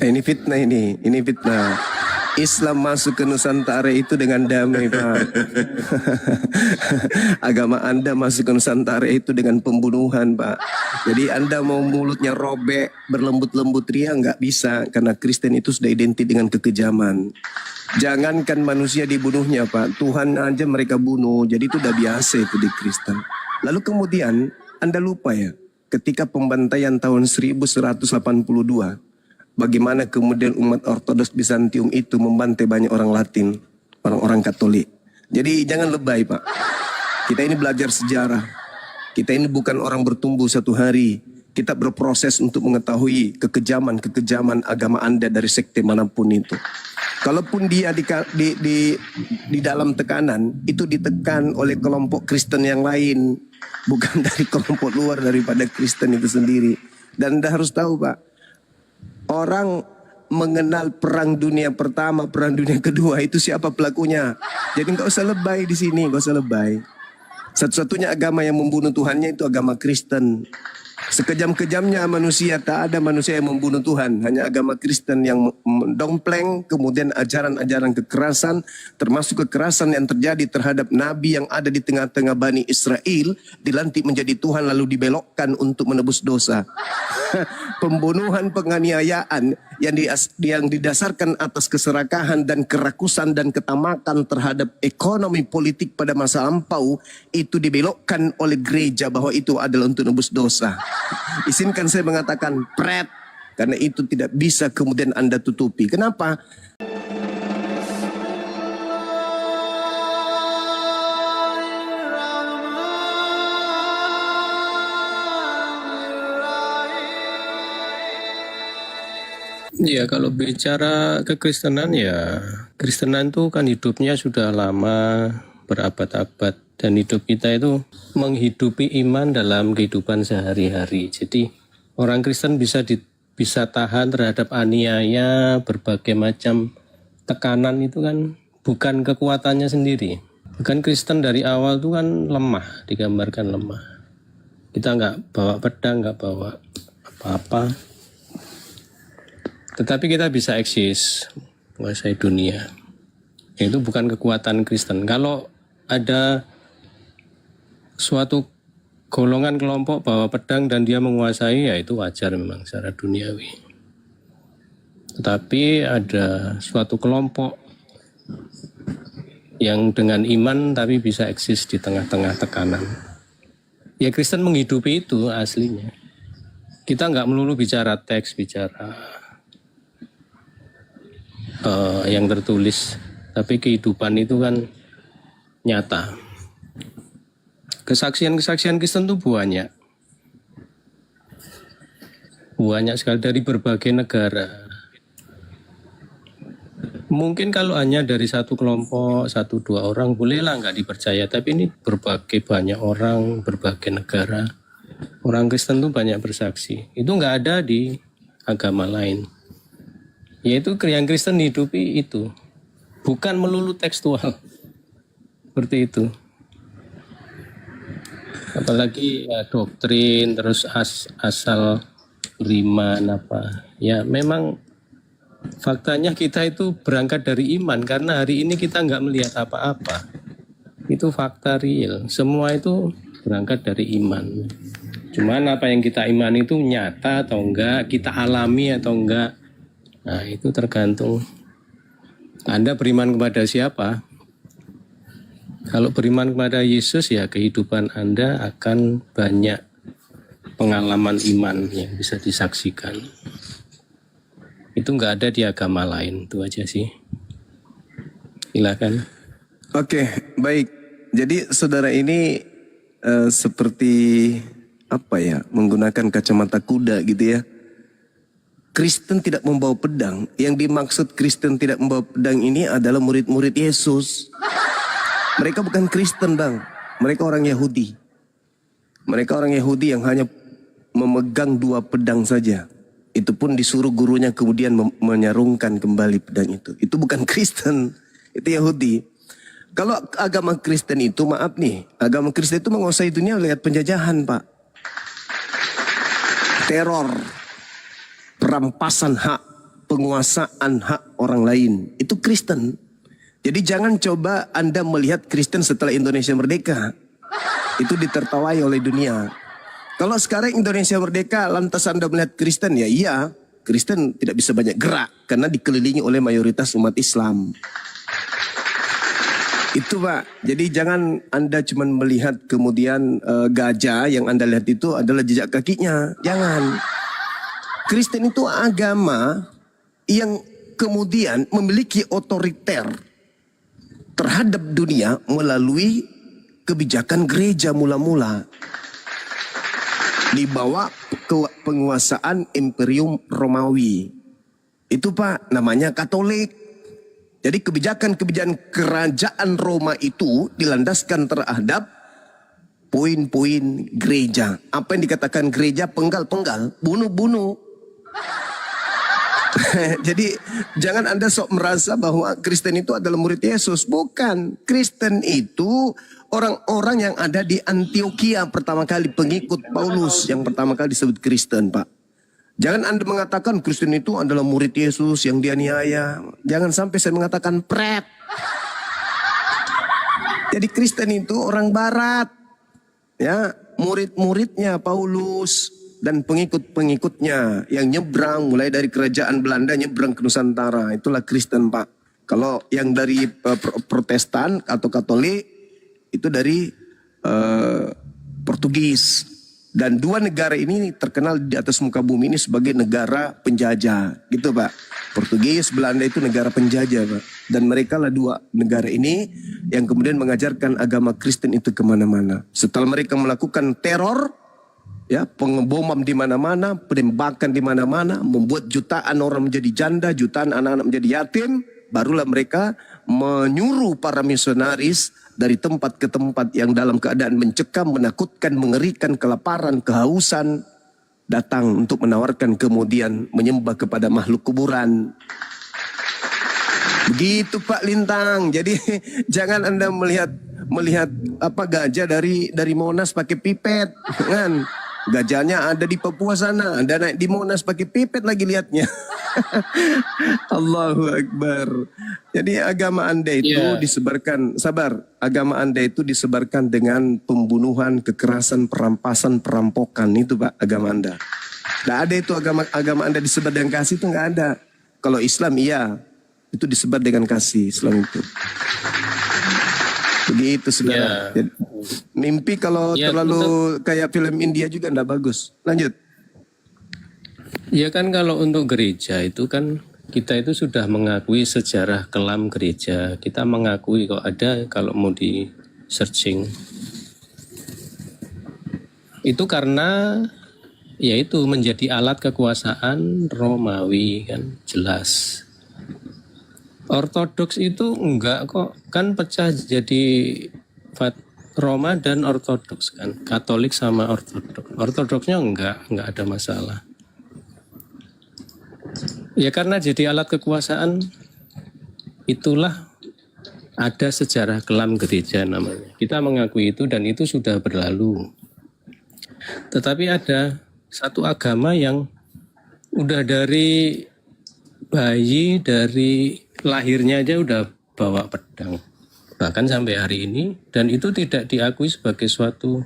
Ini fitnah ini fitnah. Islam masuk ke Nusantara itu dengan damai, Pak. Agama Anda masuk ke Nusantara itu dengan pembunuhan, Pak. Jadi Anda mau mulutnya robek, berlembut-lembut ria, nggak bisa. Karena Kristen itu sudah identik dengan kekejaman. Jangankan manusia dibunuhnya, Pak. Tuhan aja mereka bunuh. Jadi itu udah biasa itu di Kristen. Lalu kemudian Anda lupa ya, ketika pembantaian tahun 1182, bagaimana kemudian umat Ortodoks Bizantium itu membantai banyak orang Latin, orang-orang Katolik. Jadi jangan lebay, Pak. Kita ini belajar sejarah. Kita ini bukan orang bertumbuh satu hari. Kita berproses untuk mengetahui kekejaman agama Anda dari sekte manapun itu. Kalaupun dia di dalam tekanan, itu ditekan oleh kelompok Kristen yang lain. Bukan dari kelompok luar daripada Kristen itu sendiri. Dan Anda harus tahu, Pak. Orang mengenal perang dunia pertama, perang dunia kedua itu siapa pelakunya. Jadi nggak usah lebay di sini, nggak usah lebay. Satu-satunya agama yang membunuh Tuhannya itu agama Kristen. Sekejam-kejamnya manusia, tak ada manusia yang membunuh Tuhan. Hanya agama Kristen yang mendompleng, kemudian ajaran-ajaran kekerasan, termasuk kekerasan yang terjadi terhadap Nabi yang ada di tengah-tengah Bani Israel, dilantik menjadi Tuhan lalu dibelokkan untuk menebus dosa. Pembunuhan, penganiayaan yang didasarkan atas keserakahan dan kerakusan dan ketamakan terhadap ekonomi politik pada masa lampau, itu dibelokkan oleh gereja bahwa itu adalah untuk menebus dosa. Izinkan saya mengatakan pret, karena itu tidak bisa kemudian Anda tutupi. Kenapa? Ya, kalau bicara kekristenan ya, Kristenan itu kan hidupnya sudah lama, berabad-abad, dan hidup kita itu menghidupi iman dalam kehidupan sehari-hari. Jadi orang Kristen bisa tahan terhadap aniaya, berbagai macam tekanan itu kan bukan kekuatannya sendiri. Bukan Kristen dari awal itu kan lemah, digambarkan lemah. Kita nggak bawa pedang, nggak bawa apa-apa. Tetapi kita bisa eksis, menguasai dunia. Itu bukan kekuatan Kristen. Kalau ada suatu golongan kelompok bawa pedang dan dia menguasai, ya itu wajar memang secara duniawi. Tetapi ada suatu kelompok yang dengan iman tapi bisa eksis di tengah-tengah tekanan. Ya Kristen menghidupi itu aslinya. Kita nggak melulu bicara teks, bicara yang tertulis, tapi kehidupan itu kan nyata. Kesaksian-kesaksian Kristen itu banyak sekali dari berbagai negara. Mungkin kalau hanya dari satu kelompok, 1-2 orang bolehlah nggak dipercaya, tapi ini berbagai banyak orang, berbagai negara. Orang Kristen itu banyak bersaksi. Itu nggak ada di agama lain. Yaitu yang Kristen hidupi itu, bukan melulu tekstual, seperti itu. Apalagi ya, doktrin, terus asal beriman apa. Ya memang faktanya kita itu berangkat dari iman, karena hari ini kita nggak melihat apa-apa. Itu fakta real, semua itu berangkat dari iman. Cuman apa yang kita imani itu nyata atau enggak, kita alami atau enggak. Nah itu tergantung Anda beriman kepada siapa. Kalau beriman kepada Yesus ya kehidupan Anda akan banyak pengalaman iman yang bisa disaksikan. Itu nggak ada di agama lain, itu aja sih. Silakan. Oke, baik. Jadi saudara ini seperti apa ya, menggunakan kacamata kuda gitu ya. Kristen tidak membawa pedang. Yang dimaksud Kristen tidak membawa pedang ini adalah murid-murid Yesus. Mereka bukan Kristen, Bang. Mereka orang Yahudi. Mereka orang Yahudi yang hanya memegang 2 pedang saja. Itu pun disuruh gurunya kemudian menyarungkan kembali pedang itu. Itu bukan Kristen, itu Yahudi. Kalau agama Kristen itu, maaf nih, agama Kristen itu menguasai dunia lewat penjajahan, Pak. Teror. Perampasan hak, penguasaan hak orang lain. Itu Kristen. Jadi jangan coba Anda melihat Kristen setelah Indonesia merdeka. Itu ditertawai oleh dunia. Kalau sekarang Indonesia merdeka lantas Anda melihat Kristen, ya iya, Kristen tidak bisa banyak gerak karena dikelilingi oleh mayoritas umat Islam. Itu Pak, jadi jangan Anda cuma melihat kemudian gajah yang Anda lihat itu adalah jejak kakinya. Jangan. Kristen itu agama yang kemudian memiliki otoriter terhadap dunia melalui kebijakan gereja mula-mula. Di bawah penguasaan Imperium Romawi. Itu Pak, namanya Katolik. Jadi kebijakan-kebijakan kerajaan Roma itu dilandaskan terhadap poin-poin gereja. Apa yang dikatakan gereja? Penggal-penggal, bunuh-bunuh. Jadi jangan Anda sok merasa bahwa Kristen itu adalah murid Yesus. Bukan. Kristen itu orang-orang yang ada di Antioquia pertama kali, pengikut Paulus yang pertama kali disebut Kristen, Pak. Jangan Anda mengatakan Kristen itu adalah murid Yesus yang dianiaya. Jangan sampai saya mengatakan prep. Jadi Kristen itu orang barat. Ya, murid-muridnya Paulus dan pengikut-pengikutnya yang nyebrang mulai dari kerajaan Belanda nyebrang ke Nusantara. Itulah Kristen, Pak. Kalau yang dari Protestan atau Katolik itu dari Portugis. Dan dua negara ini terkenal di atas muka bumi ini sebagai negara penjajah. Gitu Pak. Portugis, Belanda itu negara penjajah Pak. Dan mereka lah dua negara ini yang kemudian mengajarkan agama Kristen itu kemana-mana. Setelah mereka melakukan teror, ya, pengebomam di mana-mana, penembakan di mana-mana, membuat jutaan orang menjadi janda, jutaan anak-anak menjadi yatim, barulah mereka menyuruh para misionaris dari tempat ke tempat yang dalam keadaan mencekam, menakutkan, mengerikan, kelaparan, kehausan, datang untuk menawarkan kemudian menyembah kepada makhluk kuburan. Begitu Pak Lintang. Jadi jangan Anda melihat apa gajah dari Monas pakai pipet, kan? Gajahnya ada di Papua sana, Anda naik di Monas pakai pipet lagi lihatnya. Allahu Akbar. Jadi agama Anda itu disebarkan, sabar, agama Anda itu disebarkan dengan pembunuhan, kekerasan, perampasan, perampokan. Itu Pak agama Anda. Tidak ada itu agama Anda disebar dengan kasih, itu nggak ada. Kalau Islam iya, itu disebar dengan kasih Islam itu. Begitu saudara. Jadi, mimpi kalau terlalu kayak film India juga enggak bagus. Lanjut. Ya kan kalau untuk gereja itu kan kita itu sudah mengakui sejarah kelam gereja. Kita mengakui kok ada kalau mau di searching. Itu karena yaitu menjadi alat kekuasaan Romawi kan jelas. Ortodoks itu enggak kok, kan pecah jadi Roma dan Ortodoks kan, Katolik sama Ortodoks. Ortodoksnya enggak ada masalah. Ya karena jadi alat kekuasaan, itulah ada sejarah kelam gereja namanya. Kita mengakui itu dan itu sudah berlalu. Tetapi ada satu agama yang udah dari bayi, dari lahirnya aja udah bawa pedang. Bahkan sampai hari ini. Dan itu tidak diakui sebagai suatu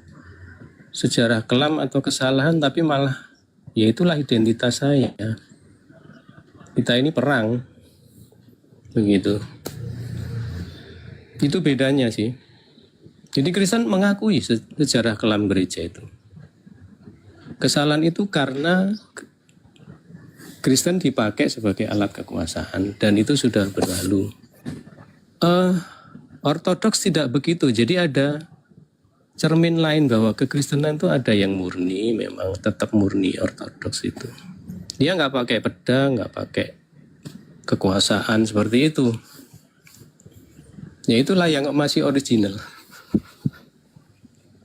sejarah kelam atau kesalahan. Tapi malah ya itulah identitas saya. Kita ini perang. Begitu. Itu bedanya sih. Jadi Kristen mengakui sejarah kelam gereja itu. Kesalahan itu karena Kristen dipakai sebagai alat kekuasaan dan itu sudah berlalu. Ortodoks tidak begitu. Jadi ada cermin lain bahwa kekristenan itu ada yang murni, memang tetap murni Ortodoks itu. Dia nggak pakai pedang, nggak pakai kekuasaan seperti itu. Ya itulah yang masih original.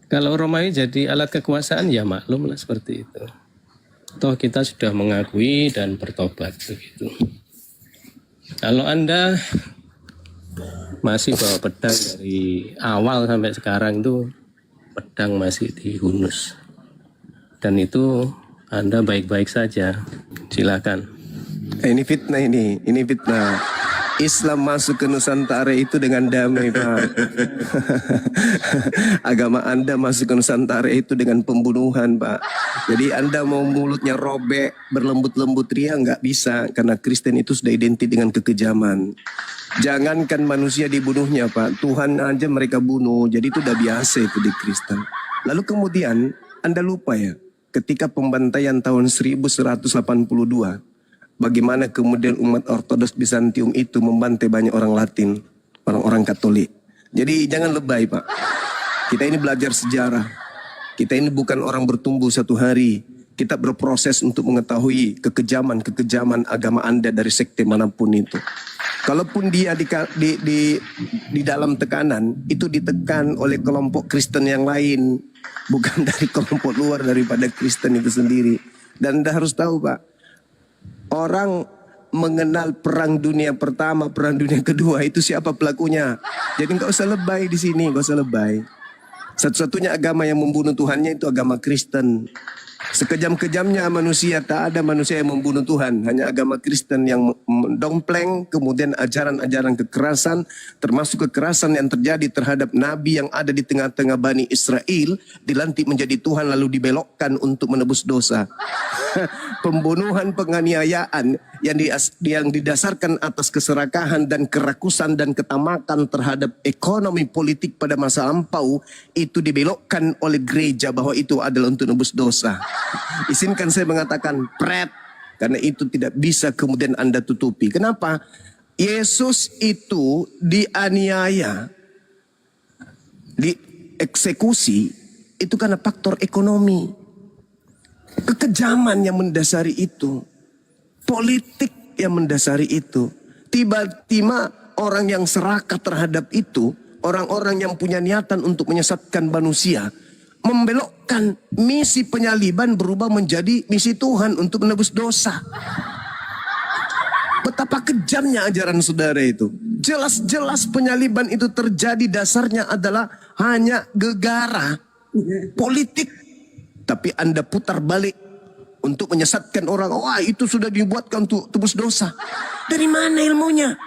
Kalau Romawi jadi alat kekuasaan ya maklum lah seperti itu. Toh kita sudah mengakui dan bertobat begitu. Kalau Anda masih bawa pedang dari awal sampai sekarang itu pedang masih dihunus. Dan itu Anda baik-baik saja. Silakan. Ini fitnah ini fitnah. Islam masuk ke Nusantara itu dengan damai, Pak. Agama Anda masuk ke Nusantara itu dengan pembunuhan, Pak. Jadi Anda mau mulutnya robek, berlembut-lembut ria, nggak bisa. Karena Kristen itu sudah identik dengan kekejaman. Jangankan manusia dibunuhnya, Pak. Tuhan aja mereka bunuh. Jadi itu udah biasa itu di Kristen. Lalu kemudian Anda lupa ya, ketika pembantaian tahun 1182, bagaimana kemudian umat Ortodoks Bizantium itu membantai banyak orang Latin, orang-orang Katolik. Jadi jangan lebay, Pak. Kita ini belajar sejarah. Kita ini bukan orang bertumbuh satu hari. Kita berproses untuk mengetahui kekejaman agama Anda dari sekte manapun itu. Kalaupun dia di dalam tekanan, itu ditekan oleh kelompok Kristen yang lain. Bukan dari kelompok luar daripada Kristen itu sendiri. Dan Anda harus tahu, Pak. Orang mengenal perang dunia pertama, perang dunia kedua itu siapa pelakunya. Jadi nggak usah lebay di sini, nggak usah lebay. Satu-satunya agama yang membunuh Tuhannya itu agama Kristen. Sekejam-kejamnya manusia, tak ada manusia yang membunuh Tuhan. Hanya agama Kristen yang mendompleng, kemudian ajaran-ajaran kekerasan, termasuk kekerasan yang terjadi terhadap Nabi yang ada di tengah-tengah Bani Israel, dilantik menjadi Tuhan lalu dibelokkan untuk menebus dosa. Pembunuhan, penganiayaan yang didasarkan atas keserakahan dan kerakusan dan ketamakan terhadap ekonomi politik pada masa lampau, itu dibelokkan oleh gereja bahwa itu adalah untuk menebus dosa. Izinkan saya mengatakan pret, karena itu tidak bisa kemudian Anda tutupi. Kenapa? Yesus itu dianiaya, dieksekusi, itu karena faktor ekonomi. Kekejaman yang mendasari itu, politik yang mendasari itu. Tiba-tiba orang yang serakah terhadap itu, orang-orang yang punya niatan untuk menyesatkan manusia, membelokkan misi penyaliban berubah menjadi misi Tuhan untuk menebus dosa. Betapa kejamnya ajaran saudara itu. Jelas-jelas penyaliban itu terjadi dasarnya adalah hanya gegara politik. Tapi Anda putar balik untuk menyesatkan orang. Wah, itu sudah dibuatkan untuk tebus dosa. Dari mana ilmunya?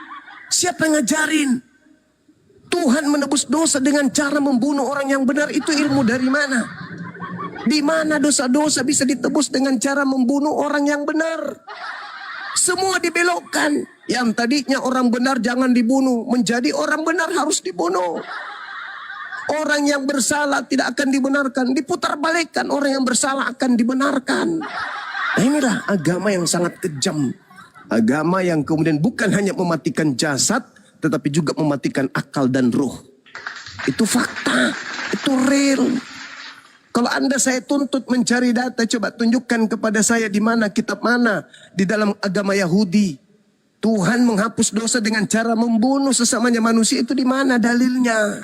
Siapa yang ngajarin? Tuhan menebus dosa dengan cara membunuh orang yang benar. Itu ilmu dari mana? Di mana dosa-dosa bisa ditebus dengan cara membunuh orang yang benar? Semua dibelokkan. Yang tadinya orang benar jangan dibunuh, menjadi orang benar harus dibunuh. Orang yang bersalah tidak akan dibenarkan, diputar balikkan. Orang yang bersalah akan dibenarkan. Nah, inilah agama yang sangat kejam. Agama yang kemudian bukan hanya mematikan jasad, tetapi juga mematikan akal dan ruh. Itu fakta, itu real. Kalau Anda saya tuntut mencari data, coba tunjukkan kepada saya di mana, kitab mana di dalam agama Yahudi Tuhan menghapus dosa dengan cara membunuh sesamanya manusia. Itu di mana dalilnya?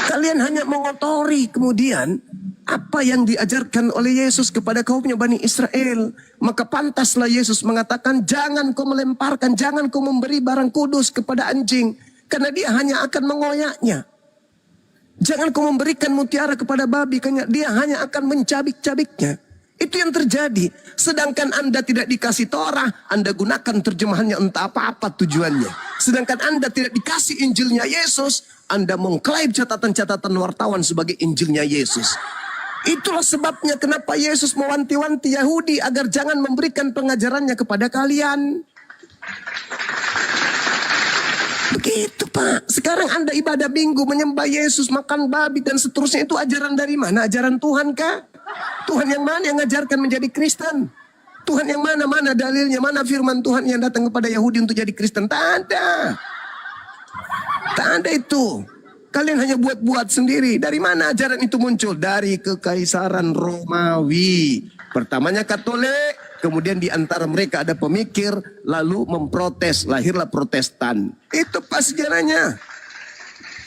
Kalian hanya mengotori kemudian apa yang diajarkan oleh Yesus kepada kaumnya Bani Israel. Maka pantaslah Yesus mengatakan, jangan kau melemparkan, jangan kau memberi barang kudus kepada anjing, karena dia hanya akan mengoyaknya. Jangan kau memberikan mutiara kepada babi, karena dia hanya akan mencabik-cabiknya. Itu yang terjadi. Sedangkan Anda tidak dikasih Torah, Anda gunakan terjemahannya entah apa-apa tujuannya. Sedangkan Anda tidak dikasih Injilnya Yesus, Anda mengklaim catatan-catatan wartawan sebagai Injilnya Yesus. Itulah sebabnya kenapa Yesus mewanti-wanti Yahudi agar jangan memberikan pengajarannya kepada kalian. Begitu, Pak. Sekarang Anda ibadah minggu, menyembah Yesus, makan babi dan seterusnya. Itu ajaran dari mana? Ajaran Tuhan kah? Tuhan yang mana yang mengajarkan menjadi Kristen? Tuhan yang mana? Mana dalilnya? Mana firman Tuhan yang datang kepada Yahudi untuk jadi Kristen? Tak ada. Tak ada itu. Kalian hanya buat-buat sendiri. Dari mana ajaran itu muncul? Dari kekaisaran Romawi. Pertamanya Katolik, kemudian di antara mereka ada pemikir, lalu memprotes, lahirlah Protestan. Itu pas sejarahnya.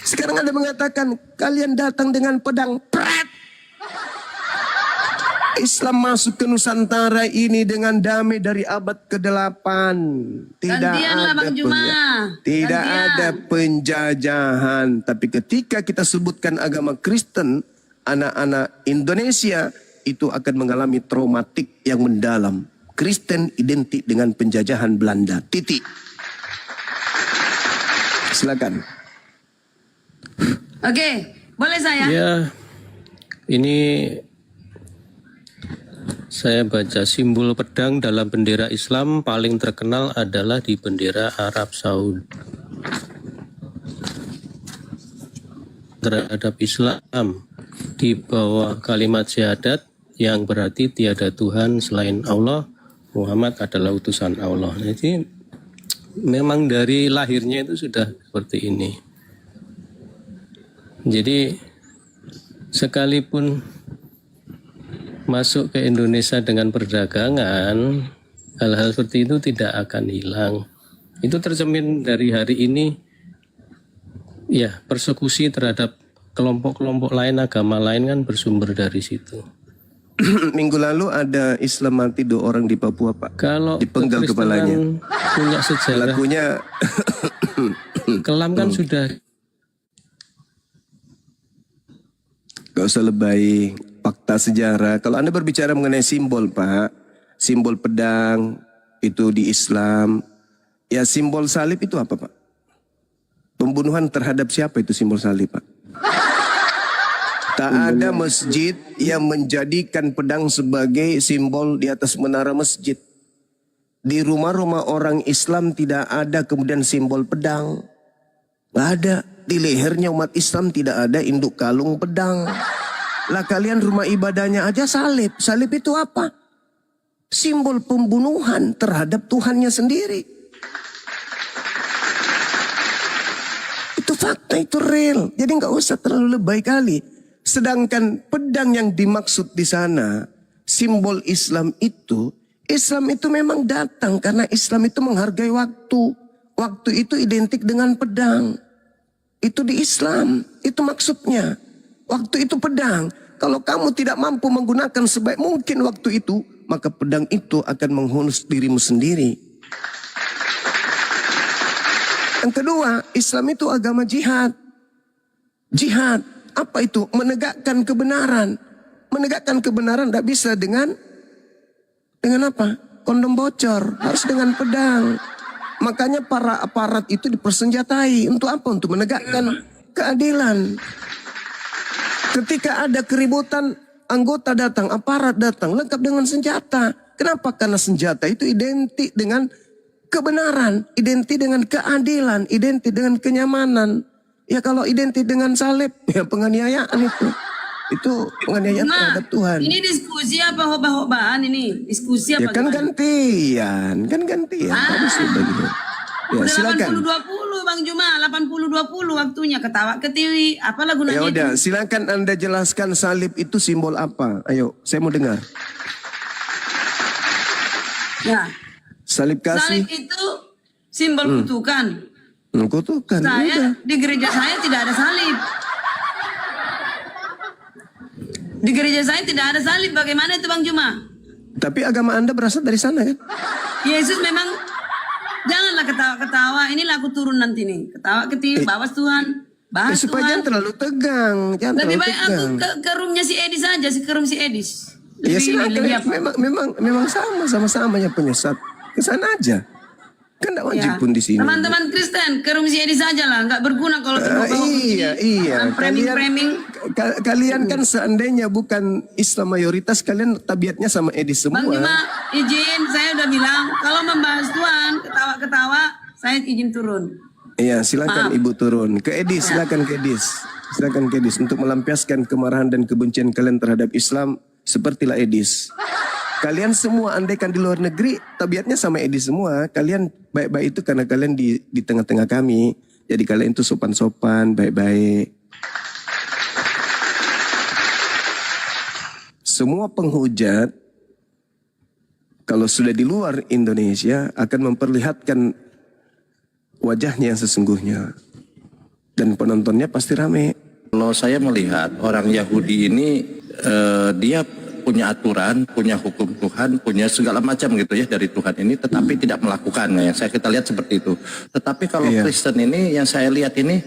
Sekarang Anda mengatakan, kalian datang dengan pedang, pret. Islam masuk ke Nusantara ini dengan damai dari abad ke-8. Tidak ada penjajahan. Tapi ketika kita sebutkan agama Kristen, anak-anak Indonesia itu akan mengalami traumatik yang mendalam. Kristen identik dengan penjajahan Belanda. Titik. Silakan. Oke, boleh saya? Ya, ini saya baca simbol pedang dalam bendera Islam paling terkenal adalah di bendera Arab Saudi. Terhadap Islam di bawah kalimat syahadat yang berarti tiada Tuhan selain Allah, Muhammad adalah utusan Allah. Jadi memang dari lahirnya itu sudah seperti ini. Jadi sekalipun masuk ke Indonesia dengan perdagangan, hal-hal seperti itu tidak akan hilang. Itu tercermin dari hari ini. Ya, persekusi terhadap kelompok-kelompok lain, agama lain kan bersumber dari situ. Minggu lalu ada Islam mati 2 orang di Papua, Pak. Kalau dipenggal kepalanya. Punya sejarah. Lakunya kelam kan sudah. gak usah lebay, fakta sejarah. Kalau Anda berbicara mengenai simbol, Pak, simbol pedang itu di Islam, ya simbol salib itu apa, Pak? Pembunuhan terhadap siapa itu simbol salib, Pak? Tak ada masjid yang menjadikan pedang sebagai simbol di atas menara masjid. Di rumah-rumah orang Islam tidak ada kemudian simbol pedang. Gak ada. Di lehernya umat Islam tidak ada induk kalung pedang. Lah kalian rumah ibadahnya aja salib. Salib itu apa? Simbol pembunuhan terhadap Tuhannya sendiri. Itu fakta, itu real. Jadi nggak usah terlalu lebay kali. Sedangkan pedang yang dimaksud di sana, simbol Islam itu memang datang karena Islam itu menghargai waktu. Waktu itu identik dengan pedang. Itu di Islam, itu maksudnya. Waktu itu pedang. Kalau kamu tidak mampu menggunakan sebaik mungkin waktu itu, maka pedang itu akan menghunus dirimu sendiri. Yang kedua, Islam itu agama jihad. Jihad, apa itu? Menegakkan kebenaran. Menegakkan kebenaran tidak bisa dengan apa? Kondom bocor, harus dengan pedang. Makanya para aparat itu dipersenjatai. Untuk apa? Untuk menegakkan keadilan. Ketika ada keributan, anggota datang, aparat datang, lengkap dengan senjata. Kenapa? Karena senjata itu identik dengan kebenaran, identik dengan keadilan, identik dengan kenyamanan. Ya kalau identik dengan salib, ya penganiayaan itu. Itu penganiayaan terhadap Tuhan. Ini diskusi apa hoba-hobaan ini? Diskusi apa? Ya kan gantian, Tadi sudah gitu. Ya Udah silakan. 80-20 Bang Juma, 80-20 waktunya, ketawa ketiwi. Apalah gunanya? Ya udah, itu? silakan Anda jelaskan salib itu simbol apa? Ayo, saya mau dengar. Ya. Salib kasih. Salib itu simbol kutukan. Kutukan. Saya di gereja saya tidak ada salib. Di gereja saya tidak ada salib. Bagaimana itu Bang Juma? Tapi agama Anda berasal dari sana kan? Yesus memang janganlah ketawa-ketawa. Inilah aku turun nanti nih. Ketawa ketiwi, bawas Tuhan. Bahas Supaya jangan Tuhan. terlalu tegang. Jangan Lebih terlalu baik aku tegang. ke rumahnya si Edis saja, ke rumah si Edis. Ya silakan. lebih apa? Memang sama-samanya penyesat. Ke sana aja. Kan tidak wajib pun di sini. Teman-teman Kristen, ke rumah si Edis saja lah. Nggak berguna kalau Iya. Framing. Kalian kan seandainya bukan Islam mayoritas, kalian tabiatnya sama Edis semua. Bang Juma, izin, saya udah bilang kalau membahas Tuhan, ketawa-ketawa, saya izin turun. Iya, silakan Maaf. Ibu turun. Ke Edis, silakan ke Edis. Silakan ke Edis untuk melampiaskan kemarahan dan kebencian kalian terhadap Islam sepertilah Edis. Kalian semua andaikan di luar negeri, tabiatnya sama Edis semua. Kalian baik-baik itu karena kalian di tengah-tengah kami. Jadi kalian itu sopan-sopan, baik-baik. Semua penghujat kalau sudah di luar Indonesia akan memperlihatkan wajahnya yang sesungguhnya. Dan penontonnya pasti rame. Kalau saya melihat orang Yahudi ini dia punya aturan, punya hukum Tuhan, punya segala macam gitu ya dari Tuhan ini, tetapi tidak melakukan. Yang kita lihat seperti itu. Tetapi kalau Kristen ini yang saya lihat ini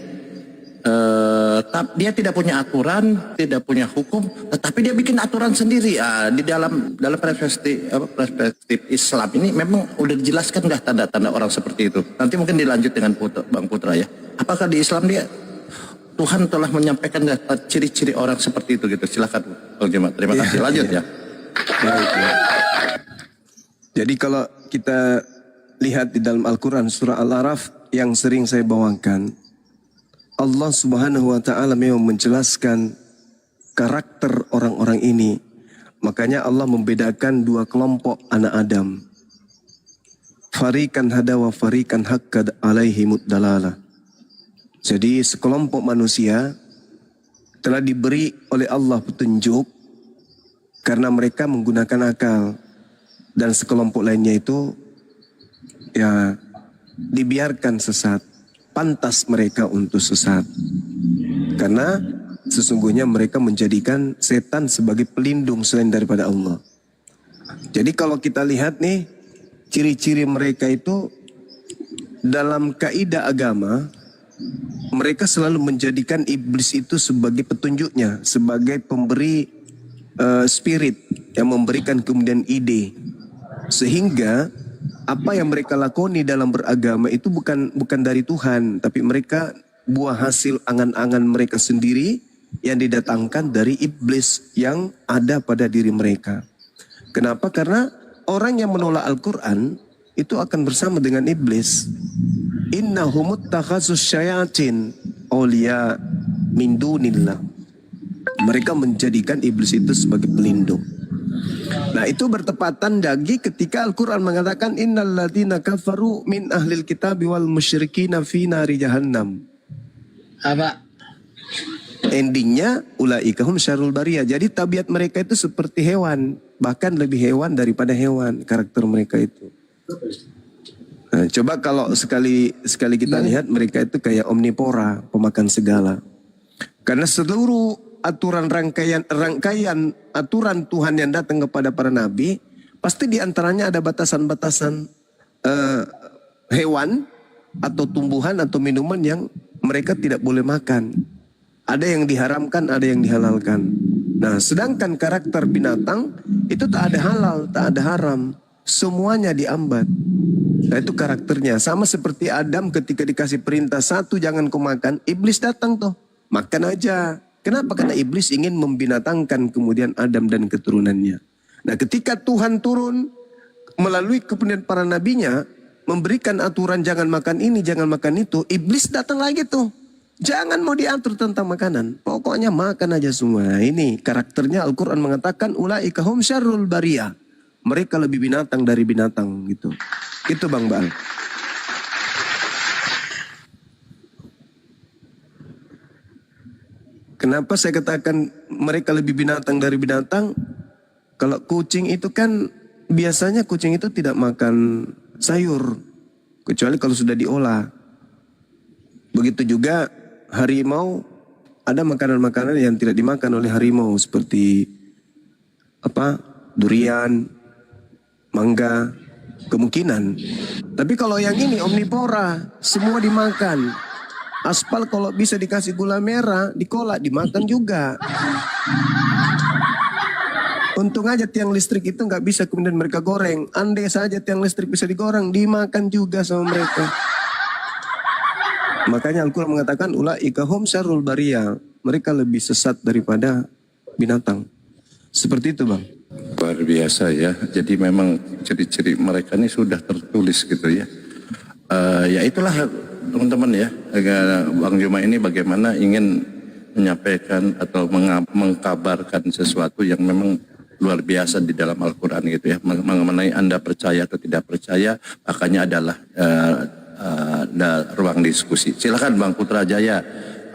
dia tidak punya aturan, tidak punya hukum, tetapi dia bikin aturan sendiri. Di dalam perspektif Islam ini memang udah dijelaskan nggak tanda-tanda orang seperti itu. Nanti mungkin dilanjut dengan Bang Putra ya. Apakah di Islam dia Tuhan telah menyampaikan nggak ciri-ciri orang seperti itu gitu? Silakan Bang Juma. Terima kasih. Lanjut ya. Baik, ya. Jadi kalau kita lihat di dalam Al-Quran surah Al-Araf yang sering saya bawakan, Allah Subhanahu wa Ta'ala memang menjelaskan karakter orang-orang ini. Makanya Allah membedakan dua kelompok anak Adam. Farikan hada wa farikan haqqad alaihimud dalalah. Jadi sekelompok manusia telah diberi oleh Allah petunjuk karena mereka menggunakan akal. Dan sekelompok lainnya itu ya dibiarkan sesat. Pantas mereka untuk sesat. Karena sesungguhnya mereka menjadikan setan sebagai pelindung selain daripada Allah. Jadi kalau kita lihat nih, ciri-ciri mereka itu dalam kaidah agama, mereka selalu menjadikan iblis itu sebagai petunjuknya, sebagai pemberi spirit yang memberikan kemudian ide. Sehingga apa yang mereka lakoni dalam beragama itu bukan dari Tuhan, tapi mereka buah hasil angan-angan mereka sendiri yang didatangkan dari iblis yang ada pada diri mereka. Kenapa? Karena orang yang menolak Al-Quran itu akan bersama dengan iblis. Innahumut takhasus syayatin awliya min dunillah. Mereka menjadikan iblis itu sebagai pelindung. Nah itu bertepatan lagi ketika Al-Quran mengatakan innal ladzina kafaru min ahlil kitabi wal musyrikina fi nari jahannam. Apa? Endingnya ulaika hum syarrul bariyah. Jadi tabiat mereka itu seperti hewan, bahkan lebih hewan daripada hewan karakter mereka itu. Nah, coba kalau sekali kita lihat mereka itu kayak omnivora, pemakan segala. Karena seluruh aturan rangkaian aturan Tuhan yang datang kepada para nabi, pasti diantaranya ada batasan-batasan hewan atau tumbuhan atau minuman yang mereka tidak boleh makan. Ada yang diharamkan, ada yang dihalalkan. Nah, sedangkan karakter binatang itu tak ada halal, tak ada haram. Semuanya diambat. Nah, itu karakternya. Sama seperti Adam ketika dikasih perintah satu jangan kau makan, iblis datang tuh. Makan aja. Kenapa? Karena iblis ingin membinatangkan kemudian Adam dan keturunannya. Nah, ketika Tuhan turun melalui kemudian para nabinya memberikan aturan jangan makan ini, jangan makan itu, iblis datang lagi tuh. Jangan mau diatur tentang makanan. Pokoknya makan aja semua. Ini karakternya Al-Quran mengatakan ulaika hum syarrul bariyah. Mereka lebih binatang dari binatang gitu. Itu Bang Bal. Kenapa saya katakan mereka lebih binatang dari binatang? Kalau kucing itu kan biasanya kucing itu tidak makan sayur. Kecuali kalau sudah diolah. Begitu juga harimau, ada makanan-makanan yang tidak dimakan oleh harimau seperti durian, mangga, kemungkinan. Tapi kalau yang ini omnivora, semua dimakan. Aspal kalau bisa dikasih gula merah, dikolak, dimakan juga. Untung aja tiang listrik itu nggak bisa kemudian mereka goreng. Andai saja tiang listrik bisa digoreng, dimakan juga sama mereka. Makanya Al-Quran mengatakan ulaika hum syarrul bariyah. Mereka lebih sesat daripada binatang. Seperti itu Bang. Luar biasa ya. Jadi memang ciri-ciri mereka ini sudah tertulis gitu ya. Ya itulah teman-teman ya. Bang Juma ini bagaimana ingin menyampaikan atau mengkabarkan sesuatu yang memang luar biasa di dalam Al-Quran gitu ya. Mengenai Anda percaya atau tidak percaya, makanya adalah ada ruang diskusi. Silakan Bang Putra Jaya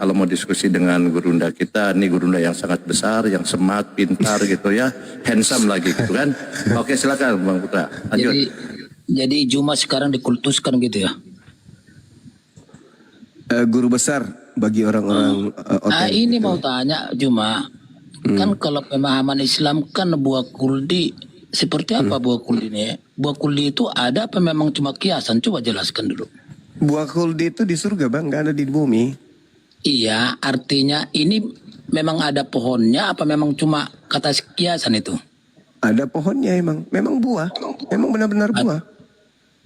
kalau mau diskusi dengan gurunda kita. Ini gurunda yang sangat besar, yang smart, pintar gitu ya, handsome lagi gitu kan. Oke silakan Bang Putra. Lanjut. Jadi Juma sekarang dikultuskan gitu ya. Guru besar bagi orang-orang Ini mau tanya Juma. Kan kalau pemahaman Islam kan buah kuldi seperti apa buah kuldi ini? Buah kuldi itu ada apa memang cuma kiasan? Coba jelaskan dulu. Buah kuldi itu di surga Bang, nggak ada di bumi. Iya, artinya ini memang ada pohonnya apa memang cuma kata kiasan itu? Ada pohonnya emang. Memang buah. Memang benar-benar buah.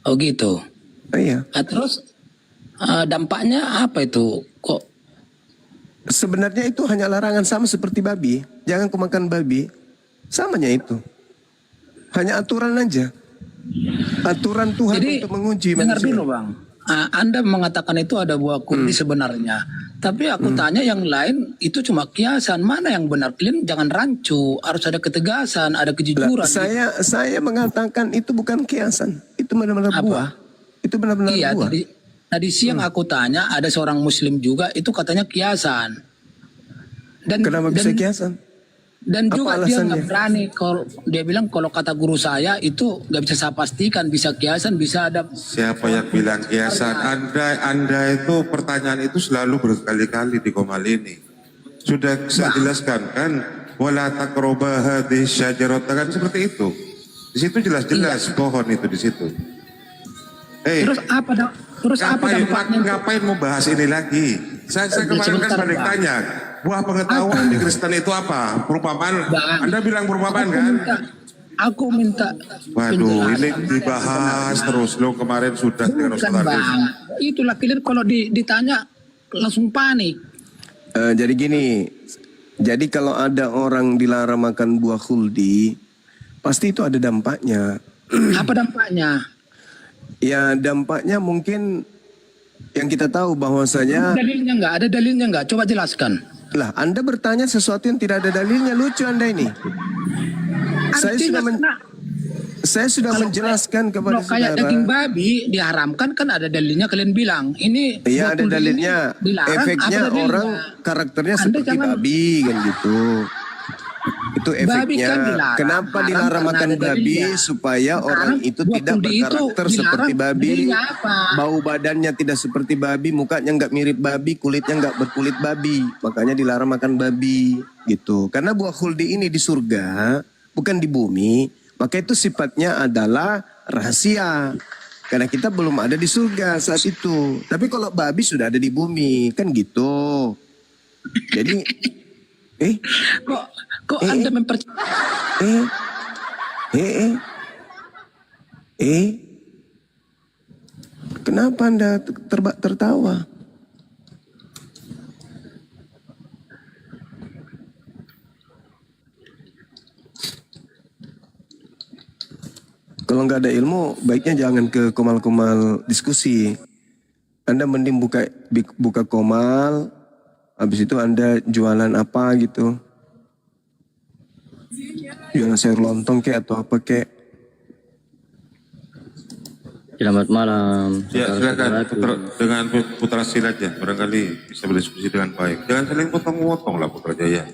Oh gitu. Iya. Terus dampaknya apa itu? Kok Sebenarnya itu hanya larangan sama seperti babi. Jangan kau makan babi. Samanya itu. Hanya aturan aja. Aturan Tuhan jadi untuk menguji dengar manusia. dulu Bang. Anda mengatakan itu ada buah kurdi sebenarnya. Tapi aku tanya yang lain itu cuma kiasan. Mana yang benar? Kalian jangan rancu. Harus ada ketegasan, ada Lah, kejujuran. saya mengatakan itu bukan kiasan. Itu benar-benar Apa? buah. Itu benar-benar Iya, buah. tadi siang aku tanya ada seorang muslim juga itu katanya kiasan. Dan Kenapa bisa dan, kiasan? dan Apa juga dia alasannya? nggak berani kalau dia bilang kalau kata guru saya itu nggak bisa saya pastikan bisa kiasan bisa ada. Siapa yang bilang kiasan? Anda itu pertanyaan itu selalu berkali-kali di Komal ini. Sudah saya jelaskan kan, wala taqrabu hadhihi syajarata kan seperti itu. Di situ jelas-jelas pohon itu di situ. Terus apa dampaknya? Ngapain mau bahas ini lagi? Saya kemarin kan Sebentar, balik Bang. tanya, buah pengetahuan di Kristen itu apa? Perumpamaan? Bang, Anda bilang perumpamaan kan? Aku minta Waduh, ini penjelasan. dibahas terus. Lo kemarin sudah dengan Bukan Ustaz Bang, itulah kalian kalau ditanya langsung panik. Jadi gini. Jadi kalau ada orang dilarang makan buah khuldi, pasti itu ada dampaknya. Apa dampaknya? Ya dampaknya mungkin yang kita tahu bahwasanya Ada dalilnya nggak? Coba jelaskan. lah Anda bertanya sesuatu yang tidak ada dalilnya, lucu Anda ini. Saya sudah menjelaskan kepada Kalau kayak saudara. daging babi diharamkan kan ada dalilnya kalian bilang. Ini Iya ada waktu dalilnya. ini dilarang, Efeknya apa dalilnya? orang karakternya Anda seperti jangan- babi kan gitu. Itu Babi efeknya. kan dilarang. Kenapa Haram dilarang karena makan ada babi dalilnya. supaya orang Sekarang itu buah tidak kuldi itu berkarakter dilarang, seperti babi, dalilnya apa? bau badannya tidak seperti babi, mukanya nggak mirip babi, kulitnya nggak berkulit babi, makanya dilarang makan babi gitu. Karena buah khuldi ini di surga, bukan di bumi, maka itu sifatnya adalah rahasia. Karena kita belum ada di surga saat itu. Tapi kalau babi sudah ada di bumi, kan gitu. Jadi, Kok Anda mempercayai? Kenapa Anda tertawa? Kalau nggak ada ilmu, baiknya jangan ke komal-komal diskusi. Anda mending buka komal, habis itu Anda jualan apa gitu. Jualan sayur lontong kek atau apa kek. Selamat malam. Ya silakan saudara-saudaraku. dengan Putra Silat aja, barangkali bisa berdiskusi dengan baik. Jangan saling potong-potong lah Putra Jaya.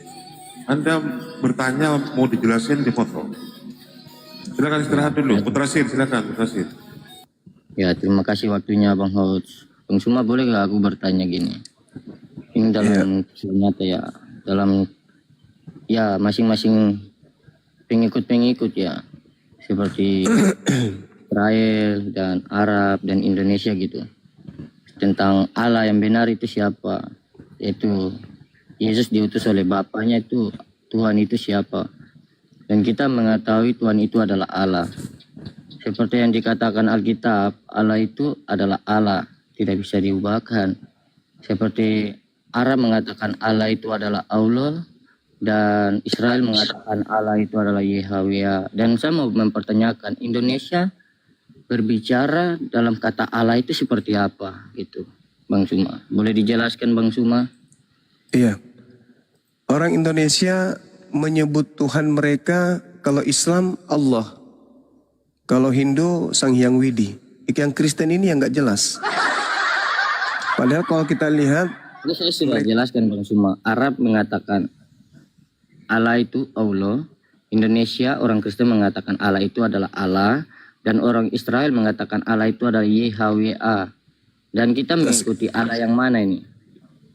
Anda bertanya mau dijelasin dipotong. Silakan istirahat dulu, Putra Sil, silakan Putra Sil. Ya, terima kasih waktunya Bang Hots. Bang Suma, boleh gak aku bertanya gini? Ini dalam ternyata ya, dalam ya masing-masing pengikut-pengikut ya, seperti Israel dan Arab dan Indonesia gitu. Tentang Allah yang benar itu siapa? Yaitu Yesus diutus oleh Bapaknya, itu Tuhan itu siapa? Dan kita mengetahui Tuhan itu adalah Allah. Seperti yang dikatakan Alkitab, Allah itu adalah Allah, tidak bisa diubahkan. Seperti Arab mengatakan Allah itu adalah Allah, dan Israel mengatakan Allah itu adalah Yahweh. Dan saya mau mempertanyakan, Indonesia berbicara dalam kata Allah itu seperti apa gitu, Bang Suma? Boleh dijelaskan Bang Suma? Iya. Orang Indonesia menyebut Tuhan mereka, kalau Islam Allah, kalau Hindu Sang Hyang Widi. Yang Kristen ini yang nggak jelas. Padahal kalau kita lihat, Ini saya sudah jelaskan Bang Suma. Arab mengatakan Allah itu Allah, Indonesia orang Kristen mengatakan Allah itu adalah Allah, dan orang Israel mengatakan Allah itu adalah Yahweh. Dan kita mengikuti Allah yang mana ini?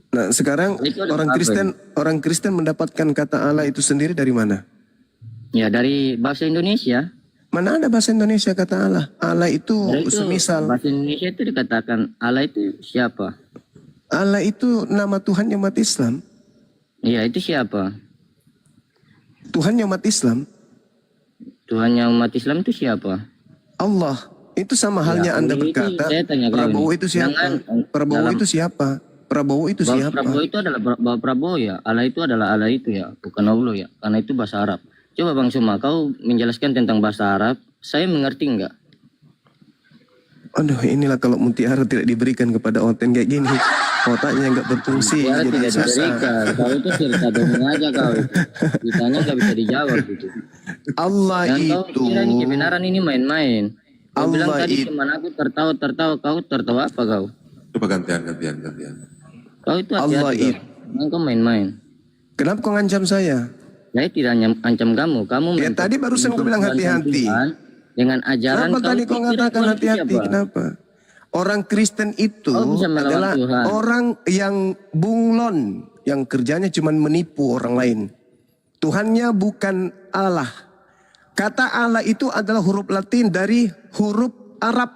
nah sekarang Itu ada orang apa Kristen mendapatkan kata Allah itu sendiri dari mana? Ya, dari bahasa Indonesia. Mana ada bahasa Indonesia kata Allah? Allah itu Dari itu semisal. bahasa Indonesia itu dikatakan Allah itu siapa? Allah itu nama Tuhannya umat Islam. Iya, itu siapa? Tuhannya umat Islam. Tuhannya umat Islam itu siapa? Allah. Itu sama halnya Ya, Anda itu berkata, saya tanya kau Prabowo ini. itu siapa? Jangan, Prabowo dalam- itu siapa? Prabowo itu Bahwa siapa? Prabowo itu adalah bahwa Prabowo ya. Allah itu adalah Allah itu ya, bukan Allah ya. Karena itu bahasa Arab. Coba Bang Suma, kau menjelaskan tentang bahasa Arab. Saya mengerti enggak? Aduh, inilah kalau mutiara tidak diberikan kepada Oten kayak gini. Otaknya nggak berfungsi, Ya jadi tidak susah. diberikan. Kau itu cerita dongeng aja kau itu. Ditanya nggak bisa dijawab gitu. Allah Dan kau itu, kira ini kebenaran ini main-main. Kau bilang Allah tadi itu, cuman aku tertawa. Kau tertawa apa kau? Coba gantian. Kau itu Allah hati-hati itu. kau. Jangan kau main-main. kenapa kau ngancam saya? Saya tidak ancam kamu. Kamu Ya tadi barusan kau bilang memperjuangkan hati-hati. Tuhan dengan ajaran Kenapa tadi kau kira mengatakan Tuhan itu hati-hati? siapa? Kenapa? Orang Kristen itu Kau bisa melawan adalah Tuhan. orang yang bunglon, yang kerjanya cuma menipu orang lain. Tuhannya bukan Allah. Kata Allah itu adalah huruf Latin dari huruf Arab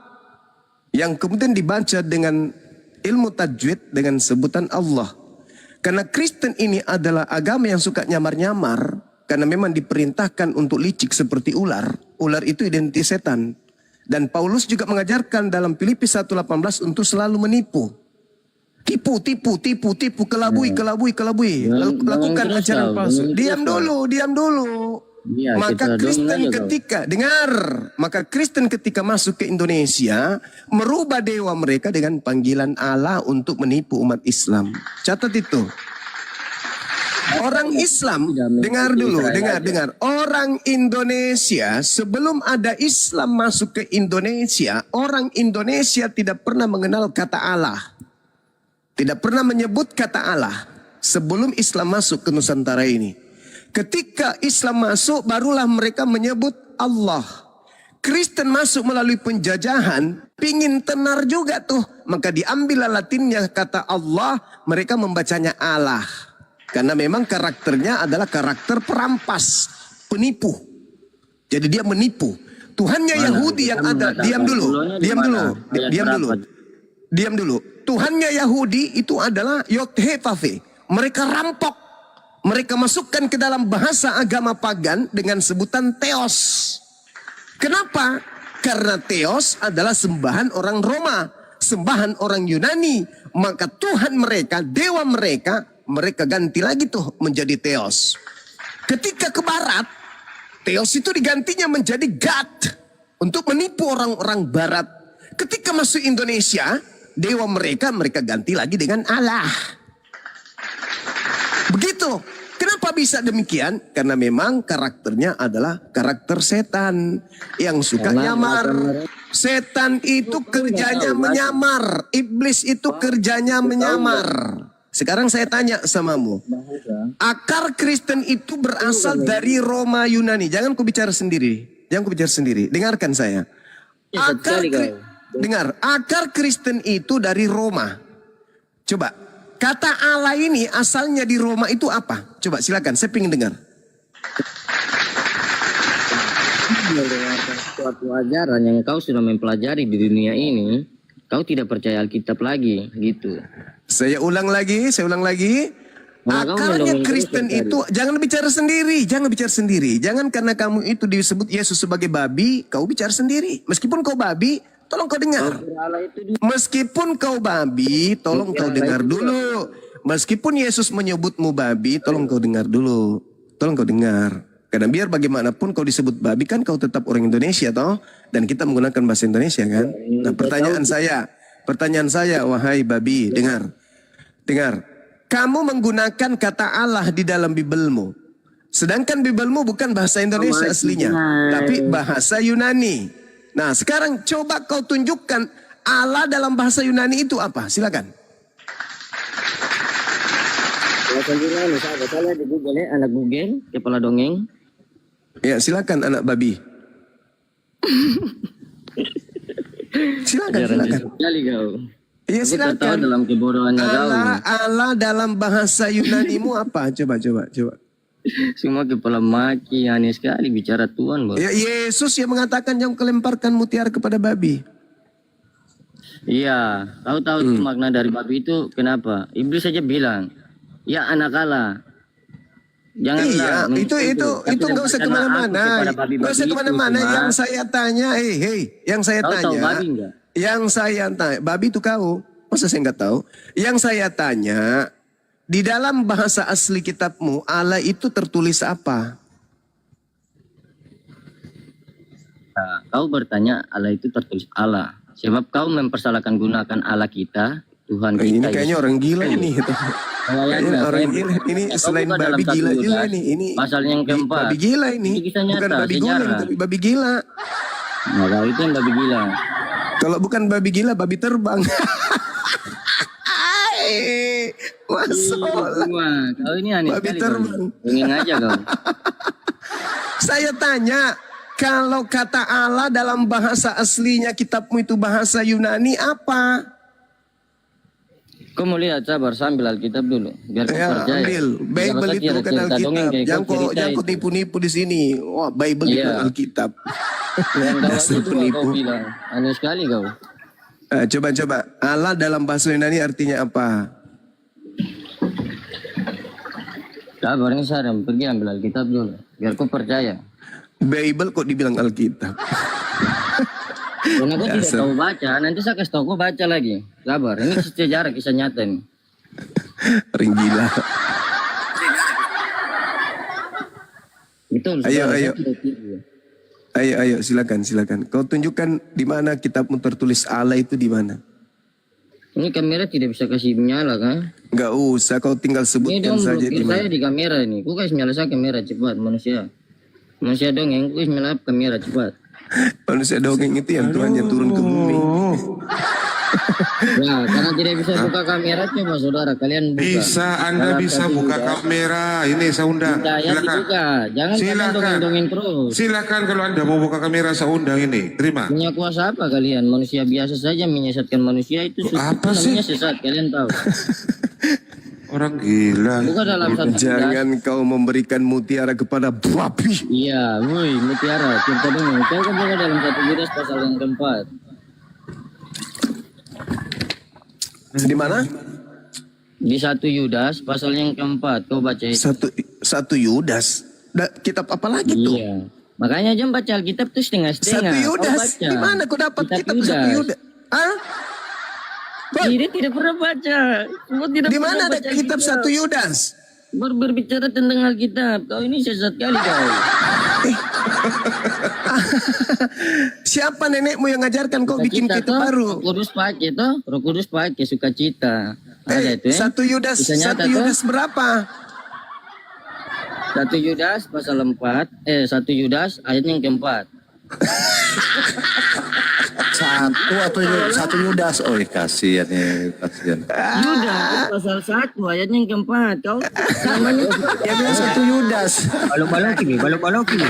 yang kemudian dibaca dengan ilmu tajwid dengan sebutan Allah. Karena Kristen ini adalah agama yang suka nyamar-nyamar, karena memang diperintahkan untuk licik seperti ular. Ular itu identik setan. Dan Paulus juga mengajarkan dalam Filipi 1:18 untuk selalu menipu. Tipu, kelabui. Lakukan terus ajaran kau, palsu. jangan Diam dulu. Iya, Maka kita Kristen dongeng aja, maka Kristen ketika masuk ke Indonesia merubah dewa mereka dengan panggilan Allah untuk menipu umat Islam. Catat itu. Orang Islam, dengar dulu, dengar. Orang Indonesia sebelum ada Islam masuk ke Indonesia, orang Indonesia tidak pernah mengenal kata Allah. Tidak pernah menyebut kata Allah sebelum Islam masuk ke Nusantara ini. Ketika Islam masuk, barulah mereka menyebut Allah. Kristen masuk melalui penjajahan, pingin tenar juga tuh. Maka diambil Latinnya kata Allah, mereka membacanya Allah. Karena memang karakternya adalah karakter perampas, penipu. Jadi dia menipu. Tuhannya Yahudi yang ada, diam dulu. Tuhannya Yahudi itu adalah Yod-He-Vav-He. Mereka rampok. Mereka masukkan ke dalam bahasa agama pagan dengan sebutan Theos. Kenapa? Karena Theos adalah sembahan orang Roma, sembahan orang Yunani. Maka Tuhan mereka, dewa mereka ganti lagi tuh menjadi Theos. Ketika ke barat, Theos itu digantinya menjadi God untuk menipu orang-orang barat. Ketika masuk Indonesia, dewa mereka ganti lagi dengan Allah. Begitu. Kenapa bisa demikian? Karena memang karakternya adalah karakter setan yang suka nyamar. Setan itu kerjanya menyamar. Iblis itu kerjanya menyamar. Sekarang saya tanya samamu. Akar Kristen itu berasal dari Roma Yunani. Jangan ku bicara sendiri. Dengarkan saya. Akar Kristen itu dari Roma. Coba. Kata Allah ini asalnya di Roma itu apa? Coba silakan, saya pengen dengar. Suatu ajaran yang kau sudah mempelajari di dunia ini, kau tidak percaya Alkitab lagi, gitu. Saya ulang lagi. Maka kau Akarnya mendongeng Kristen terus, itu, jangan bicara sendiri. Jangan karena kamu itu disebut Yesus sebagai babi, kau bicara sendiri. Meskipun kau babi, tolong kau dengar. Meskipun kau babi, tolong kau dengar dulu. Meskipun Yesus menyebutmu babi, tolong kau dengar dulu. Karena biar bagaimanapun kau disebut babi kan kau tetap orang Indonesia toh. Dan kita menggunakan bahasa Indonesia kan. Nah pertanyaan saya wahai babi, dengar. Kamu menggunakan kata Allah di dalam Bibelmu. Sedangkan Bibelmu bukan bahasa Indonesia aslinya. Tapi bahasa Yunani. Nah sekarang coba kau tunjukkan Allah dalam bahasa Yunani itu apa? Silakan. Bahasa Yunani, saya lihat di Google ya, anak Google, kepala dongeng. Ya silakan anak babi. Silakan. Sekali kau. Iya Aku tertawa silakan. dalam kebodohannya kau. Allah dalam bahasa Yunanimu apa? Coba. Semua kepala maki, aneh sekali bicara Tuhan, bos. Ya Yesus yang mengatakan jangan kelemparkan mutiara kepada babi. Iya, kau tahu itu makna dari babi itu kenapa? Iblis saja bilang, ya anak Allah. Iya, Janganlah itu nggak usah kemana-mana, nggak usah kemana-mana. Yang saya tanya, yang saya Kau tahu tanya, babi enggak? yang saya tanya, babi itu kau, masa saya nggak tahu? Yang saya tanya, di dalam bahasa asli kitabmu, Allah itu tertulis apa? Nah, kau bertanya Allah itu tertulis Allah. Sebab kau mempersalahkan gunakan Allah kita, Tuhan kita. Ini kayaknya orang gila ini. Kayaknya Orang gila. Ini selain babi gila juga nih. Ini pasal yang keempat. babi gila ini. Itu kisah nyata, Bukan babi guling, sejarah. tapi babi gila. Nah, kau itu yang babi gila. Kalau bukan babi gila, babi terbang. Masalah. Wah, kau ini aneh Babi sekali kau. terbang. Ingin aja kau. Saya tanya, kalau kata Allah dalam bahasa aslinya kitabmu itu bahasa Yunani apa? Kau mau lihat, sabar sambil Alkitab dulu biar kau Ya, percaya. ambil. Bible Jangan itu bukan cerita dongeng Alkitab. kayak Jangan kau kok cerita itu. nipu-nipu di sini. Wah, Bible itu Iya. Alkitab. Yang kau Dasar itu penipu. kau bilang aneh sekali kau. Coba-coba. Allah dalam bahasa Yunani artinya apa? Sabar ini saya pergi ambil Alkitab dulu biar kau percaya. Bible kok dibilang Alkitab? Karena kau tidak tahu baca, nanti saya kasih tahu kau baca lagi. Sabar, ini sejarah kisah nyata nih. Ring gila. Betul. Ayo, saudara, ayo. saya tidak tiru. Ayo, silakan. Kau tunjukkan di mana kitabmu tertulis Allah itu di mana? Ini kamera tidak bisa kasih menyala kan? Enggak usah, kau tinggal Ini sebutkan dong saja di blokir saya mana. di kamera ini. Kau kasih nyala saya kamera cepat manusia. Manusia dong yang kau kasih nyala kamera cepat. Manusia dongeng itu yang Tuhannya turun ke bumi. Nah, karena tidak bisa buka kamera coba saudara kalian buka. Bisa, Anda Dalam bisa satu buka juga. kamera. Ini saya undang. Tidak ya Silakan. dibuka. Jangan kalian Silakan. dongeng-dongeng terus. Silakan kalau Anda mau buka kamera saya undang ini. Terima. Punya kuasa apa kalian? Manusia biasa saja menyesatkan manusia itu Apa itu sih? namanya sesat. Kalian tahu. Orang gila. Buka dalam satu Jangan kau memberikan mutiara kepada babi. Iya, woi, mutiara, cerita dong. Kau kan buka dalam satu Yudas pasal yang keempat. Di mana? Di satu Yudas pasal yang keempat. Kau baca itu. Satu Yudas. Kitab apa lagi tuh? Iya. Makanya jangan baca Alkitab tuh setengah-setengah. Satu Kau Yudas. baca. Di mana kau dapat kitab Yudas. satu Yudas? Hah? Tidak pernah baca. Kau tidak Di pernah mana ada baca kitab Alkitab. satu Yudas? Berbicara tentang Alkitab. Kau ini sesat kali kau. Siapa nenekmu yang ngajarkan kau bikin Sukacita kitab toh, baru? Roh Kudus pakai toh. Roh Kudus pakai sukacita. Ada itu ya. Satu Yudas, Kisah nyata satu toh. Yudas berapa? 1 Yudas pasal 4. 1 Yudas ayat yang keempat. Satu Yudas. Oh, kasihan ya, kasihan. Yudas pasal 1 ayat yang keempat. Kau namanya Ya bilang satu Yudas. balok-balok ini.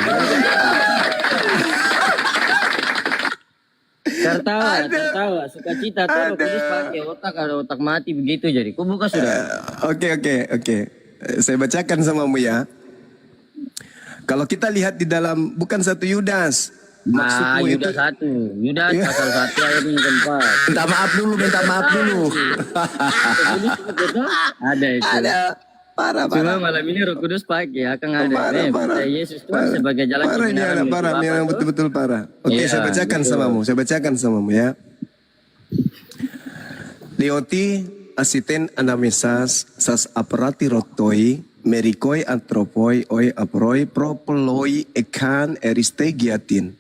Tertawa, sukacita tuh kudus pakai otak, ada otak mati begitu jadi. Kau buka sudah. Oke. Saya bacakan samamu ya. Kalau kita lihat di dalam bukan satu Yudas. Maksudmu itu Yudas 1. Yudas pasal 1 ayat yang keempat. Minta maaf dulu. Kudus itu ada itu. ada parah. Cuma malam ini Roh Kudus pakai akan ada. Parah. Percaya Yesus Tuhan sebagai jalan Parah ini kebenaran anak menuju parah, ini Bapa yang tuh. betul-betul parah. Oke, Iya, saya bacakan samamu ya. Leoti asiten anamesas sas aparati rotoi merikoi antropoi oi aproi propoloi ekan eristegiatin.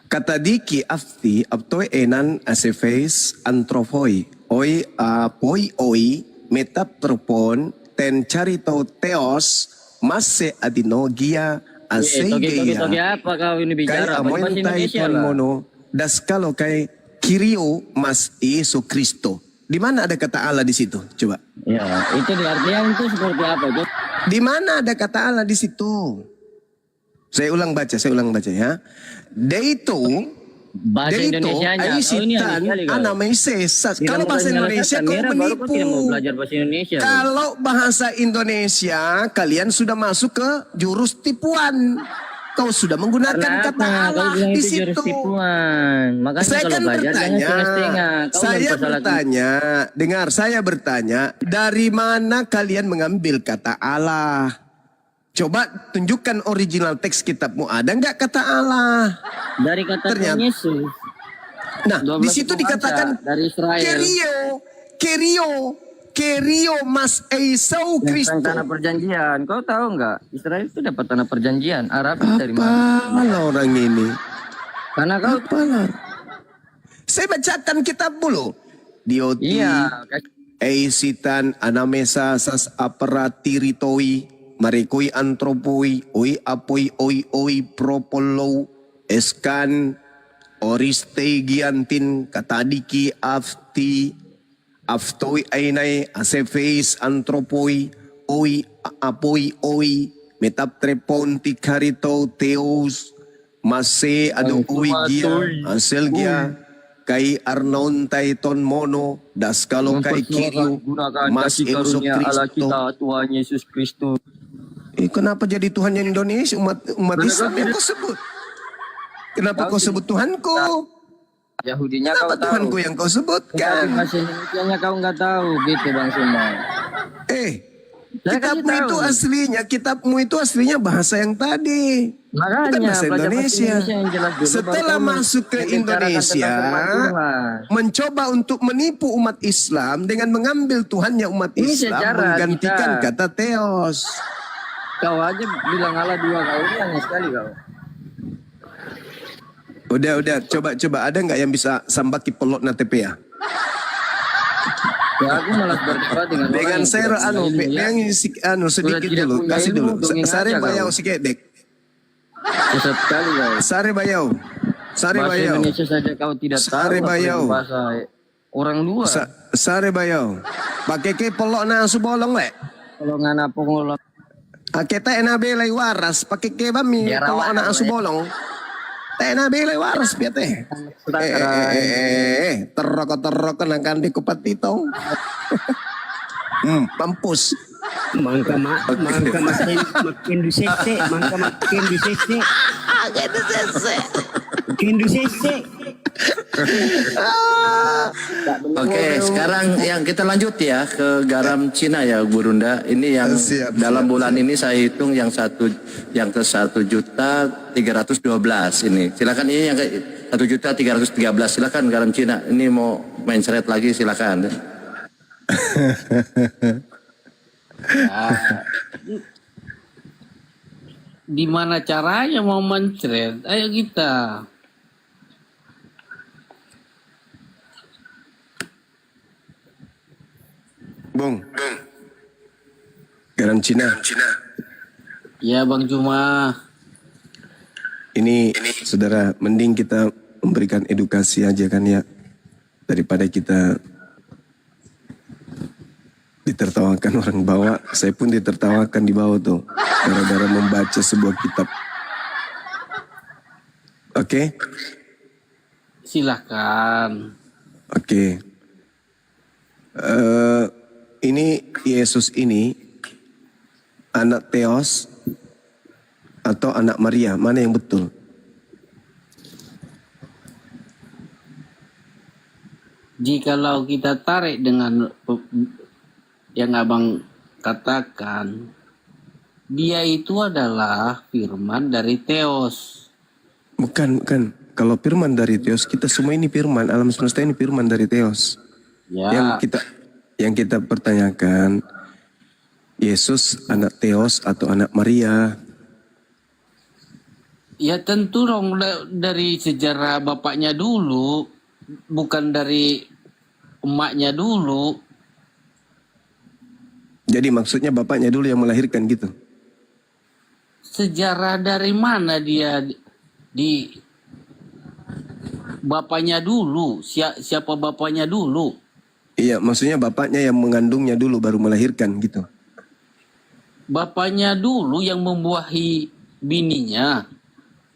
Katadiki afti aptoi enan asefeis antropoi oi apoi oi metaptropon ten carito teos masse adinogia asegeia. Toge apa kau ini Kay bicara? Pakai bahasa amoy Indonesia tayo lah. mono das kalau kay Kirio mas Yesus Kristo. Di mana ada kata Allah di situ? Coba. Ya, itu diartikan itu seperti apa? Itu Di mana ada kata Allah di situ? Saya ulang baca ya. Deito bahasa Indonesianya. Kau ini Aisitan aneh sekali kau. anamesesas. Tidak Kalau mau bahasa nyalakan Indonesia kau kamera, baru kau menipu. tidak mau belajar bahasa Indonesia. Kalau bahasa Indonesia kalian sudah masuk ke jurus tipuan. kau sudah menggunakan Karena kata apa? Kau Allah bilang di itu jurus situ. tipuan. Makanya Saya kalau kan belajar jangan bertanya, setengah-setengah. Kau saya mempersalah- bertanya, dengar, saya bertanya, dari mana kalian mengambil kata Allah? Coba tunjukkan original teks kitabmu, ada nggak kata Allah? dari kata Tuhan Ternyata- Yesus. Nah, 12 di situ suku dikatakan bangsa dari Israel. Kerio mas Esau Yang Kristo. tanah perjanjian. Kau tahu nggak? Israel itu dapat tanah perjanjian. Arab dari mana? Apalah orang ini? Karena kau Apalah? Saya bacakan kitab dulu. Dioti, iya. Eisitan, Anamesa, Sas Aparatiritoi, Marikoi Antropoi, Oi Apoi, Oi Propolo, Eskan, Oriste Giantin, Katadiki Afti, Aftoi Ainai, Asefeis Antropoi, Oi Apoi, Oi, Metaptreponti Karito, Teos, Mase Ado Oi Gia, Aselgia, Kai Arnon Taiton Mono, Daskalo Kai Kirio, Mas Elso Kristo. Tuhan Yesus Kristus. Kenapa jadi Tuhan yang Indonesia, umat Islam yang kau sebut? Kenapa kau sebut Tuhanku? Yahudinya kau Kenapa tahu. Tuhanku yang kau Tapi sebutkan? bahasa Indonesianya kau nggak tahu gitu Bang Suma. Kitabmu Saya kasih tahu. itu aslinya, kitabmu itu aslinya bahasa yang tadi. Makanya Bukan bahasa belajar bahasa Indonesia. yang jelas dulu, Setelah baru kau masuk ke membicarakan Indonesia, tentang firman Tuhan. mencoba untuk menipu umat Islam dengan mengambil Tuhannya umat Ini Islam, sejarah menggantikan kita. kata Theos. Kau aja bilang Allah dua, kau ini aneh sekali kau. Udah, coba ada nggak yang bisa sambaki pelot na TP ya? Ya aku malas berdebat dengan orang Dengan yang saya tidak punya ilmu, ya. sedikit tidak dulu, punya kasih ilmu, dulu. dongeng Sare aja bayau kau. sikit dek. Sesat sekali kau. Sare bayau. Sare Bahasa bayau. Indonesia saja kau tidak tahu. Sare apalagi bayau. bahasa orang luar. Sare bayau. Pakai ke pelok na subolong le. Kalau ngana pengolong. Kita enabe lay waras pakai ke bami Biar pelok awak na tahu, subolong. Ta enabe lay waras biar teh. Terroko nangkan di kupat itong. Mampus. Mangka makin dusese, makin dusese. Oke, sekarang yang kita lanjut ya ke garam Cina ya, Bu Runda. Ini yang Siap, dalam bulan ini saya hitung yang ke 1.312 ini. Silakan ini yang ke 1.313. Silakan garam Cina. Ini mau main seret lagi silakan. Di mana caranya mau mencret? Ayo kita. Bung. Garam Cina. Ya Bang Cuma. Ini saudara, mending kita memberikan edukasi aja kan ya, daripada kita ditertawakan orang bawah. Saya pun ditertawakan di bawah tuh gara-gara membaca sebuah kitab. Oke? Silahkan. Oke. Ini Yesus ini anak Theos atau anak Maria, mana yang betul? Jikalau kita tarik dengan yang abang katakan, dia itu adalah firman dari Theos. Bukan. Kalau firman dari Theos, kita semua ini firman, alam semesta ini firman dari Theos. Ya, Yang kita pertanyakan, Yesus anak Theos atau anak Maria? ya tentu dong dari sejarah bapaknya dulu, bukan dari emaknya dulu. Jadi maksudnya bapaknya dulu yang melahirkan gitu? Sejarah dari mana dia di bapaknya dulu? Siapa bapaknya dulu? Iya, maksudnya bapaknya yang mengandungnya dulu baru melahirkan gitu. Bapaknya dulu yang membuahi bininya.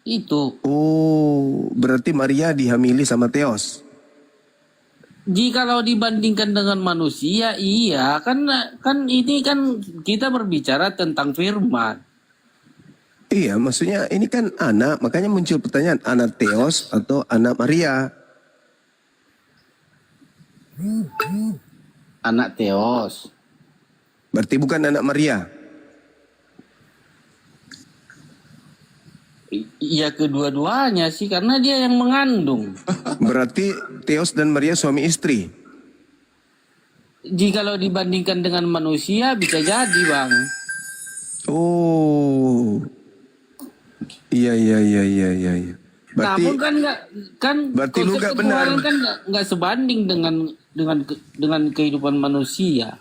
Itu. Oh, berarti Maria dihamili sama Theos. Jikalau dibandingkan dengan manusia, iya. Kan ini kan kita berbicara tentang firman. Iya, maksudnya ini kan anak, makanya muncul pertanyaan, anak Theos atau anak Maria? Anak Theos. Berarti bukan anak Maria. Iya kedua-duanya sih karena dia yang mengandung. Berarti Theos dan Maria suami istri. Jikalau dibandingkan dengan manusia bisa jadi bang. Oh, iya. Berarti, Namun kan nggak kan berarti lu konsep nggak benar. ketuhanan kan nggak sebanding dengan kehidupan manusia.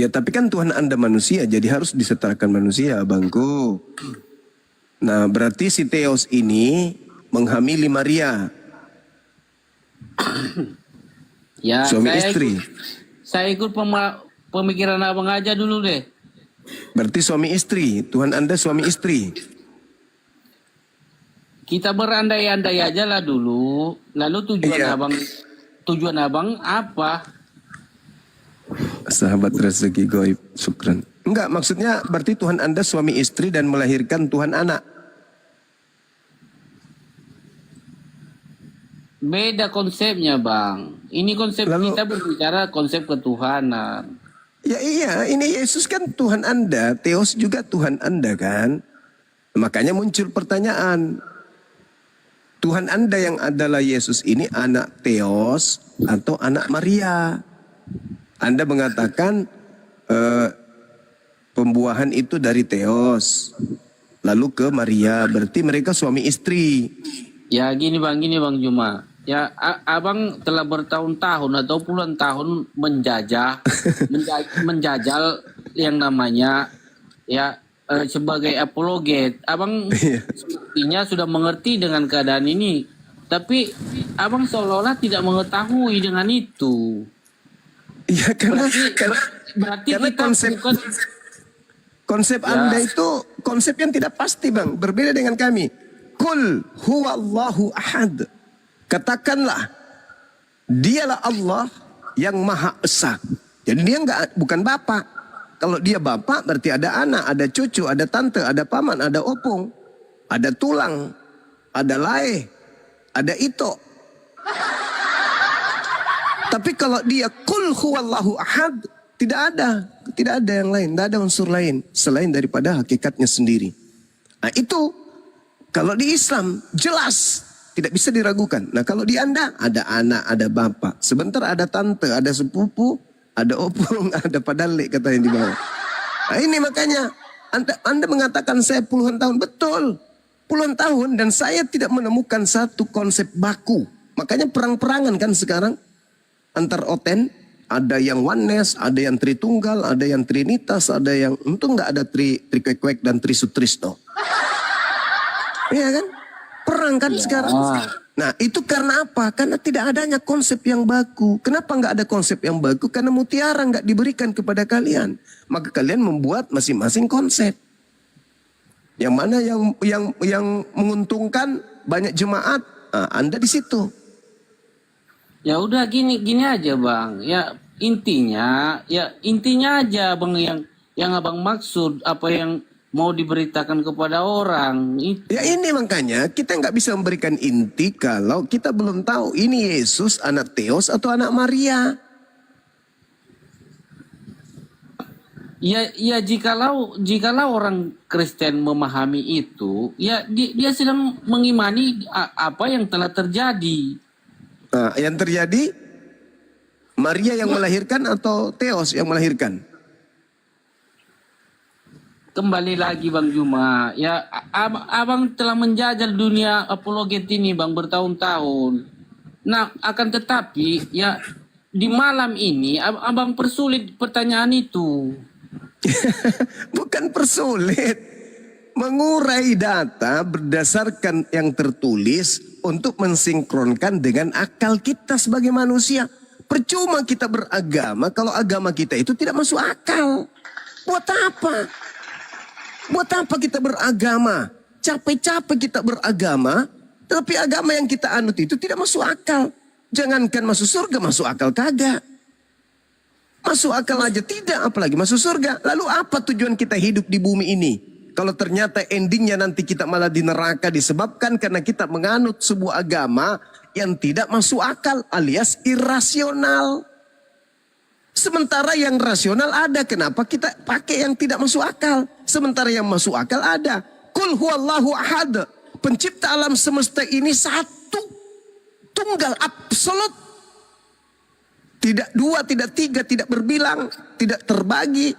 ya tapi kan Tuhan Anda manusia, jadi harus disetarakan manusia, abangku. Nah, berarti si Theos ini menghamili Maria, Ya, suami istri. Saya ikut pemikiran abang aja dulu deh. Berarti suami istri, Tuhan Anda suami istri. Kita berandai-andai aja lah dulu. Lalu Iya. tujuan abang apa? Sahabat rezeki goib, syukran. Enggak, maksudnya berarti Tuhan Anda suami istri dan melahirkan Tuhan anak. Beda konsepnya bang. Ini konsep kita berbicara konsep ketuhanan. Ya iya, ini Yesus kan Tuhan Anda, Theos juga Tuhan Anda kan. Makanya muncul pertanyaan, Tuhan Anda yang adalah Yesus ini anak Theos atau anak Maria? Anda mengatakan pembuahan itu dari Theos, lalu ke Maria, berarti mereka suami istri. Ya gini bang Juma. Ya abang telah bertahun-tahun atau puluhan tahun menjajal yang namanya ya sebagai apologet. Abang sepertinya sudah mengerti dengan keadaan ini, tapi abang seolah-olah tidak mengetahui dengan itu. Iya karena Berarti karena kita konsep Ya. Anda itu konsep yang tidak pasti, Bang. Berbeda dengan kami. Qul huwallahu ahad. Katakanlah, dialah Allah yang Maha Esa. Jadi dia bukan bapak. Kalau dia bapak berarti ada anak, ada cucu, ada tante, ada paman, ada opung, ada tulang, ada lae, ada ito. Tapi kalau dia qul huwallahu ahad, tidak ada yang lain, tidak ada unsur lain selain daripada hakikatnya sendiri. Nah itu kalau di Islam jelas tidak bisa diragukan. Nah kalau di Anda ada anak, ada bapak, sebentar ada tante, ada sepupu, ada opung, ada padalik kata yang di bawah. Nah ini makanya anda mengatakan saya puluhan tahun, betul puluhan tahun, dan saya tidak menemukan satu konsep baku. Makanya perang-perangan kan sekarang antar oten. Ada yang oneness, ada yang tritunggal, ada yang trinitas, ada yang untung nggak ada trikwek dan trisutrisno. Iya kan? Perang kan sekarang. Nah itu karena apa? Karena tidak adanya konsep yang baku. Kenapa nggak ada konsep yang baku? Karena mutiara nggak diberikan kepada kalian. Maka kalian membuat masing-masing konsep. Yang mana yang menguntungkan banyak jemaat, Anda di situ. Ya udah gini aja bang. Ya intinya aja bang yang abang maksud apa yang mau diberitakan kepada orang itu. Ya ini makanya kita nggak bisa memberikan inti kalau kita belum tahu ini Yesus anak Theos atau anak Maria. Ya jikalau orang Kristen memahami itu, ya dia sedang mengimani apa yang telah terjadi. Nah, yang terjadi Maria yang melahirkan atau Theos yang melahirkan? Kembali lagi Bang Juma, ya abang telah menjajal dunia apologet ini bang bertahun-tahun. Nah akan tetapi ya di malam ini abang persulit pertanyaan itu. Bukan persulit, mengurai data berdasarkan yang tertulis untuk mensinkronkan dengan akal kita sebagai manusia. Percuma kita beragama kalau agama kita itu tidak masuk akal. Buat apa? Buat apa kita beragama? Capek-capek kita beragama, tapi agama yang kita anut itu tidak masuk akal. Jangankan masuk surga, masuk akal kagak. Masuk akal aja tidak, apalagi masuk surga. Lalu apa tujuan kita hidup di bumi ini? Kalau ternyata endingnya nanti kita malah di neraka disebabkan karena kita menganut sebuah agama yang tidak masuk akal alias irasional. Sementara yang rasional ada, kenapa kita pakai yang tidak masuk akal? Sementara yang masuk akal ada. Qul huwallahu ahad. Pencipta alam semesta ini satu. Tunggal, absolut. Tidak dua, tidak tiga, tidak berbilang, tidak terbagi.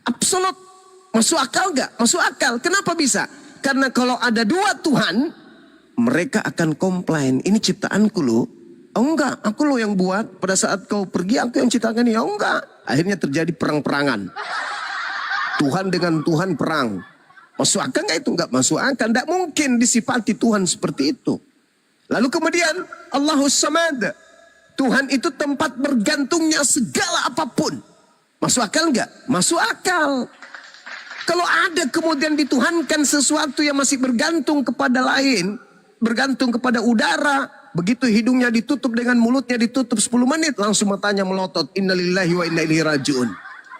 Absolut. Masuk akal gak? Masuk akal. Kenapa bisa? Karena kalau ada dua Tuhan, mereka akan komplain. Ini ciptaanku loh. Oh enggak, aku loh yang buat. Pada saat kau pergi, aku yang ciptakan ini. Oh enggak. Akhirnya terjadi perang-perangan. Tuhan dengan Tuhan perang. Masuk akal gak itu? Enggak masuk akal. Tidak mungkin disifati Tuhan seperti itu. Lalu kemudian Allahus Samad. Tuhan itu tempat bergantungnya segala apapun. Masuk akal enggak? Masuk akal. Kalau ada kemudian dituhankan sesuatu yang masih bergantung kepada lain. Bergantung kepada udara. Begitu hidungnya ditutup dengan mulutnya ditutup 10 menit. Langsung matanya melotot. Innalillahi wa inna ilaihi raji'un.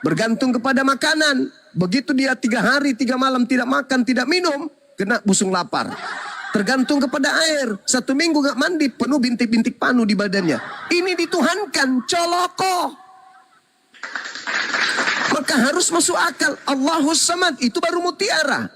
Bergantung kepada makanan. Begitu dia 3 hari 3 malam tidak makan tidak minum. Kena busung lapar. Tergantung kepada air. 1 minggu gak mandi penuh bintik-bintik panu di badannya. Ini dituhankan. Coloko. Maka harus masuk akal. Allahus Samad itu baru mutiara.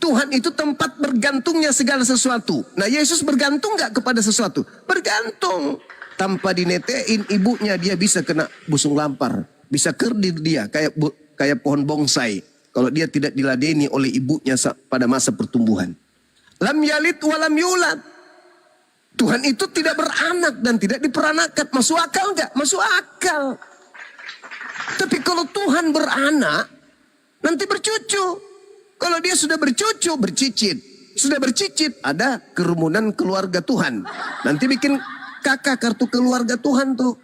Tuhan itu tempat bergantungnya segala sesuatu. Nah Yesus bergantung gak kepada sesuatu? Bergantung. Tanpa dinetein ibunya dia bisa kena busung lapar. Bisa kerdil dia kayak pohon bonsai. Kalau dia tidak diladeni oleh ibunya pada masa pertumbuhan. Lam yalid walam yulad. Tuhan itu tidak beranak dan tidak diperanakan. Masuk akal gak? Masuk akal. Tapi kalau Tuhan beranak, nanti bercucu. Kalau dia sudah bercucu, bercicit. Sudah bercicit, ada kerumunan keluarga Tuhan. Nanti bikin kakak kartu keluarga Tuhan tuh.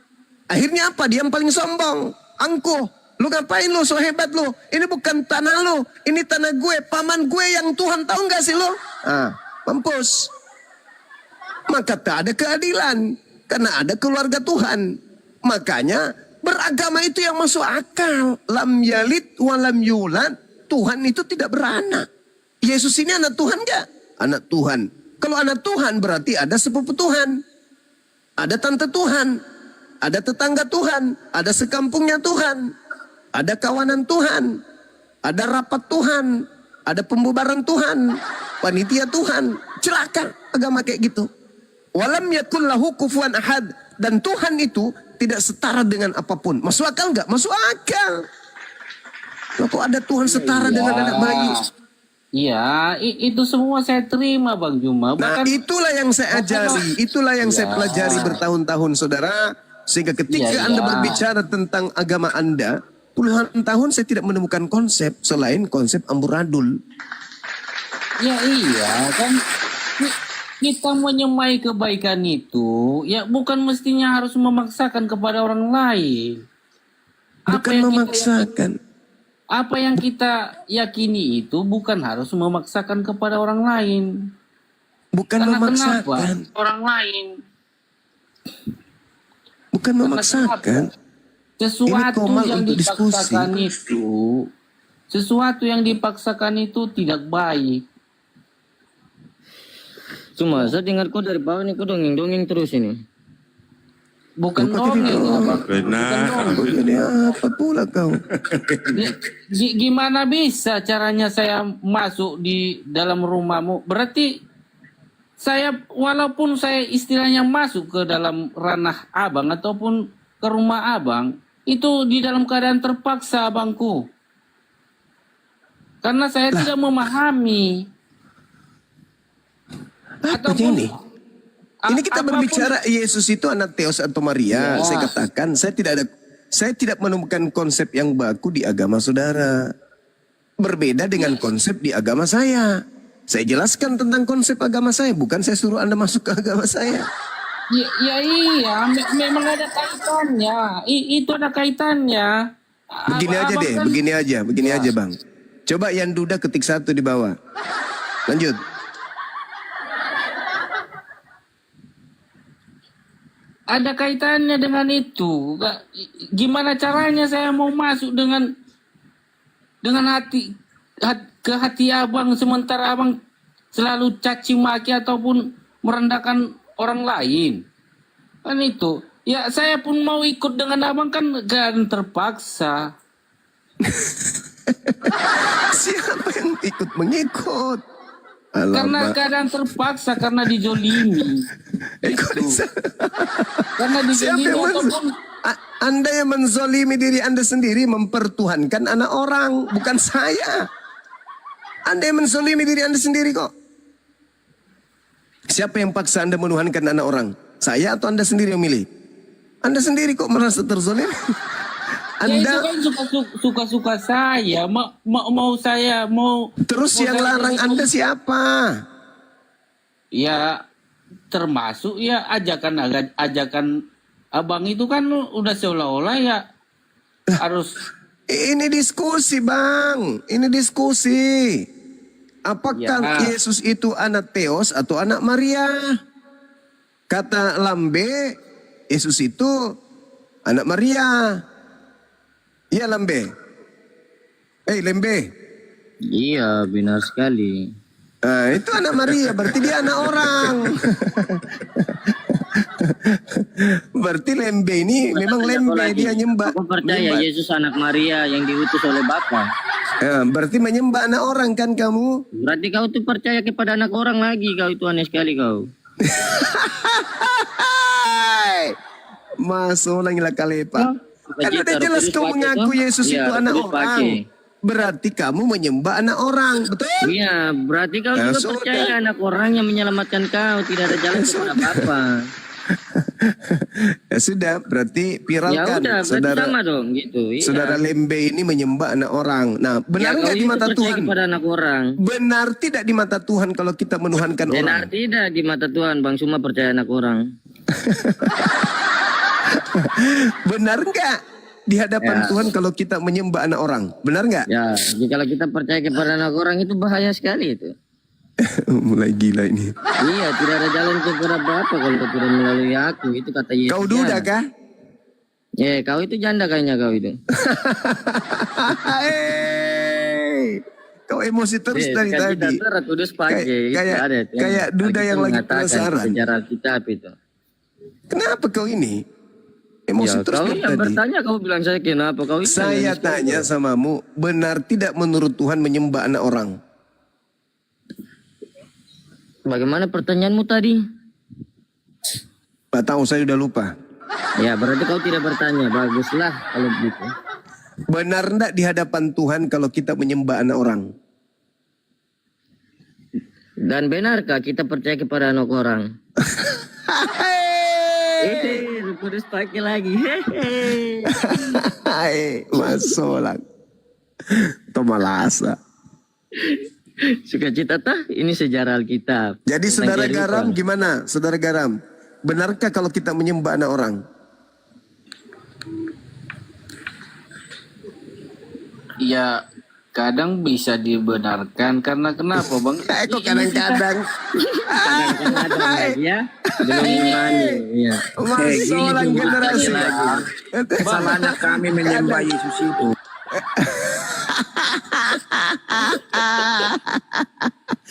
Akhirnya apa? Dia yang paling sombong. Angkuh. Lu ngapain lu so hebat lu? Ini bukan tanah lu. Ini tanah gue. Paman gue yang Tuhan tahu gak sih lu? Ah, mampus. Maka tak ada keadilan. Karena ada keluarga Tuhan. Makanya beragama itu yang masuk akal. Lam yalid walam yulad. Tuhan itu tidak beranak. Yesus ini anak Tuhan gak? Anak Tuhan. Kalau anak Tuhan berarti ada sepupu Tuhan. Ada tante Tuhan. Ada tetangga Tuhan. Ada sekampungnya Tuhan. Ada kawanan Tuhan. Ada rapat Tuhan. Ada pembubaran Tuhan. Panitia Tuhan. Celaka agama kayak gitu. Walam yakun lahu kufuwan ahad. Dan Tuhan itu tidak setara dengan apapun. Masuk akal nggak? Masuk akal. Kalau ada Tuhan setara dengan anak bayi. Iya, itu semua saya terima Bang Juma. Nah itulah yang saya ajari. Itulah yang saya pelajari bertahun-tahun saudara. Sehingga ketika Anda berbicara tentang agama Anda. Puluhan tahun saya tidak menemukan konsep selain konsep amburadul. Ya iya kan. Kita menyemai kebaikan itu, ya bukan mestinya harus memaksakan kepada orang lain. Bukan memaksakan. Apa yang kita yakini itu bukan harus memaksakan kepada orang lain. Bukan Karena memaksakan. kenapa? Orang lain. Bukan memaksakan. Sesuatu Ini yang untuk dipaksakan diskusi. sesuatu yang dipaksakan itu tidak baik. Cuma saya dengar kau dari bawah nih kau dongeng-dongeng terus ini. Bukan dongeng. Benar. Jadi apa pula kau? Gimana bisa caranya saya masuk di dalam rumahmu? Berarti saya walaupun saya istilahnya masuk ke dalam ranah abang ataupun ke rumah abang, itu di dalam keadaan terpaksa abangku. Karena saya tidak memahami. Apa ini? Ini kita berbicara Yesus itu anak Theos atau Maria. Saya katakan saya tidak menemukan konsep yang baku di agama saudara. Berbeda dengan konsep di agama saya. Saya jelaskan tentang konsep agama saya, bukan saya suruh Anda masuk ke agama saya. Iya, memang ada kaitannya. Itu ada kaitannya. Begini aja deh, begini aja Bang. Coba yang Duda ketik 1 di bawah. Lanjut. Ada kaitannya dengan itu. Gimana caranya saya mau masuk dengan ke hati abang sementara abang selalu caci maki ataupun merendahkan orang lain. Kan itu. Ya saya pun mau ikut dengan abang kan gak terpaksa. Siapa yang ikut mengikut? Karena Alamak. keadaan terpaksa, karena dijolimi. Ikut Itu. Karena Siapa dijolimi yang ataupun Anda yang menzolimi diri Anda sendiri, mempertuhankan anak orang, bukan saya. Anda yang menzolimi diri Anda sendiri kok. Siapa yang paksa Anda menuhankan anak orang? Saya atau Anda sendiri yang milih? Anda sendiri kok merasa terzolim? ya itu Anda kan suka-suka saya. Mau saya mau. terus mau yang saya larang jadi- Anda siapa? Ya termasuk ya ajakan abang itu kan udah seolah-olah ya harus. Ini diskusi bang, ini diskusi. Apakah Ya. Yesus itu anak Theos atau anak Maria? Kata Lambe, Yesus itu anak Maria. Iya Lambe. Lembe. Iya, benar sekali. Nah, itu anak Maria, berarti dia anak orang. Berarti Lembe ini memang Lembe, dia nyembah. Aku percaya menyembah. Yesus anak Maria yang diutus oleh Bapa. Berarti menyembah anak orang kan kamu? Berarti kau tuh percaya kepada anak orang lagi, kau itu aneh sekali kau. Masuk lagi lah kalepa. Kan Kita udah jelas terus kau pakai mengaku toh? Yesus Iya, itu anak terus orang. pakai. Berarti kamu menyembah anak orang, betul? Iya, berarti kau Ya, juga sudah. percaya anak orang yang menyelamatkan kau, tidak ada jalan kepada Bapa. Ya sudah, berarti Ya viralkan udah, berarti saudara sama dong gitu. Iya. saudara Lembe ini menyembah anak orang. Nah, benar Ya, nggak kau di itu mata percaya Tuhan? kepada anak orang. Benar tidak di mata Tuhan kalau kita menuhankan Benar orang? tidak di mata Tuhan, Bang Suma percaya anak orang. Benar nggak di hadapan Ya. Tuhan kalau kita menyembah anak orang? Benar nggak? Ya, jika kita percaya kepada anak orang itu bahaya sekali itu. Mulai gila ini. Iya, tidak ada jalan kepada Bapa kalau tidak melalui aku. Itu kata Yesus. Kau duda kah? Ya, kau itu janda kayaknya kau itu. Hei, kau emosi terus dari Kan kita tadi. tertulis pakai. Itu Kayak ada itu yang kayak duda kita yang lagi mengatakan penasaran. sejarah kitab itu. Kenapa kau ini? Emosi Ya, terus kau dari yang tadi. bertanya kau bilang saya kenapa kau itu Saya yang- tanya samamu, benar tidak menurut Tuhan menyembah anak orang? Bagaimana pertanyaanmu tadi? Gak tahu, saya udah lupa. Ya, berarti kau tidak bertanya. Baguslah kalau begitu. Benar enggak di hadapan Tuhan kalau kita menyembah anak orang? Dan benarkah kita percaya kepada anak orang? Kudus pakai lagi. Hai, masolang. Tomalasa. Sukacita tah, ini sejarah Alkitab. Jadi Tentang saudara kehidupan. Garam gimana? Saudara Garam, benarkah kalau kita menyembah anak orang? Ya kadang bisa dibenarkan karena kenapa bang? Kok kadang-kadang. Kadang-kadang lagi ya. Belum imani. Iya. Masolang generasi. Salahnya kami menyembah Yesus itu.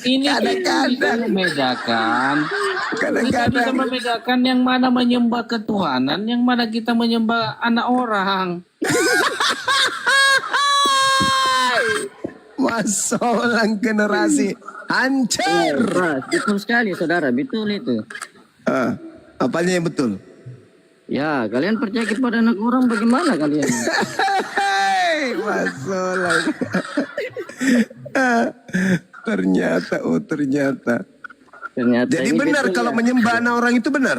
Ini Kadang-kadang. bisa membedakan. Kita bisa Kadang-kadang. membedakan yang mana menyembah ketuhanan, yang mana kita menyembah anak orang. Masolang generasi. Hancur. Ras, betul sekali saudara, betul itu. Apanya yang betul? Ya, kalian percaya kepada anak orang bagaimana kalian? Hei, masolang. Ternyata, ternyata. Ternyata Jadi ini benar betul kalau ya. menyembah anak orang itu benar.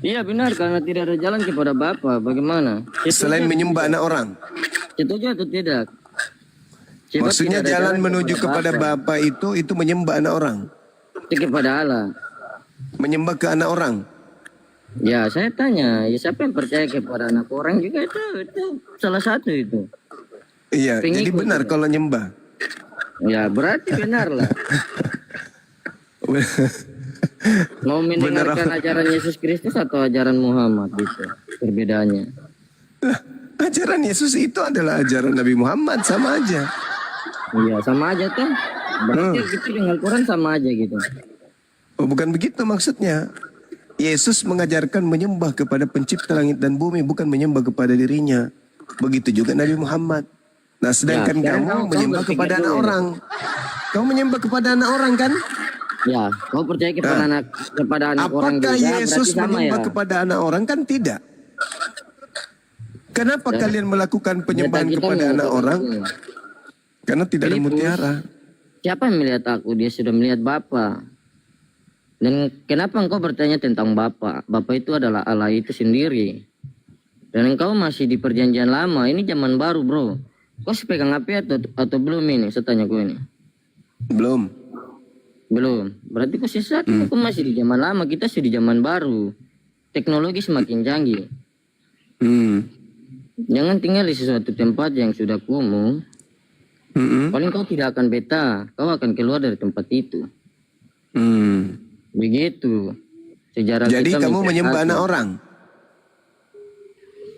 Iya benar, karena tidak ada jalan kepada Bapa. Bagaimana? Selain menyembah anak orang. Setuju atau tidak? Sebab Maksudnya tidak ada jalan menuju kepada Bapa. Bapa itu menyembah anak orang. Itu kepada Allah. Menyembah ke anak orang. Ya, saya tanya, ya siapa yang percaya kepada anak orang juga itu salah satu itu. Iya, Pengikut jadi benar juga. kalau nyembah. Ya, berarti benar lah. Mau mendengarkan ajaran Yesus Kristus atau ajaran Muhammad gitu. Perbedaannya. Ajaran Yesus itu adalah ajaran Nabi Muhammad, sama aja. Iya, sama aja tuh. Berarti kita dengan Quran sama aja gitu. Oh, bukan begitu maksudnya. Yesus mengajarkan menyembah kepada pencipta langit dan bumi, bukan menyembah kepada dirinya. Begitu juga Nabi Muhammad. Nah, sedangkan sekarang kamu kau menyembah berpikir kepada dulu anak ini. orang. Kau menyembah kepada anak orang kan? Ya, kau percaya kepada anak orang Apakah juga, Yesus berarti sama menyembah ya. kepada anak orang kan tidak? Kenapa kalian melakukan penyembahan Kita kepada anak mengatakan orang? ini. Karena tidak ada Filipus. mutiara. Siapa yang melihat aku? Dia sudah melihat Bapa. Dan kenapa engkau bertanya tentang Bapa? Bapa itu adalah Allah itu sendiri. Dan engkau masih di perjanjian lama. Ini zaman baru, bro. Kau pegang HP atau belum ini? Saya tanya kau ini. Belum. Belum. Berarti kau sesat. Kau masih di zaman lama. Kita sudah di zaman baru. Teknologi semakin canggih. Hmm. Jangan tinggal di sesuatu tempat yang sudah kumuh. Paling kau tidak akan betah. Kau akan keluar dari tempat itu. Begitu. Sejarah Jadi kita kamu menyembah mencatat. anak orang?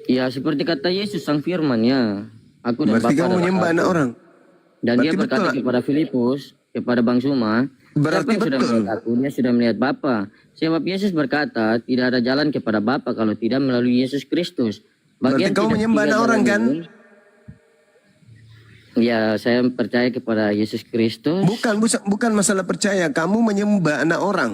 Ya seperti kata Yesus sang firman ya. Aku dan Berarti Bapa kamu adalah menyembah satu. anak orang? Dan dia Berarti berkata betul. kepada Filipus, kepada Bang Suma, Berarti siapa yang sudah betul. melihat aku, dia sudah melihat Bapa. Sebab Yesus berkata, tidak ada jalan kepada Bapa kalau tidak melalui Yesus Kristus. Berarti kau tidak menyembah tiga anak orang jalan kan? ini. Ya, saya percaya kepada Yesus Kristus. Bukan masalah percaya. Kamu menyembah anak orang.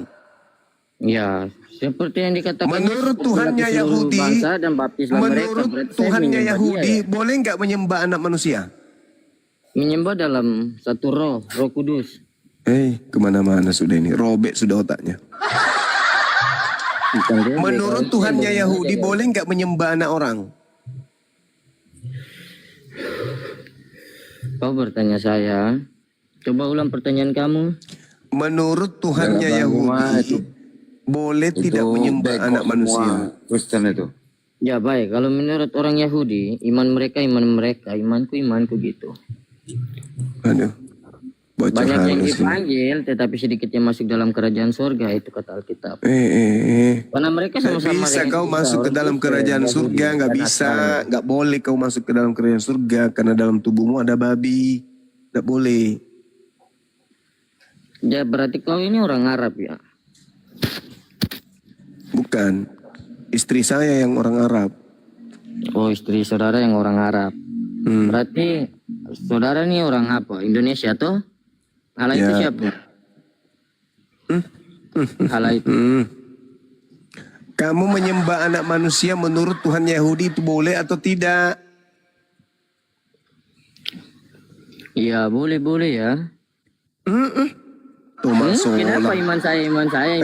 Ya, seperti yang dikatakan Menurut Yesus, Tuhannya "Pergilah ke seluruh Yahudi, bangsa dan baptislah mereka." menurut Berarti saya Tuhannya menyembah Yahudi, dia, ya. boleh nggak menyembah anak manusia? Menyembah dalam satu roh kudus. Kemana-mana sudah ini. Robek sudah otaknya. Bukan dia, Menurut dia, Tuhannya dia, Yahudi, dia. boleh nggak menyembah anak orang? Kau bertanya saya. Coba ulang pertanyaan kamu. Menurut Tuhannya Yahudi, boleh tidak menyembah anak manusia? Kristen itu. Ya baik, kalau menurut orang Yahudi, iman mereka, imanku gitu. Aduh, bocor Banyak yang halus ini. dipanggil, tetapi sedikit yang masuk dalam kerajaan surga, itu kata Alkitab. Karena mereka Nggak sama-sama bisa dengan kau kita, masuk ke orang dalam Kristen, kerajaan Yahudi, surga, nggak dan bisa, Nasrani. nggak boleh kau masuk ke dalam kerajaan surga karena dalam tubuhmu ada babi, nggak boleh. Ya berarti kau ini orang Arab ya? Bukan, istri saya yang orang Arab. Oh, istri saudara yang orang Arab. Berarti saudara ini orang apa? Indonesia toh? Allah itu Ya. siapa? Allah itu. Kamu menyembah anak manusia menurut Tuhan Yahudi itu boleh atau tidak? Ya boleh ya. Tuh masuk. Kenapa iman saya?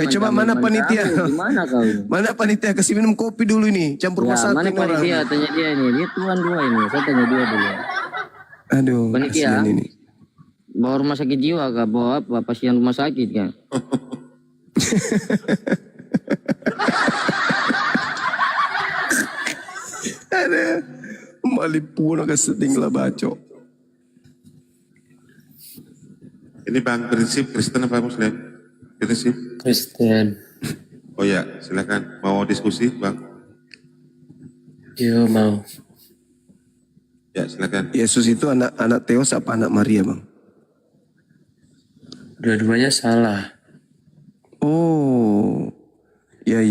Coba kamu, mana iman panitia? kamu? Gimana kau? Mana panitia kasih minum kopi dulu ini, campur Ya, masakin mana orang. panitia? Tanya dia ini. Dia tuan dua ini. Saya tanya dia dulu. Aduh, Panitia. kasihan ini. Bawa rumah sakit jiwa kah? Bawa apa? Pasien rumah sakit kan? Ada malipuna keseting lah bacok. Ini Bang Prinsip Kristen apa Muslim? Prinsip. Kristen. Oh ya, silakan. Mau diskusi, Bang? Yo mau. Ya, silakan. Yesus itu anak Theos apa anak Maria, Bang? Dua-duanya salah. Oh. Ya.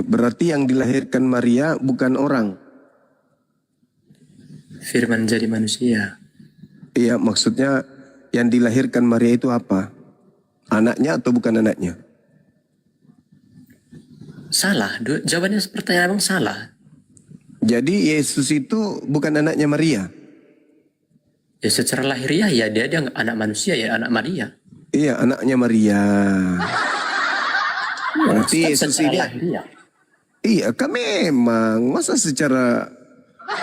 Berarti yang dilahirkan Maria bukan orang. Firman jadi manusia. Iya, maksudnya yang dilahirkan Maria itu apa? Anaknya atau bukan anaknya? Salah. Jawabannya pertanyaan abang salah. Jadi Yesus itu bukan anaknya Maria. Ya secara lahiriah ya dia anak manusia ya anak Maria. Iya, anaknya Maria. Berarti Kan Yesus secara ini. lahiriah. Iya, kan memang. Masa secara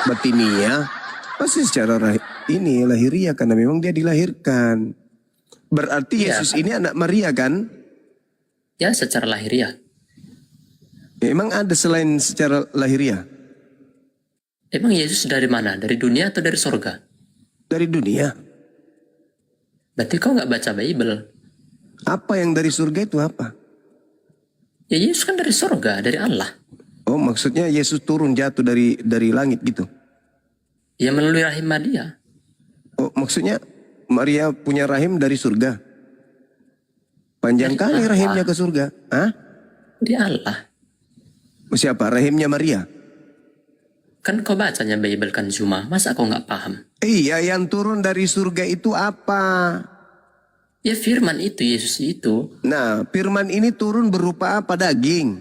batiniah? Masa secara lahiriah karena memang dia dilahirkan. Berarti Iya. Yesus ini anak Maria kan? Ya secara lahiriah. Ya, emang ada selain secara lahiriah? Emang Yesus dari mana? Dari dunia atau dari sorga? Dari dunia. Berarti kau nggak baca Bible. Apa yang dari surga itu apa? Ya Yesus kan dari sorga, dari Allah. Oh, maksudnya Yesus turun jatuh dari langit gitu. Ya melalui rahim Maria. Oh, maksudnya Maria punya rahim dari surga? Panjang kali rahimnya ke surga. Hah? Dari Allah. Siapa? Rahimnya Maria? Kan kau bacanya Bible kan Zuma, masa kau nggak paham? Iya, yang turun dari surga itu apa? Ya firman itu, Yesus itu. Nah, firman ini turun berupa apa? Daging.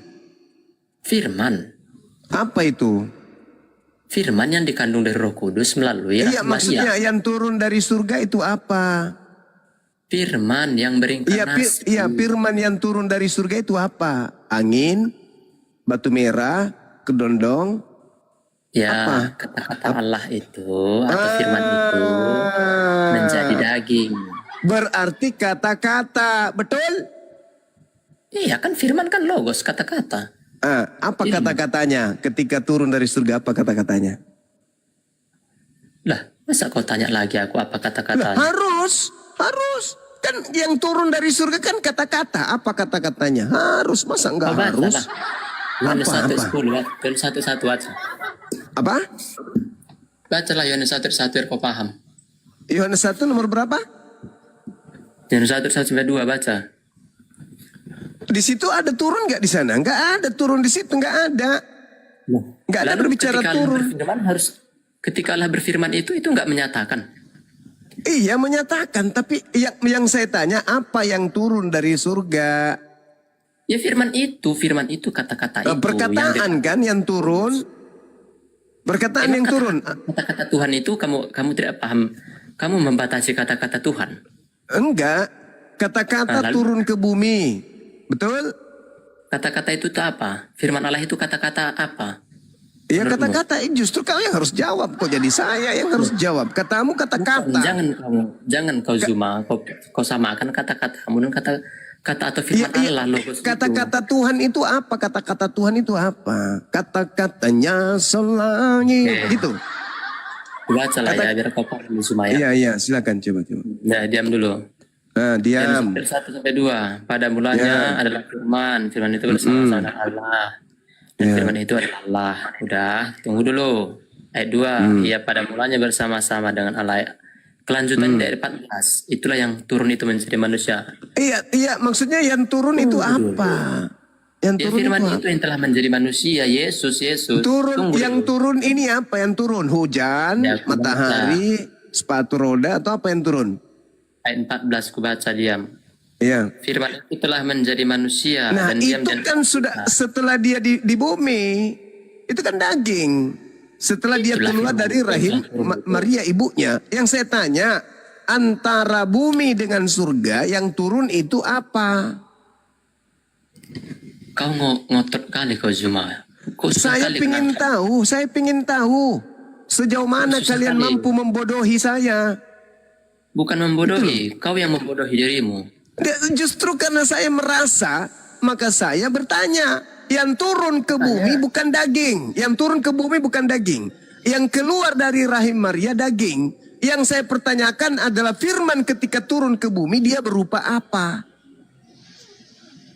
Firman. Apa itu? Firman yang dikandung dari Roh Kudus melalui Iya, rahim maksudnya Maria. yang turun dari surga itu apa? Firman yang berinkarnasi. Iya, firman yang turun dari surga itu apa? Angin, batu merah, kedondong. Ya, kata-kata Allah itu atau firman itu menjadi daging. Berarti kata-kata, betul? Iya kan firman kan logos kata-kata. Apa kata-katanya? Ketika turun dari surga, apa kata-katanya? Lah, masa kau tanya lagi aku apa kata-katanya? Harus. Kan yang turun dari surga kan kata-kata. Apa kata-katanya? Harus, masa enggak Kau baca harus? lah. Yohanes Apa? 1:10, Yohanes 1:1 aja. Apa? Bacalah Yohanes 1:1 biar kau paham. Yohanes 1 nomor berapa? Yohanes 1:1-2 baca. Di situ ada turun nggak di sana? Nggak ada turun di situ, nggak ada. Nggak ada Lalu berbicara ketika Allah turun. berfirman ketika Allah berfirman itu nggak menyatakan. Iya menyatakan, tapi yang saya tanya apa yang turun dari surga? Ya firman itu kata-kata itu. Perkataan kan yang turun. Perkataan yang turun. Kata-kata Tuhan itu kamu tidak paham. Kamu membatasi kata-kata Tuhan. Enggak. Kata-kata turun ke bumi. Betul? Kata-kata itu apa? Firman Allah itu kata-kata apa? Iya kata-kata, justru kau yang harus jawab. Kok jadi saya yang harus jawab? Katamu kata-kata. Jangan kau Zuma, kau samakan kata-katamu dan kata atau firman Allah logos kata-kata Tuhan itu apa? Kata-kata Tuhan itu apa? Kata-katanya selangit gitu. Bacalah ya biar kau paham Zuma ya. Iya, silakan coba. Nah, diam dulu. Nah, diam. 1-2. Pada mulanya adalah firman itu bersama-sama dengan Allah. Dan firman itu adalah Allah. Udah, tunggu dulu. Ayat 2. Ia pada mulanya bersama-sama dengan Allah. Kelanjutan dari 14. Itulah yang turun itu menjadi manusia. Iya, maksudnya yang turun itu apa? Yang turun firman itu itu yang telah menjadi manusia. Yesus. yang turun ini apa? Yang turun hujan, matahari, sepatu roda atau apa yang turun? Ayat 14 ku baca diam. Iya. Firman itu telah menjadi manusia. Nah dan itu kan sudah setelah dia di bumi. Itu kan daging. Setelah dia keluar dari rahim Maria ibunya. Yang saya tanya, antara bumi dengan surga yang turun itu apa? Kau ngotot kali kau Zuma. Saya pingin tahu. Sejauh mana kalian mampu membodohi saya? Bukan membodohi, kau yang membodohi dirimu. Justru karena saya merasa, maka saya bertanya. Yang turun ke bumi bukan daging. Yang turun ke bumi bukan daging. Yang keluar dari rahim Maria daging. Yang saya pertanyakan adalah firman ketika turun ke bumi dia berupa apa?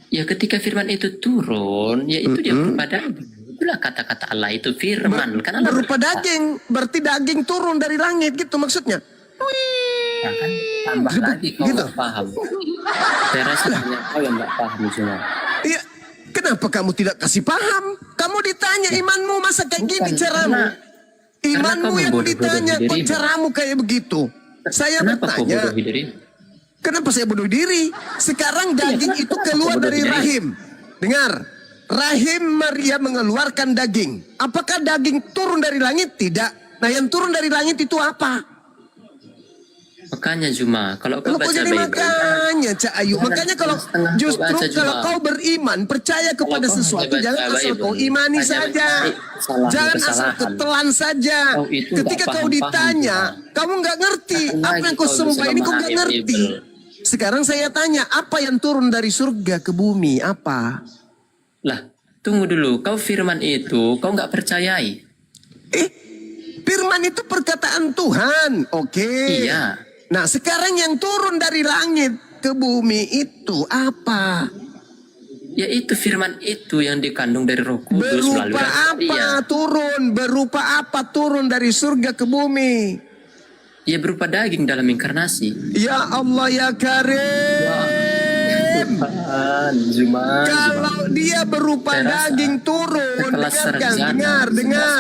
Ya ketika firman itu turun, ya itu dia berupa daging. Itulah kata-kata Allah itu firman. Kan Allah berupa daging. Berarti daging turun dari langit gitu maksudnya. Nah, kan tambah lagi kau nggak paham. Saya rasa hanya kau yang nggak paham semua. Iya, kenapa kamu tidak kasih paham? Kamu ditanya imanmu masa kayak gini caramu? Imanmu yang ditanya, kok caramu kayak begitu? Saya bertanya, kenapa saya bodoh diri? Sekarang daging itu keluar dari rahim. Dengar, rahim Maria mengeluarkan daging. Apakah daging turun dari langit? Tidak. Nah yang turun dari langit itu apa? Makanya Zuma, kalau kau baca jadi Bible, makanya Cak Ayu, makanya kalau justru kalau kau beriman, percaya kepada sesuatu, jangan asal kau imani saja, jangan asal ketelan saja. Ketika kau ditanya, kamu nggak ngerti apa yang kau sembah ini, kau nggak ngerti. Sekarang saya tanya, apa yang turun dari surga ke bumi? Apa? Lah, tunggu dulu, kau firman itu kau nggak percayai? Firman itu perkataan Tuhan, oke? Iya. Nah sekarang yang turun dari langit ke bumi itu apa? Ya itu firman itu yang dikandung dari Roh Kudus. Berupa apa turun? Berupa apa turun dari surga ke bumi? Ya berupa daging dalam inkarnasi. Ya Allah ya Karim. Zuma. Kalau dia berupa Saya rasa daging turun, sekelas dengar,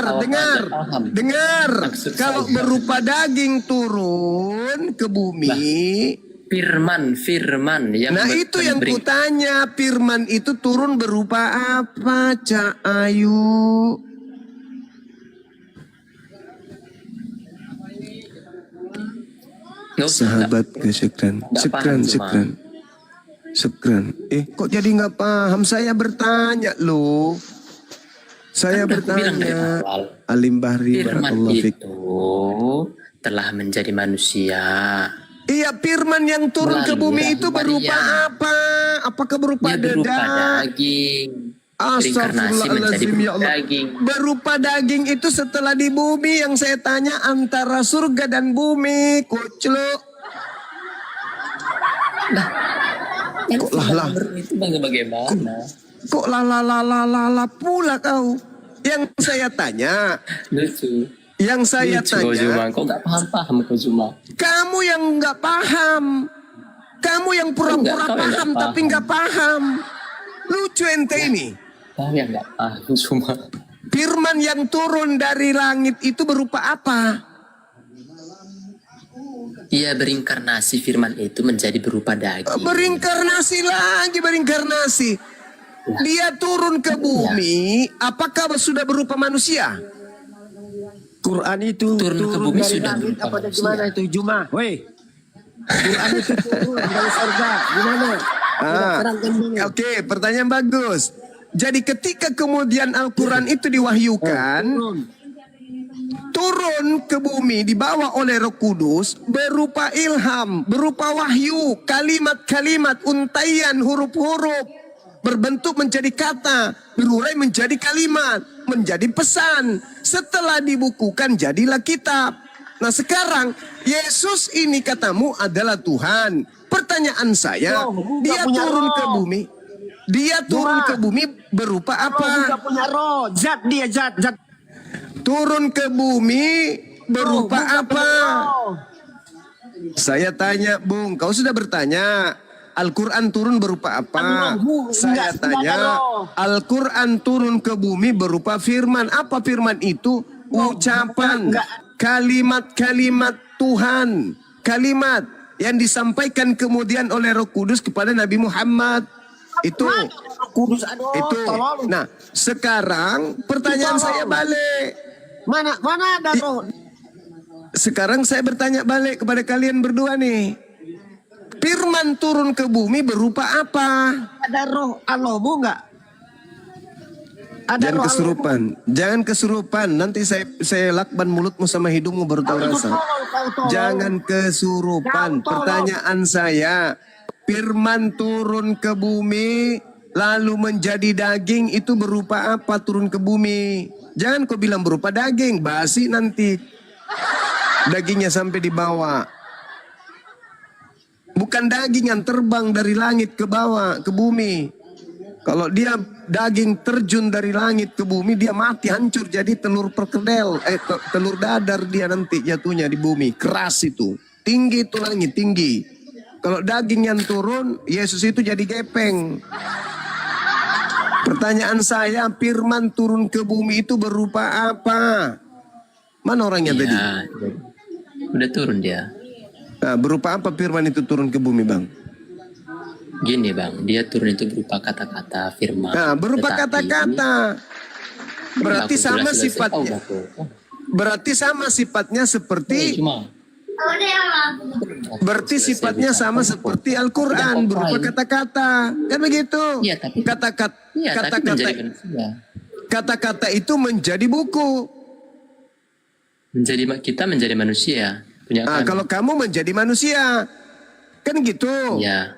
dengar. Maksud Kalau saya. berupa daging turun ke bumi, Firman yang nah itu yang kutanya, firman itu turun berupa apa, Cak Ayu? Sahabat kesyukran, syukran. Kok jadi nggak paham? Saya bertanya loh. Saya Kan udah aku bilang dari bertanya. awal. Alim Bahri, Firman barakallahu fik. itu telah menjadi manusia. Iya, firman yang turun ke Melalui bumi itu berupa Maria. apa? Apakah berupa Dia berupa dedak? daging. Reinkarnasi menjadi Astagfirullahaladzim ya Allah. daging. Berupa daging itu setelah di bumi, yang saya tanya antara surga dan bumi. Kucluk. Kok lah? Itu bagaimana? Kok la pula kau? Yang saya tanya, Lucu. yang saya Lucu kau Zuma. tanya, Kau nggak paham kau Zuma. kamu yang nggak paham. Kamu yang pura-pura Kau yang paham nggak tapi nggak paham. Lucu ente ini. Kau yang nggak paham Zuma. Firman yang turun dari langit itu berupa apa? Ia berinkarnasi, firman itu menjadi berupa daging. Berinkarnasi lagi, berinkarnasi. Dia turun ke bumi, apakah sudah berupa manusia? Quran itu Turun ke bumi dari sudah langit berupa apa manusia. gimana itu Juma? Woi. Quran itu turun dari surga. Gimana? Terangkan dulu. Oke, pertanyaan bagus. Jadi ketika kemudian Al-Quran itu diwahyukan, turun ke bumi dibawa oleh Roh Kudus berupa ilham, berupa wahyu, kalimat-kalimat, untaian, huruf-huruf, berbentuk menjadi kata, berurai menjadi kalimat, menjadi pesan. Setelah dibukukan jadilah kitab. Nah sekarang Yesus ini katamu adalah Tuhan. Pertanyaan saya, dia punya turun roh. ke bumi. Dia turun ke bumi berupa apa? Enggak punya roh. Zat dia zat. Turun ke bumi berupa apa? Saya tanya, Bung, kau sudah bertanya, Al-Quran turun berupa apa? Saya tanya, Al-Quran turun ke bumi berupa firman. Apa firman itu? Ucapan, kalimat-kalimat Tuhan. Kalimat yang disampaikan kemudian oleh Roh Kudus kepada Nabi Muhammad. Itu. Itu. Nah, sekarang pertanyaan saya balik. Mana ada roh? Sekarang saya bertanya balik kepada kalian berdua nih. Firman turun ke bumi berupa apa? Ada roh Allahmu enggak? Ada Jangan roh kesurupan. Jangan kesurupan. Nanti saya lakban mulutmu sama hidungmu baru tahu rasa. Jangan kesurupan. Pertanyaan saya, firman turun ke bumi lalu menjadi daging itu berupa apa turun ke bumi? Jangan kau bilang berupa daging, basi nanti. Dagingnya sampai dibawa. Bukan daging yang terbang dari langit ke bawah, ke bumi. Kalau dia daging terjun dari langit ke bumi, dia mati, hancur jadi telur perkedel. Telur dadar dia nanti jatuhnya di bumi. Keras itu. Tinggi itu langit, tinggi. Kalau daging yang turun, Yesus itu jadi gepeng. Pertanyaan saya, firman turun ke bumi itu berupa apa? Mana orangnya tadi? Ya, udah turun dia. Nah, berupa apa firman itu turun ke bumi, Bang? Gini bang, dia turun itu berupa kata-kata firman. Nah, berupa kata-kata. Berarti sama sifatnya. Berarti sama sifatnya seperti. Berarti sifatnya sama seperti Al-Quran, berupa kata-kata. Kan begitu? Iya, tapi Kata-kata itu menjadi buku. Kita menjadi manusia. Punya Nah, kalau kamu menjadi manusia, kan gitu. Ya.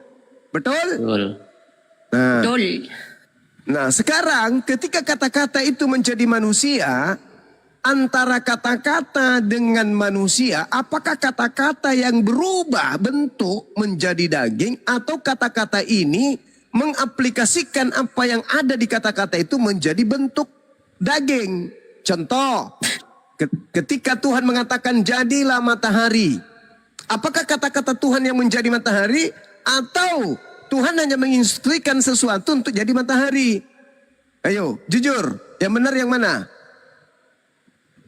Betul? Betul. Nah, Betul. nah, sekarang ketika kata-kata itu menjadi manusia, antara kata-kata dengan manusia, apakah kata-kata yang berubah bentuk menjadi daging atau kata-kata ini mengaplikasikan apa yang ada di kata-kata itu menjadi bentuk daging? Contoh, Ketika Tuhan mengatakan jadilah matahari, apakah kata-kata Tuhan yang menjadi matahari atau Tuhan hanya menginstruksikan sesuatu untuk jadi matahari? Ayo, jujur, yang benar yang mana?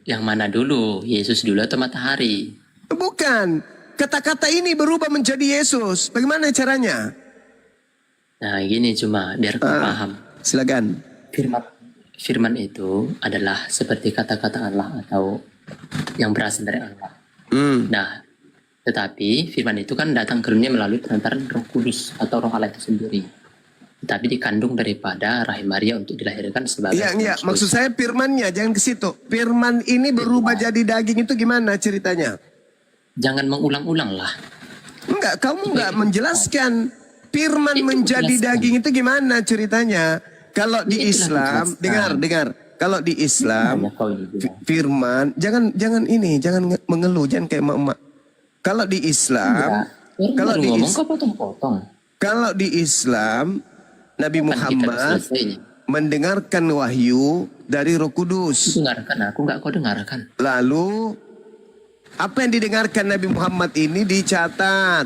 Yang mana dulu? Yesus dulu atau matahari? Bukan, kata-kata ini berubah menjadi Yesus. Bagaimana caranya? Nah, gini cuma biar kau paham. Silakan. Firman itu adalah seperti kata-kata Allah atau yang berasal dari Allah. Nah, tetapi firman itu kan datang ke dunia melalui perantaran Roh Kudus atau Roh Allah itu sendiri. Tetapi dikandung daripada rahim Maria untuk dilahirkan sebagai... Iya, maksud saya firmannya, jangan ke situ. Firman ini berubah jadi daging itu gimana ceritanya? Jangan mengulang-ulang lah. Enggak, kamu enggak menjelaskan. Firman menjadi daging itu gimana ceritanya? Kalau di Islam, dengar. Kalau di Islam, firman, jangan mengeluh, jangan kayak emak-emak. Kalau di Islam, kalau di Islam, Nabi Muhammad mendengarkan wahyu dari Roh Kudus. Dengarkan, aku enggak kau dengarkan. Lalu apa yang didengarkan Nabi Muhammad ini dicatat,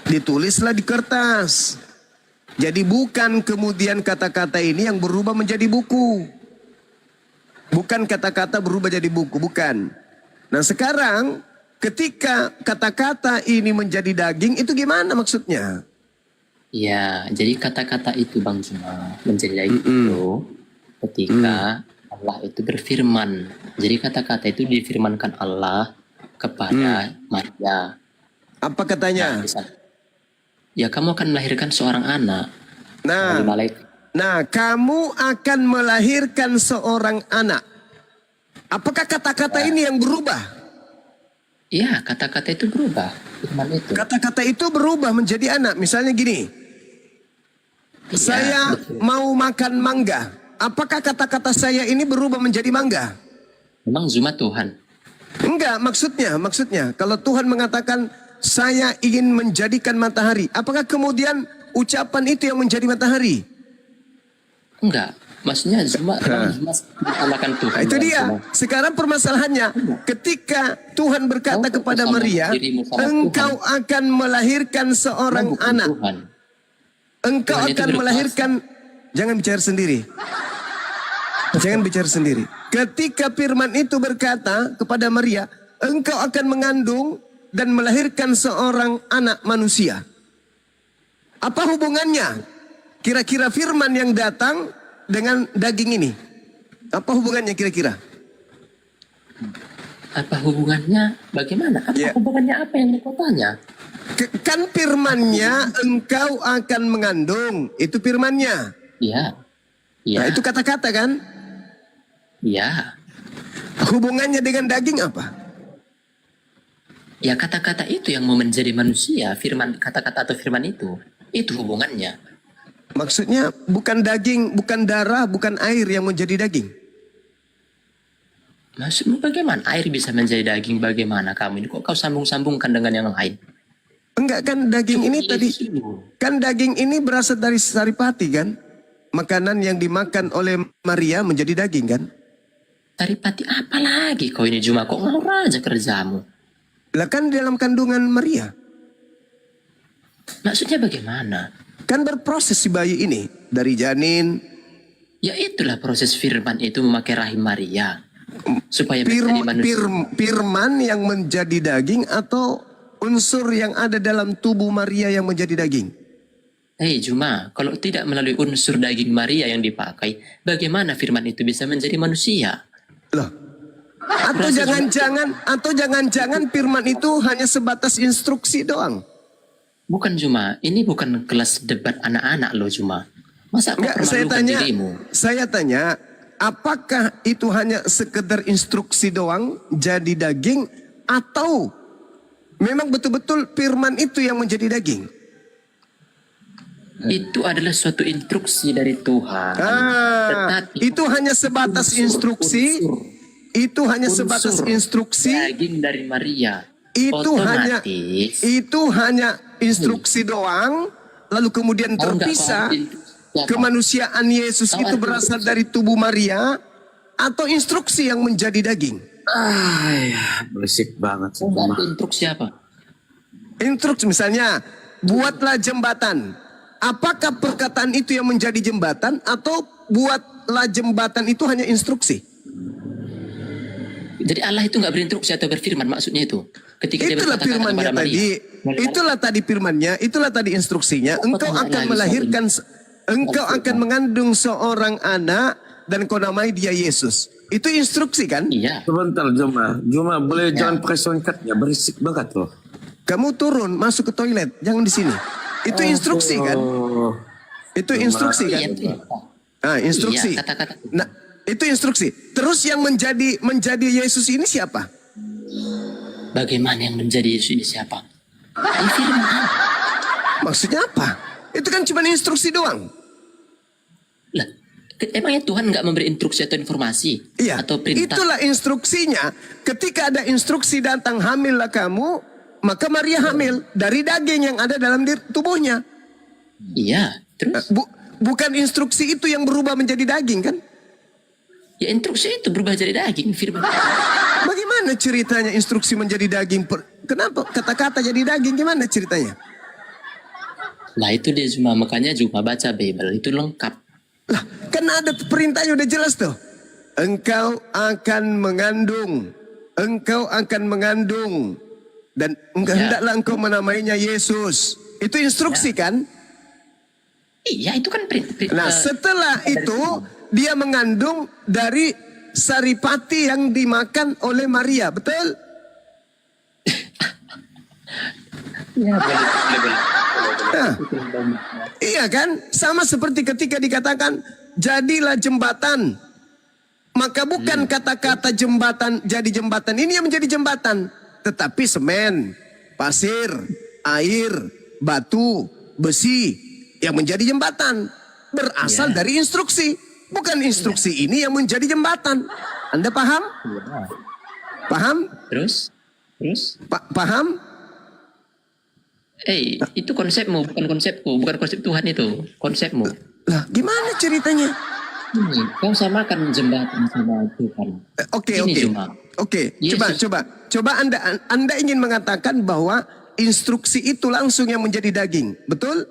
ditulislah di kertas. Jadi bukan kemudian kata-kata ini yang berubah menjadi buku. Bukan kata-kata berubah jadi buku, bukan. Nah sekarang ketika kata-kata ini menjadi daging itu gimana maksudnya? Ya, jadi kata-kata itu Bang Juma menjadi daging itu ketika Allah itu berfirman. Jadi kata-kata itu difirmankan Allah kepada Maria. Apa katanya? Ya kamu akan melahirkan seorang anak. Nah, kamu akan melahirkan seorang anak. Apakah kata-kata ini yang berubah? Iya, kata-kata itu berubah. Kata-kata itu berubah menjadi anak. Misalnya gini, saya mau makan mangga. Apakah kata-kata saya ini berubah menjadi mangga? Memang Zuma Tuhan. Enggak, maksudnya kalau Tuhan mengatakan saya ingin menjadikan matahari, apakah kemudian ucapan itu yang menjadi matahari? Enggak, maksudnya Zuma akan Tuhan. Itu dia. Sekarang permasalahannya, ketika Tuhan berkata kepada Maria, engkau akan melahirkan seorang anak. Engkau akan melahirkan, jangan bicara sendiri. Jangan bicara sendiri. Ketika firman itu berkata kepada Maria, engkau akan mengandung dan melahirkan seorang anak manusia. Apa hubungannya? Kira-kira firman yang datang dengan daging ini. Apa hubungannya kira-kira? Apa hubungannya? Bagaimana? Hubungannya apa yang kau tanya? Kan firmannya engkau akan mengandung. Itu firmannya. Iya. Nah itu kata-kata kan? Iya. Hubungannya dengan daging apa? Ya kata-kata itu yang mau menjadi manusia, firman kata-kata atau firman itu hubungannya. Maksudnya bukan daging, bukan darah, bukan air yang menjadi daging. Maksudmu bagaimana air bisa menjadi daging? Bagaimana kamu ini kok kau sambung-sambungkan dengan yang lain? Enggak kan daging ini tadi, kan daging ini berasal dari saripati kan? Makanan yang dimakan oleh Maria menjadi daging kan? Saripati apa lagi kau ini Juma? Kok ngawur aja kerjamu? Lah kan dalam kandungan Maria. Maksudnya bagaimana? Kan berproses si bayi ini dari janin. Ya itulah proses firman itu memakai rahim Maria supaya menjadi manusia. Firman yang menjadi daging atau unsur yang ada dalam tubuh Maria yang menjadi daging? Hei Juma, kalau tidak melalui unsur daging Maria yang dipakai, bagaimana firman itu bisa menjadi manusia? Loh. Atau jangan-jangan firman itu hanya sebatas instruksi doang. Bukan Juma, ini bukan kelas debat anak-anak loh Juma. Masa kau permalukan dirimu? Saya tanya, apakah itu hanya sekedar instruksi doang jadi daging atau memang betul-betul firman itu yang menjadi daging? Itu adalah suatu instruksi dari Tuhan. Tetapi itu hanya sebatas instruksi. Itu hanya sebatas instruksi. Daging dari Maria. Itu hanya instruksi doang. Lalu kemudian terpisah. Kemanusiaan Yesus itu berasal dari tubuh Maria. atau instruksi yang menjadi daging? Ya, berisik banget. Bantu instruksi apa? Instruksi misalnya, buatlah jembatan. Apakah perkataan itu yang menjadi jembatan atau buatlah jembatan itu hanya instruksi? Jadi Allah itu nggak berinstruksi atau berfirman, maksudnya itu. Ketika dia Itulah berkata-kata firmannya kepada tadi. Maria. Itulah tadi firmannya, itulah tadi instruksinya. Engkau akan melahirkan, engkau akan mengandung seorang anak dan kau namai dia Yesus. Itu instruksi kan? Iya. Sebentar Juma. Juma boleh jangan pakai soundcardnya, berisik banget loh. Kamu turun, masuk ke toilet, jangan di sini. Itu instruksi kan? Oh. Itu instruksi kan? Iya, Ah, instruksi. Iya, kata-kata. Nah, itu instruksi. Terus yang menjadi Yesus ini siapa? Bagaimana yang menjadi Yesus ini siapa? Ini firman. Maksudnya apa? Itu kan cuma instruksi doang. Lah, emangnya Tuhan nggak memberi instruksi atau informasi? Iya. Atau perintah? Itulah instruksinya. Ketika ada instruksi datang, hamillah kamu, maka Maria hamil dari daging yang ada dalam tubuhnya. Iya, terus? Bukan instruksi itu yang berubah menjadi daging kan? Ya instruksi itu berubah jadi daging, firman. Bagaimana ceritanya instruksi menjadi daging? Kenapa kata-kata jadi daging? Gimana ceritanya? Lah itu dia cuma, makanya cuma baca Bible itu lengkap. Lah, kan ada perintahnya udah jelas tuh. Engkau akan mengandung. Engkau akan mengandung. Dan hendaklah engkau menamainya Yesus. Itu instruksi kan? Iya, itu kan Nah, setelah itu dia mengandung dari saripati yang dimakan oleh Maria, betul? Ya, boleh. Nah, iya kan? Sama seperti ketika dikatakan jadilah jembatan. Maka bukan kata-kata jembatan jadi jembatan ini yang menjadi jembatan, tetapi semen, pasir, air, batu, besi yang menjadi jembatan. Berasal dari instruksi. Bukan instruksi ini yang menjadi jembatan. Anda paham? Paham? Terus? Paham? Itu konsepmu, bukan konsepku, bukan konsep Tuhan itu, konsepmu. Lah, gimana ceritanya? Kau samakan jembatan sama Tuhan. Oke. Yesus. Coba Anda ingin mengatakan bahwa instruksi itu langsung yang menjadi daging, betul?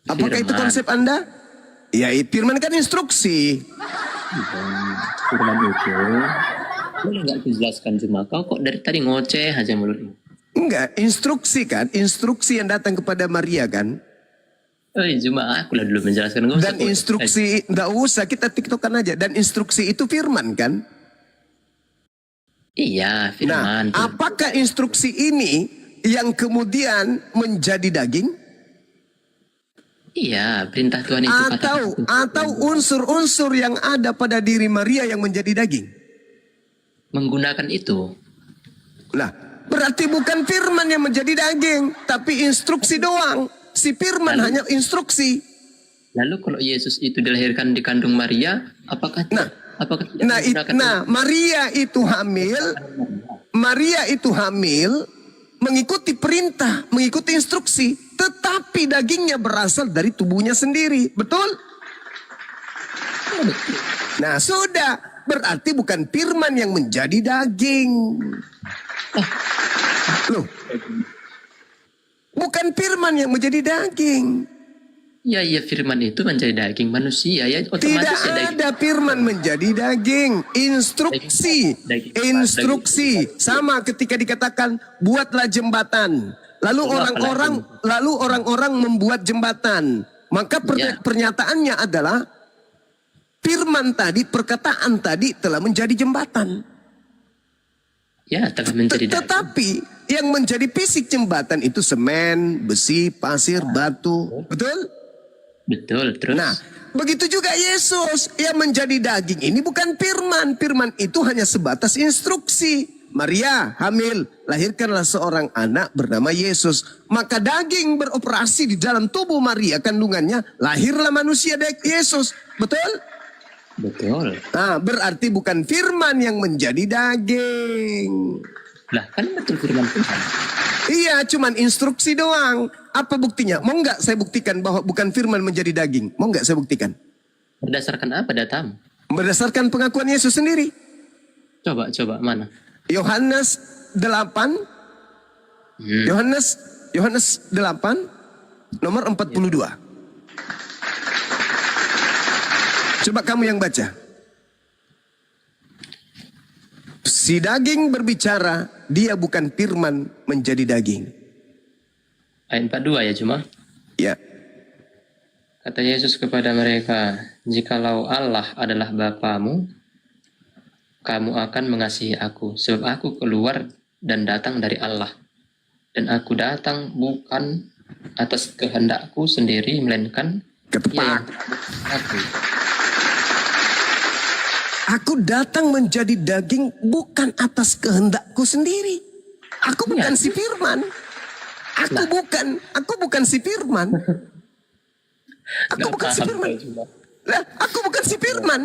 Apakah itu konsep Anda? Ya, firman kan instruksi. Firman itu boleh nggak dijelaskan cuma kau kok dari tadi ngoceh aja mulutmu. Enggak, instruksi kan, instruksi yang datang kepada Maria kan. Cuma aku lah dulu menjelaskan. Dan instruksi, enggak usah, kita tiktokan aja. Dan instruksi itu firman kan. Iya, firman. Nah, apakah instruksi ini yang kemudian menjadi daging? Iya, perintah Tuhan itu. Atau unsur-unsur yang ada pada diri Maria yang menjadi daging? Menggunakan itu. Nah, berarti bukan firman yang menjadi daging, tapi instruksi doang. Si firman hanya instruksi. Lalu kalau Yesus itu dilahirkan di kandung Maria, apakah Maria itu hamil mengikuti perintah, mengikuti instruksi, tetapi dagingnya berasal dari tubuhnya sendiri, betul? Nah, sudah, berarti bukan firman yang menjadi daging. Loh, bukan firman yang menjadi daging. Ya, firman itu menjadi daging manusia ya, otomatis Tidak ya ada firman menjadi daging. Instruksi. Sama ketika dikatakan buatlah jembatan. Lalu orang-orang membuat jembatan. Maka pernyataannya adalah firman tadi, perkataan tadi telah menjadi jembatan. Ya, telah menjadi daging. Tetapi yang menjadi fisik jembatan itu semen, besi, pasir, batu. Betul? Betul, terus. Nah, begitu juga Yesus yang menjadi daging ini bukan firman. Firman itu hanya sebatas instruksi. Maria hamil, lahirkanlah seorang anak bernama Yesus. Maka daging beroperasi di dalam tubuh Maria kandungannya, lahirlah manusia Yesus. Betul? Betul. Nah, berarti bukan firman yang menjadi daging. Lah, kan betul firman Tuhan. Iya, cuman instruksi doang. Apa buktinya? Mau nggak saya buktikan bahwa bukan firman menjadi daging? Mau nggak saya buktikan? Berdasarkan apa datamu? Berdasarkan pengakuan Yesus sendiri. Coba mana? Yohanes 8. Yohanes 8 nomor 42. Coba kamu yang baca. Si daging berbicara, dia bukan firman menjadi daging. Ayat 42 ya cuma. Ya. Kata Yesus kepada mereka, jikalau Allah adalah Bapamu, kamu akan mengasihi aku, sebab aku keluar dan datang dari Allah. Dan aku datang bukan atas kehendakku sendiri, melainkan Ketepak. aku. Aku datang menjadi daging bukan atas kehendakku sendiri. Aku bukan si firman. Aku bukan si firman. Aku bukan si firman. Lah, aku bukan si firman.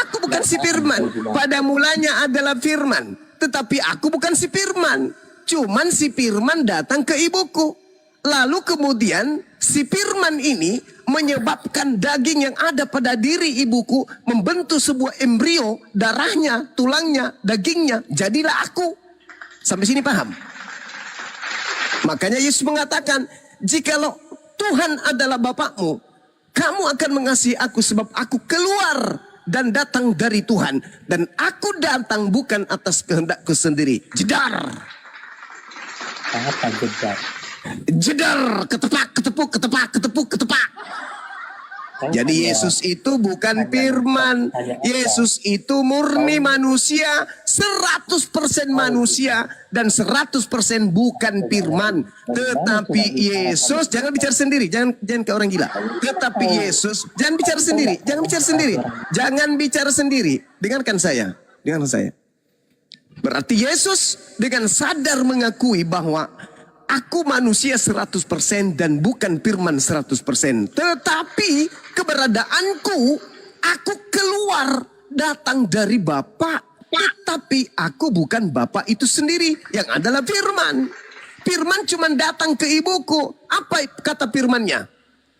Aku bukan si firman. Pada mulanya adalah firman. Tetapi aku bukan si firman. Cuman si firman datang ke ibuku. Lalu kemudian si firman ini menyebabkan daging yang ada pada diri ibuku membentuk sebuah embrio, darahnya, tulangnya, dagingnya, jadilah aku. Sampai sini paham? Makanya Yesus mengatakan, jikalau Tuhan adalah Bapakmu, kamu akan mengasihi aku sebab aku keluar dan datang dari Tuhan. Dan aku datang bukan atas kehendakku sendiri. Jedar. Apa jedar? Jedar, ketepak, ketepuk, ketepak, ketepuk, ketepak. Jadi Yesus itu bukan firman. Yesus itu murni manusia, 100% manusia dan 100% bukan firman. Tetapi Yesus, jangan bicara sendiri, jangan ke orang gila. Tetapi Yesus, jangan bicara sendiri, jangan bicara sendiri. Dengarkan saya. Berarti Yesus dengan sadar mengakui bahwa aku manusia 100% dan bukan firman 100%. Tetapi keberadaanku, aku keluar datang dari Bapa. Tetapi aku bukan Bapa itu sendiri yang adalah firman. Firman cuma datang ke ibuku. Apa kata firmannya?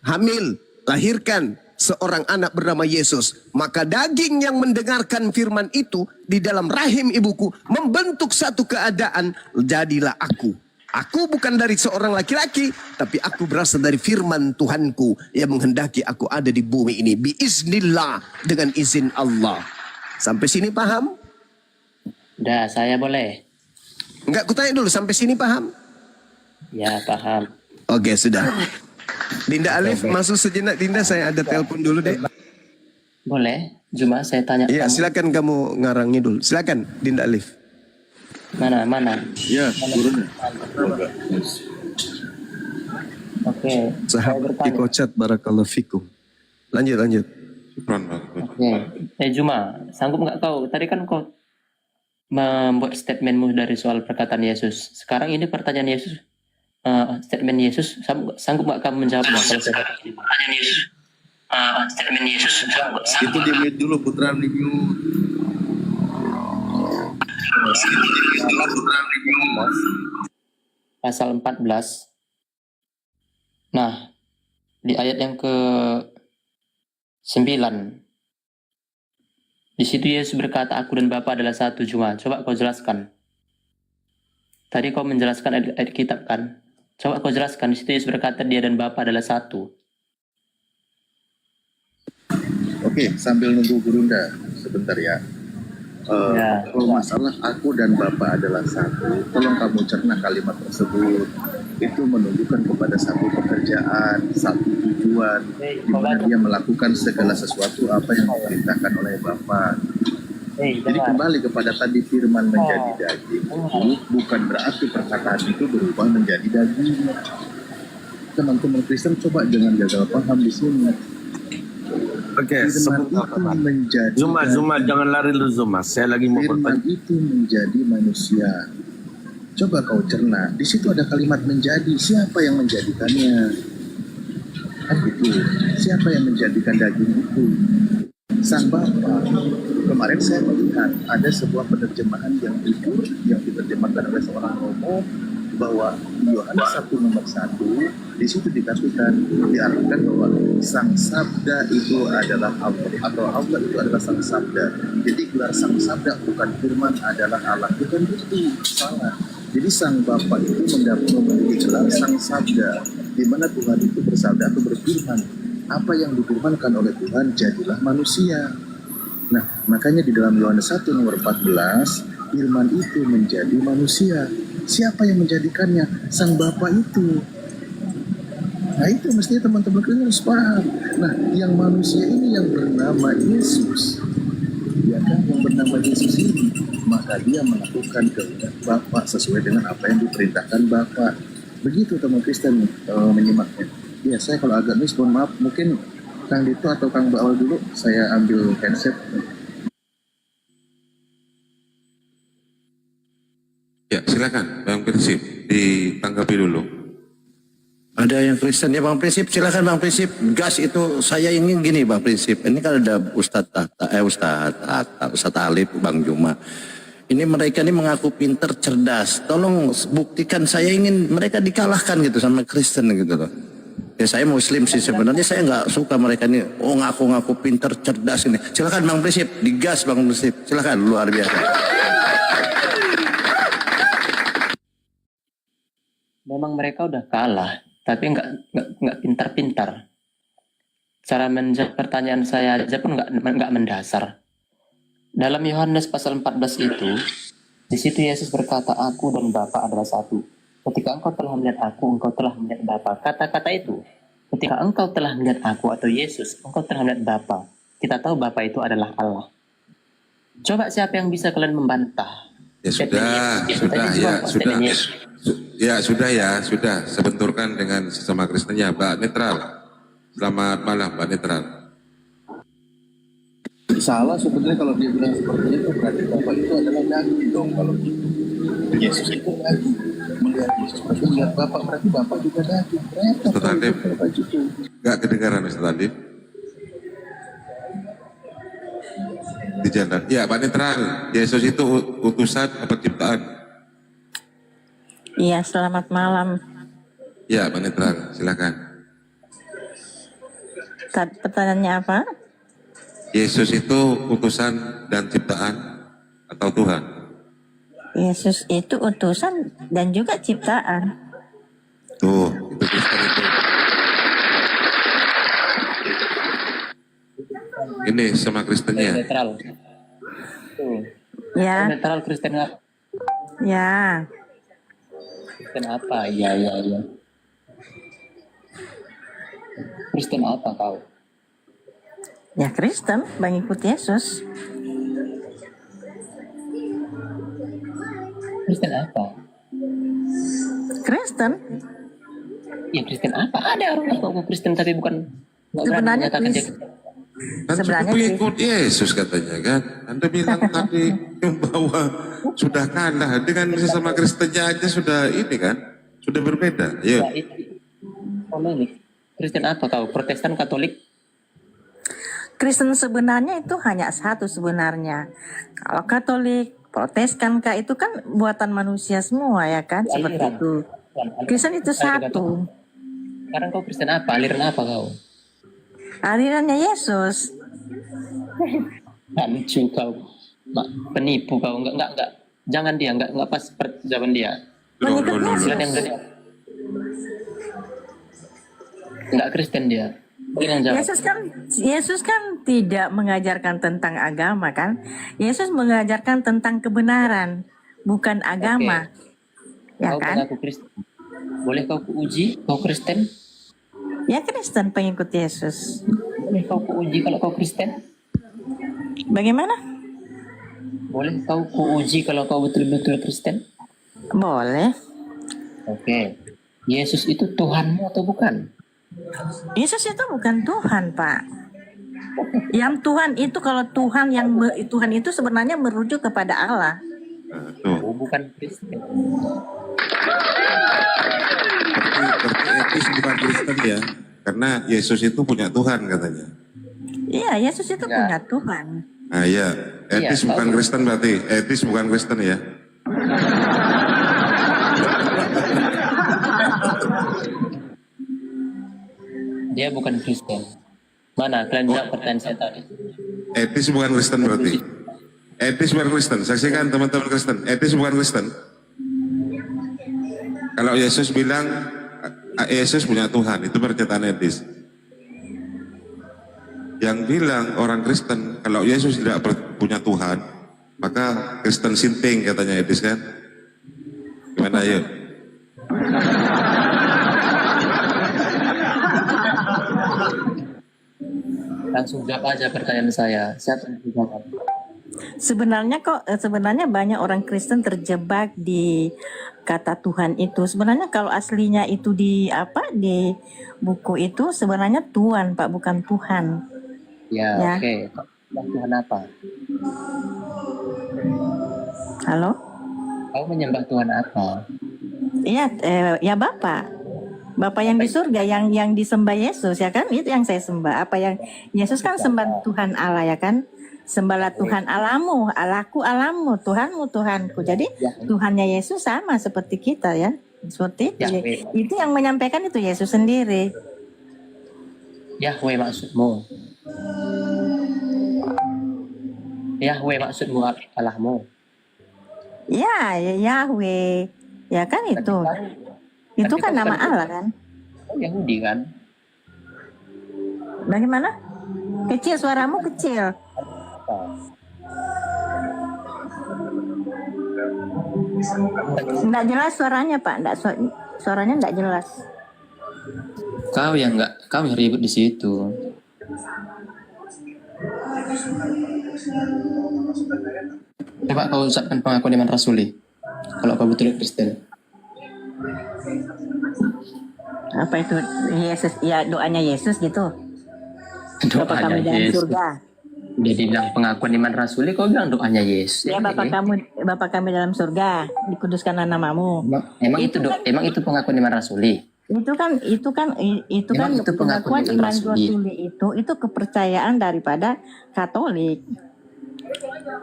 Hamil, lahirkan seorang anak bernama Yesus. Maka daging yang mendengarkan firman itu di dalam rahim ibuku membentuk satu keadaan, jadilah aku. Aku bukan dari seorang laki-laki, tapi aku berasal dari firman Tuhanku yang menghendaki aku ada di bumi ini. Biiznillah, dengan izin Allah. Sampai sini paham? Udah, saya boleh? Enggak, aku tanya dulu, sampai sini paham? Ya, paham. Oke, sudah. Dinda Alif, masuk sejenak. Dinda, saya ada telepon dulu deh. Boleh? Cuma saya tanya. Iya, silakan kamu ngarangnya dulu. Silakan, Dinda Alif. Mana? Ya, turun. Oke. Sahabat Ikocat, barakallahu fikum. Lanjut. Oke. Juma, sanggup nggak kau? Tadi kan kau membuat statementmu dari soal perkataan Yesus. Sekarang ini pertanyaan Yesus, statement Yesus, sanggup nggak kamu menjawabnya? Kalau saya pertanyaan Yesus, statement Yesus, Itu di mute dulu, Putra, di mute. Pasal 14. Nah, di ayat yang ke-9. Di situ Yesus berkata, aku dan Bapa adalah satu. Cuma, coba kau jelaskan. Tadi kau menjelaskan ayat kitab kan? Coba kau jelaskan. Di situ Yesus berkata, dia dan Bapa adalah satu. Oke, sambil nunggu Gurunda sebentar ya. Kalau masalah aku dan Bapa adalah satu, tolong kamu cerna kalimat tersebut. Itu menunjukkan kepada satu pekerjaan, satu tujuan, di mana dia melakukan segala sesuatu apa yang diperintahkan oleh Bapa. Jadi kembali kepada tadi firman menjadi daging, bukan berarti perkataan itu berubah menjadi daging. Teman-teman Kristen coba jangan gagal paham di sini. Oke, Zuma, jangan lari lu Zuma. Saya lagi mau firman itu menjadi manusia. Coba kau cerna. Di situ ada kalimat menjadi. Siapa yang menjadikannya? Kan itu. Siapa yang menjadikan daging itu? Sang Bapa. Kemarin saya melihat ada sebuah penerjemahan yang jujur yang diterjemahkan oleh seorang romo bahwa Yohanes 1 nomor 1 di situ dikatakan, diartikan bahwa Sang Sabda itu adalah Allah, atau Allah itu adalah Sang Sabda. Jadi gelar Sang Sabda bukan firman adalah Allah, bukan itu, salah. Jadi Sang Bapa itu memiliki gelar Sang Sabda, di mana Tuhan itu bersabda atau berfirman. Apa yang difirmankan oleh Tuhan jadilah manusia. Nah, makanya di dalam Yohanes 1 nomor 14, firman itu menjadi manusia. Siapa yang menjadikannya? Sang Bapa itu. Nah, itu mestinya teman-teman kalian harus paham. Nah, yang manusia ini yang bernama Yesus, ya kan, yang bernama Yesus ini, maka dia melakukan kehendak Bapa sesuai dengan apa yang diperintahkan Bapa. Begitu teman Kristen menyimaknya. Ya, saya kalau agak miss, mohon maaf, mungkin Kang Dito atau Kang Baawal dulu, saya ambil headset. Ya, silakan Bang Prinsip ditanggapi dulu. Ada yang Kristen ya Bang Prinsip, silakan Bang Prinsip. Gas itu saya ingin gini Bang Prinsip. Ini kan ada Ustadz Alif, Bang Juma. Ini mereka ini mengaku pinter, cerdas. Tolong buktikan, saya ingin mereka dikalahkan gitu sama Kristen gitu loh. Ya saya Muslim sih sebenarnya, saya nggak suka mereka ini ngaku-ngaku pinter, cerdas ini. Silakan Bang Prinsip, digas Bang Prinsip. Silakan, luar biasa. Memang mereka udah kalah, tapi nggak pintar-pintar. Cara menjawab pertanyaan saya aja pun nggak mendasar. Dalam Yohanes pasal 14 itu, di situ Yesus berkata, aku dan Bapa adalah satu. Ketika engkau telah melihat aku, engkau telah melihat Bapa. Kata-kata itu, ketika engkau telah melihat aku atau Yesus, engkau telah melihat Bapa. Kita tahu Bapa itu adalah Allah. Coba siapa yang bisa kalian membantah? Ya sudah. Sebenturkan dengan sesama Kristennya, Mbak Netral. Selamat malam, Mbak Netral. Salah sebetulnya kalau dia bilang seperti itu, berarti Bapak itu adalah daging dong kalau gitu. Yesus itu daging. Melihat Yesus berarti melihat Bapak, berarti Bapak juga daging. Ustaz Adib, nggak kedengaran Ustaz Adib? Di jalan. Ya, Pak Netral, Yesus itu utusan apa ciptaan? Iya, selamat malam. Ya, Pak Netral, silakan. Pertanyaannya apa? Yesus itu utusan dan ciptaan atau Tuhan? Yesus itu utusan dan juga ciptaan. Tuh, itu Kristen itu. Ini sama Kristennya. Netral. Tuh. Ya. Netral Kristen apa? Ya. Kristen apa? Iya. Kristen apa kau? Ya Kristen, mengikut Yesus. Kristen apa? Kristen. Ya Kristen apa? Ada orang ngaku Kristen tapi bukan nggak berani Sebenarnya menyatakan dia. Kan sudah mengikut Yesus katanya kan. Anda bilang tadi bahwa sudah kalah dengan sesama Kristennya aja sudah ini kan. Sudah berbeda. Ayo. Ya, itu. Katolik. Kristen apa kau? Protestan, Katolik? Kristen sebenarnya itu hanya satu sebenarnya. Kalau Katolik, Protestan itu kan buatan manusia semua ya kan, seperti itu. Kristen itu satu. Sekarang kau Kristen apa? Aliran apa kau? Alirannya Yesus. Lucu kau, penipu kau. Enggak. Jangan dia, enggak pas jawaban dia. Mengikut Yesus. Enggak Kristen dia. Yesus kan tidak mengajarkan tentang agama kan. Yesus mengajarkan tentang kebenaran, bukan agama. Oke. Ya kau kan? mengaku Kristen. Boleh kau uji kau Kristen? Ya Kristen, pengikut Yesus. Boleh kau uji kalau kau Kristen? Bagaimana? Boleh kau uji kalau kau betul-betul Kristen? Boleh. Oke. Yesus itu Tuhanmu atau bukan? Yesus itu bukan Tuhan, Pak. Yang Tuhan itu, kalau Tuhan Tuhan itu sebenarnya merujuk kepada Allah. Oh, bukan Kristen. Berarti etis bukan Kristen ya. Karena Yesus itu punya Tuhan katanya. Iya, Yesus itu punya Tuhan. Nah iya, etis bukan Kristen berarti. Etis bukan Kristen ya. dia bukan Kristen. Mana? Kalian jawab pertanyaan saya tadi. Etis bukan Kristen berarti. Etis bukan Kristen. Saksikan teman-teman Kristen. Etis bukan Kristen. Kalau Yesus bilang Yesus punya Tuhan, itu pernyataan etis. Yang bilang orang Kristen kalau Yesus tidak punya Tuhan, maka Kristen sinting katanya etis kan? Gimana yuk? Langsung jawab aja pertanyaan saya. Siapa yang dijawab? Sebenarnya banyak orang Kristen terjebak di kata Tuhan itu. Sebenarnya kalau aslinya itu di buku itu sebenarnya Tuhan, Pak, bukan Tuhan. Ya, Ya. oke. Tuhan apa? Halo? Kau menyembah Tuhan apa? Iya, ya Bapak. Bapak yang di surga, yang disembah Yesus, ya kan? Itu yang saya sembah. Apa yang Yesus kan sembah Tuhan Allah, ya kan? Sembahlah Tuhan Allahmu, Allahku Allahmu, Tuhanmu Tuhanku. Jadi Tuhannya Yesus sama seperti kita, ya. Seperti itu. Itu yang menyampaikan itu Yesus sendiri. Yahweh maksudmu. Yahweh maksudmu Allahmu. Ya, Yahweh. Ya kan itu. Itu kan nama Allah kan. Yahudi kan? Bagaimana? Kecil, suaramu kecil. Nggak jelas suaranya, Pak. Suaranya nggak jelas. Kau yang ribut di situ. Coba kau ucapkan pengakuan iman rasuli. Kalau kau betul Kristen. Apa itu Yesus? Ya doanya Yesus gitu. Bapak Doanya kami dalam Yesus. surga. Dia bilang pengakuan iman rasuli, kau bilang doanya Yesus. Ya Bapak kami dalam surga, dikuduskanlah namamu. Emang itu pengakuan iman rasuli. Itu kan pengakuan iman rasuli itu kepercayaan daripada Katolik.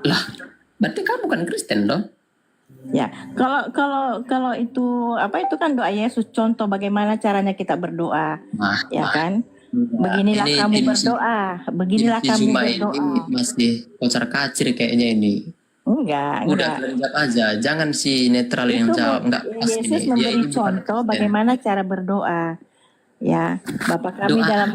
Lah, berarti kau bukan Kristen dong? Ya, kalau itu itu kan doa Yesus, contoh bagaimana caranya kita berdoa, ya kan? Beginilah kamu berdoa, beginilah kamu berdoa. Ini masih kocar kacir kayaknya ini. Enggak. Kalian jawab aja, jangan si netral yang jawab. Enggak pas Yesus ini. memberi contoh bagaimana cara berdoa. Ya, Bapak kami Doa. dalam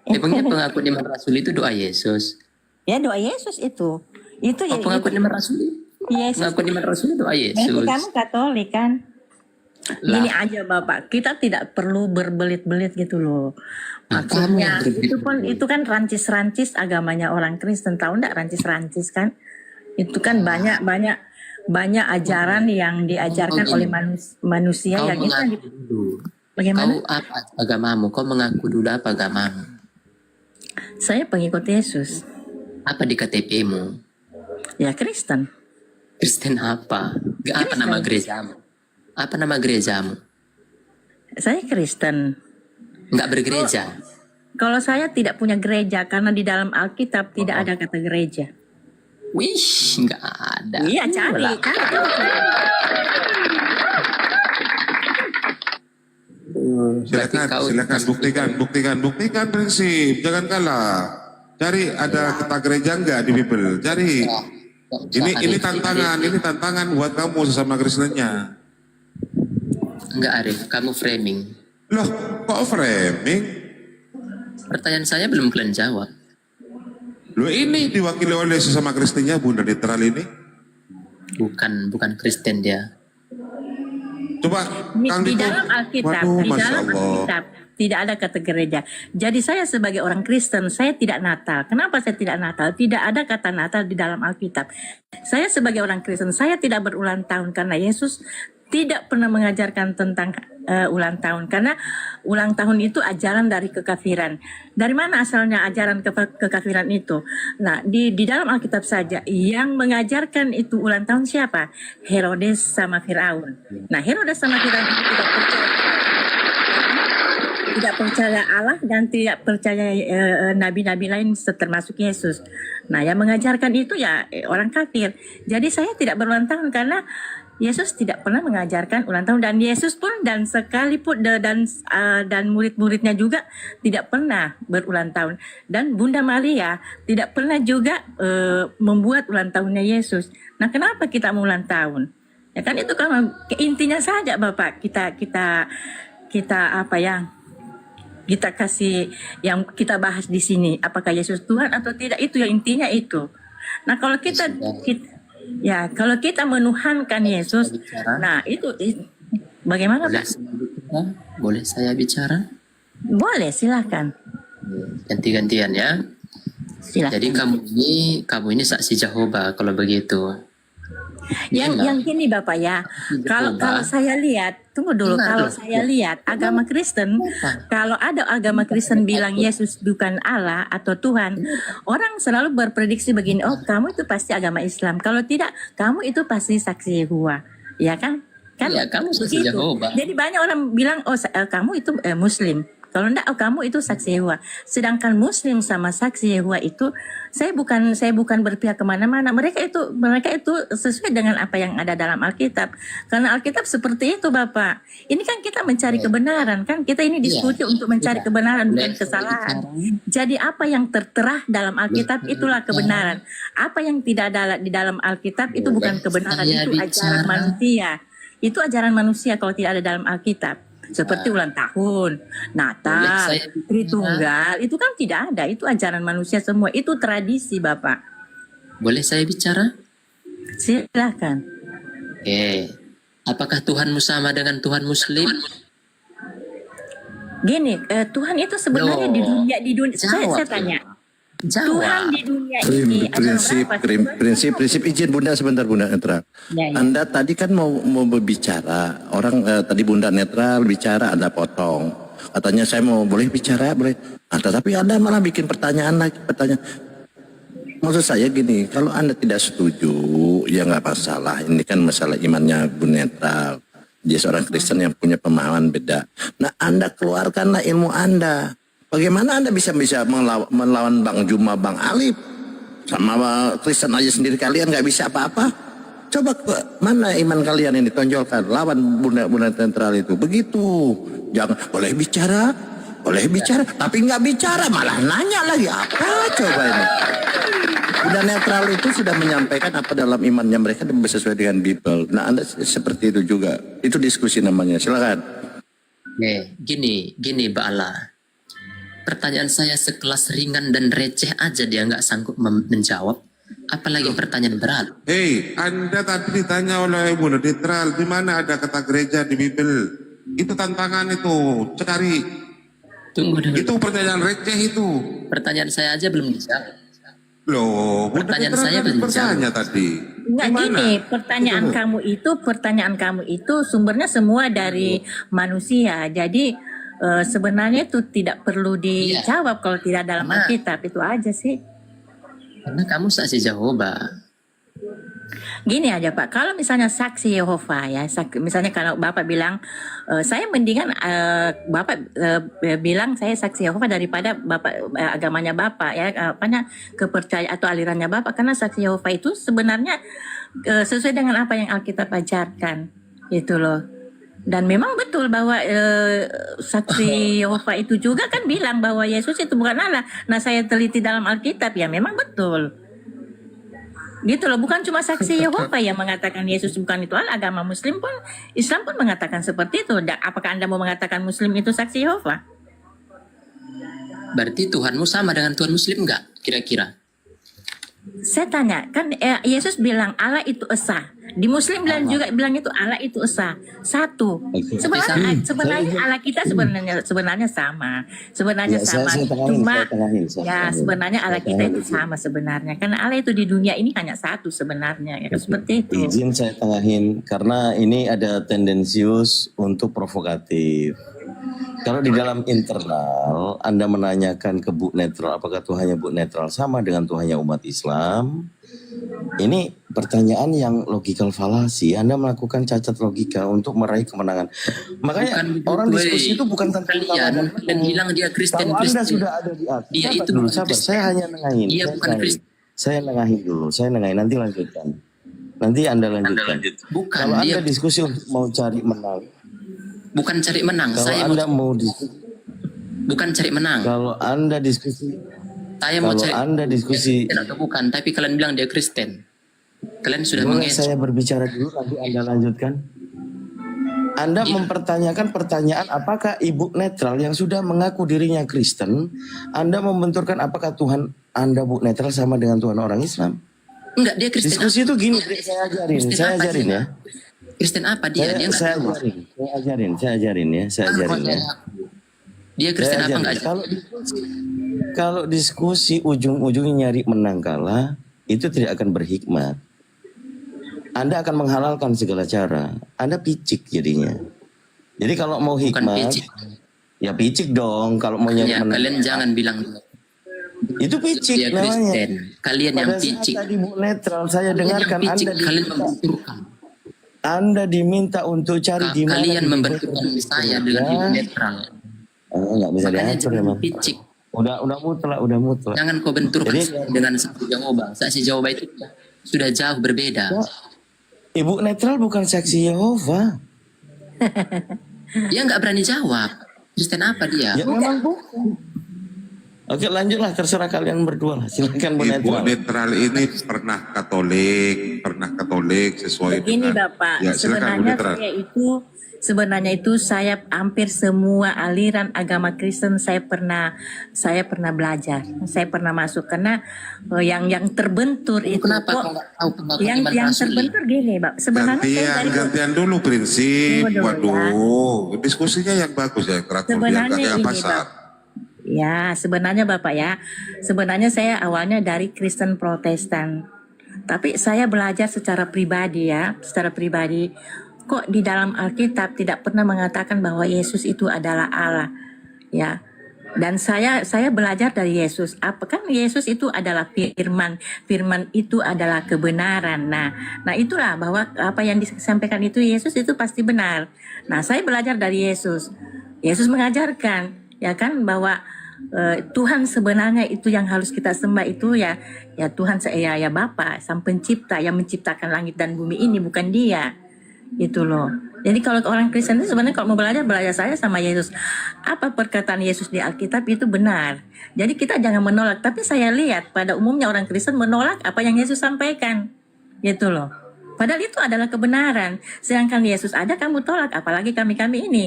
Emangnya pengakuan iman rasuli itu doa Yesus? ya doa Yesus itu. Itu ya. Pengakuan iman rasuli? Yesus. Pengakuan iman rasuli doa Berarti Yesus. kamu Katolik kan? Gini aja Bapak, kita tidak perlu berbelit-belit gitu loh. Maksudnya itu kan rancis-rancis agamanya orang Kristen, tahu enggak rancis-rancis kan? Itu kan banyak ajaran yang diajarkan oleh manusia yang itu. Bagaimana? Kau apa agamamu? Kau mengaku dulu apa agamamu? Saya pengikut Yesus. Apa di KTP-mu? Ya Kristen. Kristen apa? Apa nama gerejamu? Apa nama gerejamu? Saya Kristen. Enggak bergereja. Kalau saya tidak punya gereja karena di dalam Alkitab tidak ada kata gereja. Wih, enggak ada. Iya, cari. Silakan buktikan prinsip, jangan kalah. Cari ada kata gereja enggak di Bible? Cari. Ini tantangan buat kamu sesama Kristennya. Enggak, Arif, kamu framing. Loh, kok framing? Pertanyaan saya belum kalian jawab. Loh, ini diwakili oleh sesama Kristennya Bunda Netral ini. Bukan Kristen dia. Coba Di dalam Alkitab tidak ada kata gereja. Jadi saya sebagai orang Kristen, saya tidak Natal. Kenapa saya tidak Natal? Tidak ada kata Natal di dalam Alkitab. Saya sebagai orang Kristen, saya tidak berulang tahun karena Yesus tidak pernah mengajarkan tentang ulang tahun. Karena ulang tahun itu ajaran dari kekafiran. Dari mana asalnya ajaran kekafiran itu? Nah, di dalam Alkitab saja yang mengajarkan itu ulang tahun siapa? Herodes sama Firaun. Nah, Herodes sama Firaun itu tidak percaya Allah dan tidak percaya nabi-nabi lain termasuk Yesus. Nah, yang mengajarkan itu ya orang kafir. Jadi saya tidak berulang tahun karena Yesus tidak pernah mengajarkan ulang tahun, dan Yesus pun dan sekalipun dan murid-muridnya juga tidak pernah berulang tahun, dan Bunda Maria tidak pernah juga membuat ulang tahunnya Yesus. Nah, kenapa kita mau ulang tahun? Ya kan itu kan intinya saja Bapak, kita apa yang kita kasih, yang kita bahas di sini, apakah Yesus Tuhan atau tidak, itu yang intinya itu. Nah, kalau kalau kita menuhankan Yesus, nah itu bagaimana Pak? Boleh saya bicara? Boleh, silakan. Ganti-gantian ya. Silakan. Jadi kamu ini saksi Jehovah kalau begitu. Yang gini Bapak ya, kalau saya lihat, tunggu dulu, kalau saya lihat agama Kristen, kalau ada agama Kristen bilang Yesus bukan Allah atau Tuhan, orang selalu berprediksi begini, oh kamu itu pasti agama Islam, kalau tidak kamu itu pasti saksi Yehova, ya kan? Ya, kamu saksi Jehovah. Jadi banyak orang bilang oh kamu itu Muslim. Kalau enggak, oh kamu itu saksi Yehova. Sedangkan Muslim sama saksi Yehova itu, saya bukan berpihak kemana-mana. Mereka itu sesuai dengan apa yang ada dalam Alkitab. Karena Alkitab seperti itu, Bapak. Ini kan kita mencari kebenaran, kan? Kita ini diskusi untuk mencari kebenaran, bukan kesalahan. Jadi apa yang tertera dalam Alkitab itulah kebenaran. Apa yang tidak ada di dalam Alkitab itu bukan kebenaran. Itu ajaran manusia. Itu ajaran manusia kalau tidak ada dalam Alkitab. Seperti ulang tahun, Natal, Tritunggal, itu kan tidak ada. Itu ajaran manusia semua. Itu tradisi, Bapak. Boleh saya bicara? Silakan. Apakah Tuhanmu sama dengan Tuhan Muslim? Gini, Tuhan itu sebenarnya di dunia. Saya tanya. Tuhan di dunia ini prinsip izin Bunda sebentar Bunda Netral. Anda tadi kan mau berbicara, orang tadi Bunda Netral bicara, Anda potong, katanya saya boleh bicara, boleh. Nah, tetapi Anda malah bikin pertanyaan. Maksud saya gini, kalau Anda tidak setuju ya nggak masalah, ini kan masalah imannya Bunda Netral, dia seorang Kristen yang punya pemahaman beda. Nah, Anda keluarkanlah ilmu Anda. Bagaimana Anda bisa melawan Bang Juma, Bang Alif? Sama Kristen aja sendiri kalian nggak bisa apa-apa. Coba mana iman kalian yang ditonjolkan? Lawan Bunda Netral itu. Begitu. Jangan boleh bicara, tapi nggak bicara, malah nanya lagi. Apa coba ini? Bunda Netral itu sudah menyampaikan apa dalam imannya mereka sesuai dengan Bible. Nah, Anda seperti itu juga. Itu diskusi namanya. Silakan. Gini Mbak Allah. Pertanyaan saya sekelas ringan dan receh aja dia nggak sanggup menjawab, apalagi pertanyaan berat. Anda tadi ditanya oleh Bunda Netral, di mana ada kata gereja di Bible? Itu tantangan itu, cari. Tunggu dulu. Itu pertanyaan receh itu. Pertanyaan saya aja belum dijawab. Loh, pertanyaan saya belum bertanya tadi. Enggak gini, pertanyaan kamu itu sumbernya semua dari manusia. Jadi sebenarnya itu tidak perlu dijawab kalau tidak dalam Alkitab, itu aja sih. Karena kamu saksi Jehovah. Gini aja Pak, kalau misalnya saksi Yehova ya, misalnya kalau Bapak bilang, saya mendingan Bapak bilang saya saksi Yehova daripada Bapak agamanya Bapak ya, kepercayaan atau alirannya Bapak, karena saksi Yehova itu sebenarnya sesuai dengan apa yang Alkitab ajarkan, gitu loh. Dan memang betul bahwa saksi Yehova itu juga kan bilang bahwa Yesus itu bukan Allah. Nah, saya teliti dalam Alkitab, ya memang betul. Gitu loh, bukan cuma saksi Yehova yang mengatakan Yesus bukan itu Allah, agama Muslim pun, Islam pun mengatakan seperti itu. Apakah Anda mau mengatakan Muslim itu saksi Yehova? Berarti Tuhanmu sama dengan Tuhan Muslim nggak kira-kira? Saya tanya, kan Yesus bilang Allah itu esa. Di Muslim bilang itu Allah itu esa. Satu. Sebenarnya Allah kita sebenarnya sama. Sebenarnya sama. Sebenarnya Allah kita itu sama sebenarnya. Karena Allah itu di dunia ini hanya satu sebenarnya. Ya, seperti itu. Izin saya tengahin karena ini ada tendensius untuk provokatif. Kalau di dalam internal Anda menanyakan ke Bu Netral apakah Tuhannya Bu Netral sama dengan Tuhannya umat Islam, ini pertanyaan yang logical fallacy. Anda melakukan cacat logika untuk meraih kemenangan. Makanya orang diskusi itu bukan tentang kalian dan bilang dia Kristen. Kalau Anda sudah ada di atas, dia itu dulu sabar. Saya hanya nengahin. Dia bukan Kristen. Saya nengahin dulu. Saya nengahin, nanti lanjutkan. Nanti Anda lanjutkan. Bukan, Kalau dia Anda diskusi untuk mau cari menang, bukan cari menang. kalau Saya Anda mau, mau diskusi, bukan cari menang. kalau Anda diskusi, Saya mau kalau cari Anda diskusi, Kristen atau bukan, tapi kalian bilang dia Kristen. Kalian sudah boleh mengecoh. saya berbicara dulu, nanti Anda lanjutkan. Anda mempertanyakan pertanyaan apakah ibu netral yang sudah mengaku dirinya Kristen, Anda membenturkan apakah Tuhan Anda bu netral sama dengan Tuhan orang Islam? Enggak, dia Kristen. Diskusi itu gini, saya ajarin, Kristen saya apa ajarin dia? ya. Kristen apa dia? Dia nggak Saya tahu. ajarin ya. Dia Kristen Saya apa ajarin. enggak? Kalau diskusi ujung-ujungnya nyari menang kalah, itu tidak akan berhikmat. Anda akan menghalalkan segala cara. Anda picik jadinya. Jadi kalau mau Bukan hikmat, picik. ya picik dong. Kalau mau nyari Ya, menang, kalian jangan bilang itu picik dia namanya. Kristen. Kalian yang Pada saat picik. tadi Bu Netral, saya Kalian yang dengarkan picik. Anda Kalian diminta, membenturkan. Anda diminta untuk cari di mana. Kalian di membenturkan Twitter. saya dengan Ya. ibu netral. Nggak bisa Makanya diatur jangan emang. picik. Udah mutlak. Jangan kau benturkan Jadi- dengan saksi Jehovah. Saksi Jehovah itu sudah jauh berbeda. Ibu netral bukan saksi Yehova. Dia nggak berani jawab. Kristen apa dia? Ya memang bukan. Oke lanjutlah, terserah kalian berdua lah. Silakan Bu Ibu Netral. netral ini pernah Katolik sesuai Begini dengan. Bapak, Ya, silakan Bu Netral. sebenarnya itu saya hampir semua aliran agama Kristen saya pernah belajar, saya pernah masuk karena yang terbentur itu Kenapa kok kau nggak tahu pengakuan yang iman yang rasuli? terbentur gini, Pak. Sebenarnya saya dari Gantian dulu prinsip. Tunggu dulu, Waduh, diskusinya yang bagus ya, Keraton. Biar Sebenarnya nggak kayak ini, pasar. Pak. Ya, sebenarnya Bapak ya, sebenarnya saya awalnya dari Kristen Protestan. Tapi saya belajar secara pribadi ya, kok di dalam Alkitab tidak pernah mengatakan bahwa Yesus itu adalah Allah. Ya. Dan saya belajar dari Yesus. Apakah Yesus itu adalah firman itu adalah kebenaran. Nah itulah bahwa apa yang disampaikan itu Yesus itu pasti benar. Nah, saya belajar dari Yesus. Yesus mengajarkan ya kan bahwa Tuhan sebenarnya itu yang harus kita sembah itu ya Tuhan ya Bapa Sang Pencipta yang menciptakan langit dan bumi ini, bukan dia gitu loh. Jadi kalau orang Kristen itu sebenarnya kalau mau belajar saya sama Yesus. Apa perkataan Yesus di Alkitab itu benar. Jadi kita jangan menolak. Tapi saya lihat pada umumnya orang Kristen menolak apa yang Yesus sampaikan gitu loh. Padahal itu adalah kebenaran. Sedangkan Yesus ada kamu tolak, apalagi kami ini.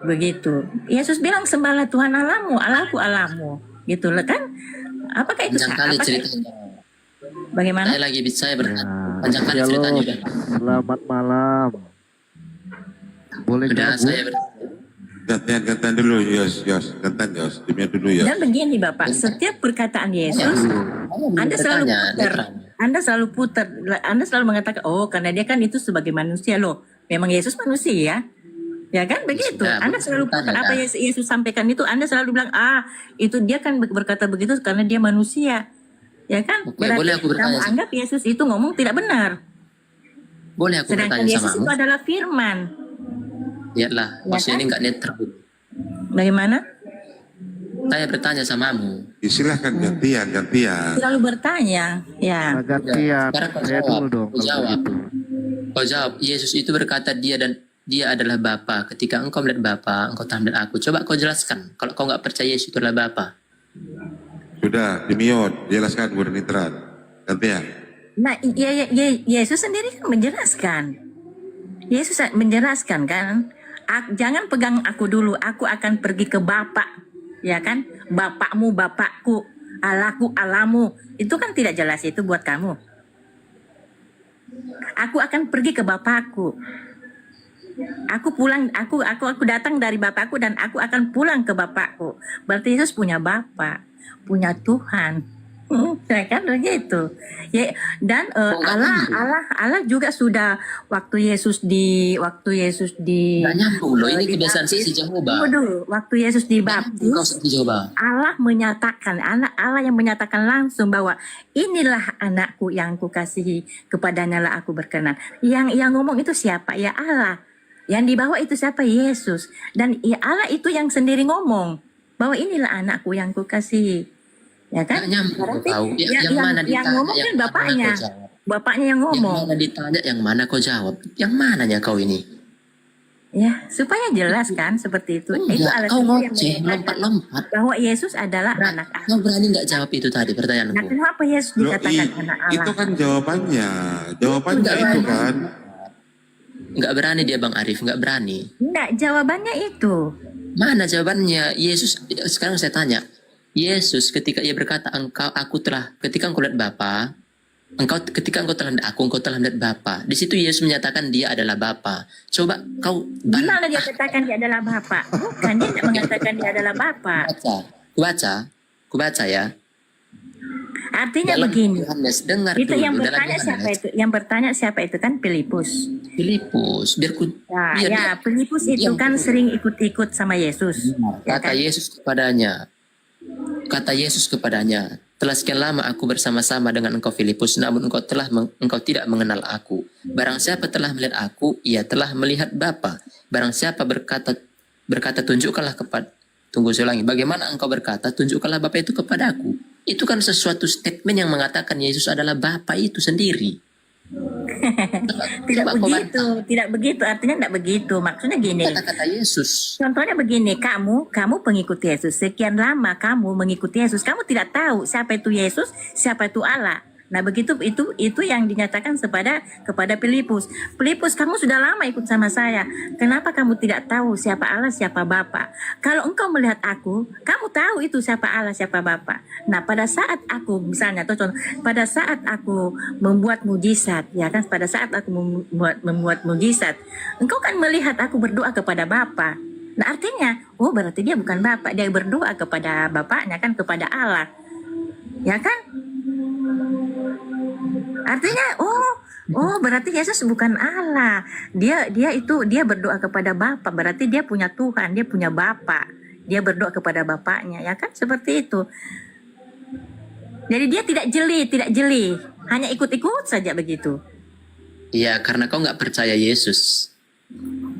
Begitu. Yesus bilang sembahlah Tuhan Allahmu, Allahku Allahmu. Gitu loh kan? Apakah itu Panjang kali apakah- ceritanya. Bagaimana? Saya lagi saya bertanya. Panjang kali ceritanya udah. Selamat malam. Boleh Udah gabung? saya Gantian dulu, Yos. Gantian, Yos. Dimnya dulu, Yos. Dan begini Bapak, setiap perkataan Yesus, Anda selalu putar. Anda selalu mengatakan, oh karena dia kan itu sebagai manusia loh. Memang Yesus manusia. Ya kan begitu. Sudah, Anda selalu putar bertanya, apa yang Yesus sampaikan itu. Anda selalu bilang, itu dia kan berkata begitu karena dia manusia. Ya kan? Oke, Berarti boleh aku bertanya, kamu Sam? anggap Yesus itu ngomong tidak benar. boleh aku Sedangkan bertanya Yesus sama itu adalah firman. Lihatlah, maksudnya ini nggak netral. Bagaimana? Saya bertanya samamu. Silahkan gantian. Selalu bertanya. Ya. Gantian. Sekarang kau Saya jawab. dulu dong. Kau kalau jawab. begitu. Kau jawab. Yesus itu berkata dia adalah Bapa. Ketika engkau melihat Bapa, engkau telah melihat aku. Coba kau jelaskan. Kalau kau nggak percaya Yesus itu adalah Bapa. Sudah, dimiot. Jelaskan, Bu Netral. Gantian. Nah, Yesus sendiri kan menjelaskan. Yesus menjelaskan kan, jangan pegang aku dulu, aku akan pergi ke Bapa, ya kan? Bapakmu, Bapakku, Allahku, Allahmu. Itu kan tidak jelas itu buat kamu. Aku akan pergi ke Bapakku. Aku pulang, aku datang dari Bapakku dan aku akan pulang ke Bapakku. Berarti Yesus punya Bapa, punya Tuhan. Ya kan begitu. Ya, dan Allah juga sudah waktu Yesus di Nggak nyambung loh. Ini kebiasaan saksi Jehovah. Tunggu dulu, waktu Yesus Kau dibaptis, saksi Jehovah. Allah yang menyatakan langsung bahwa inilah anakku yang kukasihi, kepadanya lah aku berkenan. Yang ngomong itu siapa? Ya Allah. Yang dibawa itu siapa? Yesus. Dan ya Allah itu yang sendiri ngomong bahwa inilah anakku yang kukasihi. Ya kan? Nggak nyambung Berarti kau. Yang mana yang ditanya? ngomong kan Yang mana bapaknya. kau jawab? Bapaknya yang Yang ngomong. mana ditanya, yang mana kau jawab? Yang mananya kau ini? Ya, supaya jelas kan seperti itu. Itu Enggak, alasan kau yang ngoceh, menyatakan lompat-lompat. bahwa Yesus adalah anak Allah. Kau berani nggak jawab itu tadi Nah, pertanyaanku? kenapa Yesus Loh, dikatakan anak Allah? itu kan jawabannya. Jawabannya Enggak itu berani. kan. Nggak berani dia Bang Arif, nggak berani. Enggak, jawabannya itu. Mana jawabannya? Yesus, sekarang saya tanya. Yesus ketika ia berkata, ketika engkau lihat Bapa, ketika engkau telah lihat aku, engkau telah lihat Bapa. Di situ Yesus menyatakan dia adalah Bapa. Coba kau Di mana dia katakan dia adalah Bapak? Bukan, dia tidak mengatakan dia adalah Bapak. Kubaca ya. Artinya Dalam begini. Yohanes, dengar Itu dulu. yang Dalam bertanya siapa Yohanes, itu? Yang bertanya siapa itu kan Filipus. Filipus, Ya, biar ya, Filipus itu kan sering ikut-ikut sama Yesus. Ya kata kan? Yesus kepadanya, telah sekian lama aku bersama-sama dengan engkau Filipus, namun engkau tidak mengenal aku. Barang siapa telah melihat aku, ia telah melihat Bapa. Barang siapa berkata tunjukkanlah tunggu saya ulangi, bagaimana engkau berkata tunjukkanlah Bapa itu kepadaku? Itu kan sesuatu statement yang mengatakan Yesus adalah Bapa itu sendiri. Tidak Coba kau begitu, tidak begitu. Artinya tidak begitu. Maksudnya gini. Kata-kata Yesus. Contohnya begini, kamu pengikut Yesus. Sekian lama kamu mengikuti Yesus. Kamu tidak tahu siapa itu Yesus, siapa itu Allah. Nah, begitu itu yang dinyatakan kepada Filipus. Filipus, kamu sudah lama ikut sama saya. Kenapa kamu tidak tahu siapa Allah, siapa Bapa? Kalau engkau melihat aku, kamu tahu itu siapa Allah, siapa Bapa. Nah, pada saat aku misalnya atau contoh, pada saat aku membuat mujizat, ya kan, pada saat aku membuat mujizat, engkau kan melihat aku berdoa kepada Bapa. Nah, artinya, oh berarti dia bukan Bapa, dia berdoa kepada Bapaknya kan, kepada Allah. Ya kan? Artinya, oh berarti Yesus bukan Allah. Dia berdoa kepada Bapa. Berarti dia punya Tuhan, dia punya Bapa. Dia berdoa kepada Bapaknya, ya kan? Seperti itu. Jadi dia tidak jeli, hanya ikut-ikut saja begitu. Iya, karena kau nggak percaya Yesus.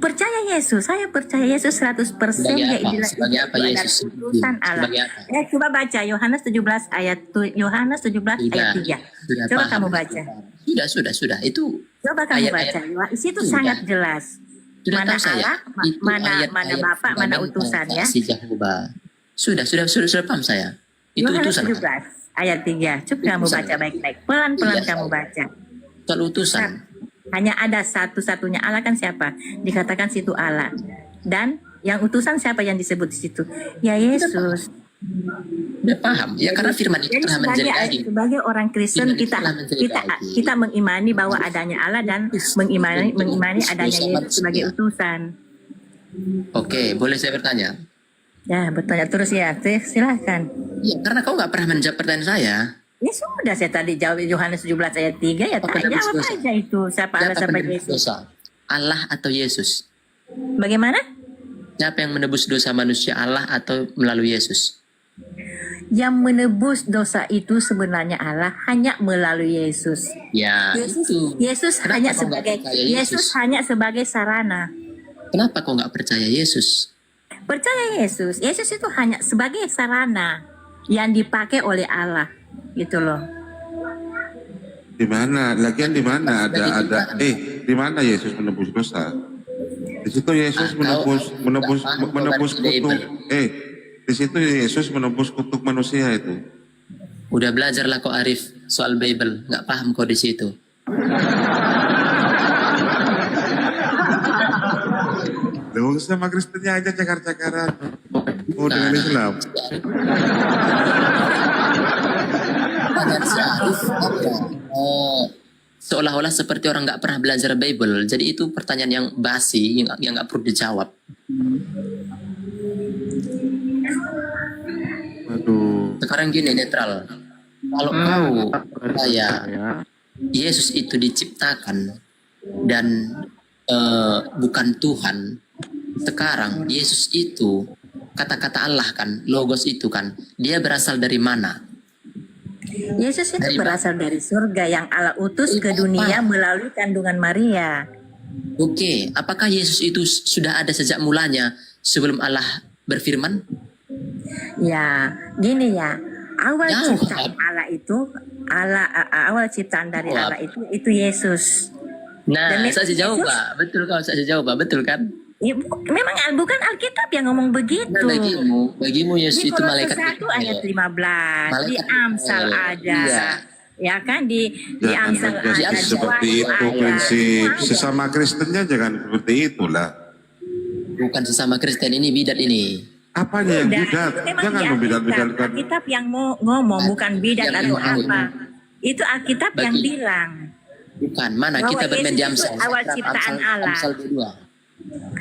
Percaya Yesus, saya percaya Yesus 100%. Sebagai apa Yesus? Utusan Allah. Coba baca Yohanes 17 ayat 3. Coba kamu baca. Sudah. Itu coba kamu baca. Di situ sangat jelas. Mana Allah, mana Bapak, mana utusan ya. Si Jehovah. Sudah paham saya. Itu Yohanes utusan. 17 ayat 3. Coba kamu baca baik-baik. Pelan-pelan kamu baca. Kalau utusan. Hanya ada satu-satunya Allah kan siapa? Dikatakan situ Allah. Dan yang utusan siapa yang disebut di situ? Ya Yesus. Udah paham. Ya karena firman itu telah menjadi daging. Sebagai orang Kristen kita mengimani bahwa adanya Allah dan mengimani adanya Yesus sebagai utusan. Oke, boleh saya bertanya? Ya, bertanya terus ya. Silahkan. Ya, karena kau nggak pernah menjawab pertanyaan saya. Ya sudah, saya tadi jawab Yohanes 17 ayat 3 ya, tak jawab aja itu. Siapa Allah, siapa Yesus? Allah atau Yesus? Bagaimana? Siapa yang menebus dosa manusia, Allah atau melalui Yesus? Yang menebus dosa itu sebenarnya Allah hanya melalui Yesus. Ya, Yesus hanya sebagai sarana. Kenapa kau nggak percaya Yesus? Percaya Yesus. Yesus itu hanya sebagai sarana yang dipakai oleh Allah. Gitu loh. Di mana? Lagian di mana ada di mana Yesus menebus dosa? Di situ Yesus menebus kutuk. Di situ Yesus menebus kutuk manusia itu. Udah belajarlah kau Arif soal Bible, nggak paham kau di situ. Loh, sama Kristennya aja cakar-cakaran. Oh, dengan Islam. Seolah-olah seperti orang nggak pernah belajar Bible. Jadi itu pertanyaan yang basi, yang nggak perlu dijawab. Aduh. Sekarang gini netral. Kalau kau percaya Yesus itu diciptakan dan bukan Tuhan, sekarang Yesus itu kata-kata Allah kan, logos itu kan, dia berasal dari mana? Yesus itu berasal dari surga yang Allah utus ke dunia melalui kandungan Maria. Oke, apakah Yesus itu sudah ada sejak mulanya sebelum Allah berfirman? Ya, gini ya. Awal Jauh, ciptaan Allah itu, awal ciptaan dari Allah itu Yesus. Nah, Dan saksi jawab, Yesus- Pak. Betul kalau saksi jawab, Pak. Betul kan? Ya, memang bukan Alkitab yang ngomong begitu. Nah, bagimu Yesus Di itu Kolose malaikat 1 ayat 15, di Malaikat Amsal Mikael. ada. Iya. Ya kan di Jangan Amsal menjadi ada. seperti di itu Wahyu prinsip ada. sesama Kristennya, jangan seperti itulah. bukan sesama Kristen, ini bidat ini. Apanya yang Udah, bidat? itu memang Jangan di Alkitab. membidat-bidatkan. Alkitab yang mau ngomong, bukan bidat Yang atau ngomong. apa. Itu Alkitab yang Bagi- bilang. Bukan, mana Bahwa kita bermain di Yesus itu Amsal. awal ciptaan Allah. Amsal 22.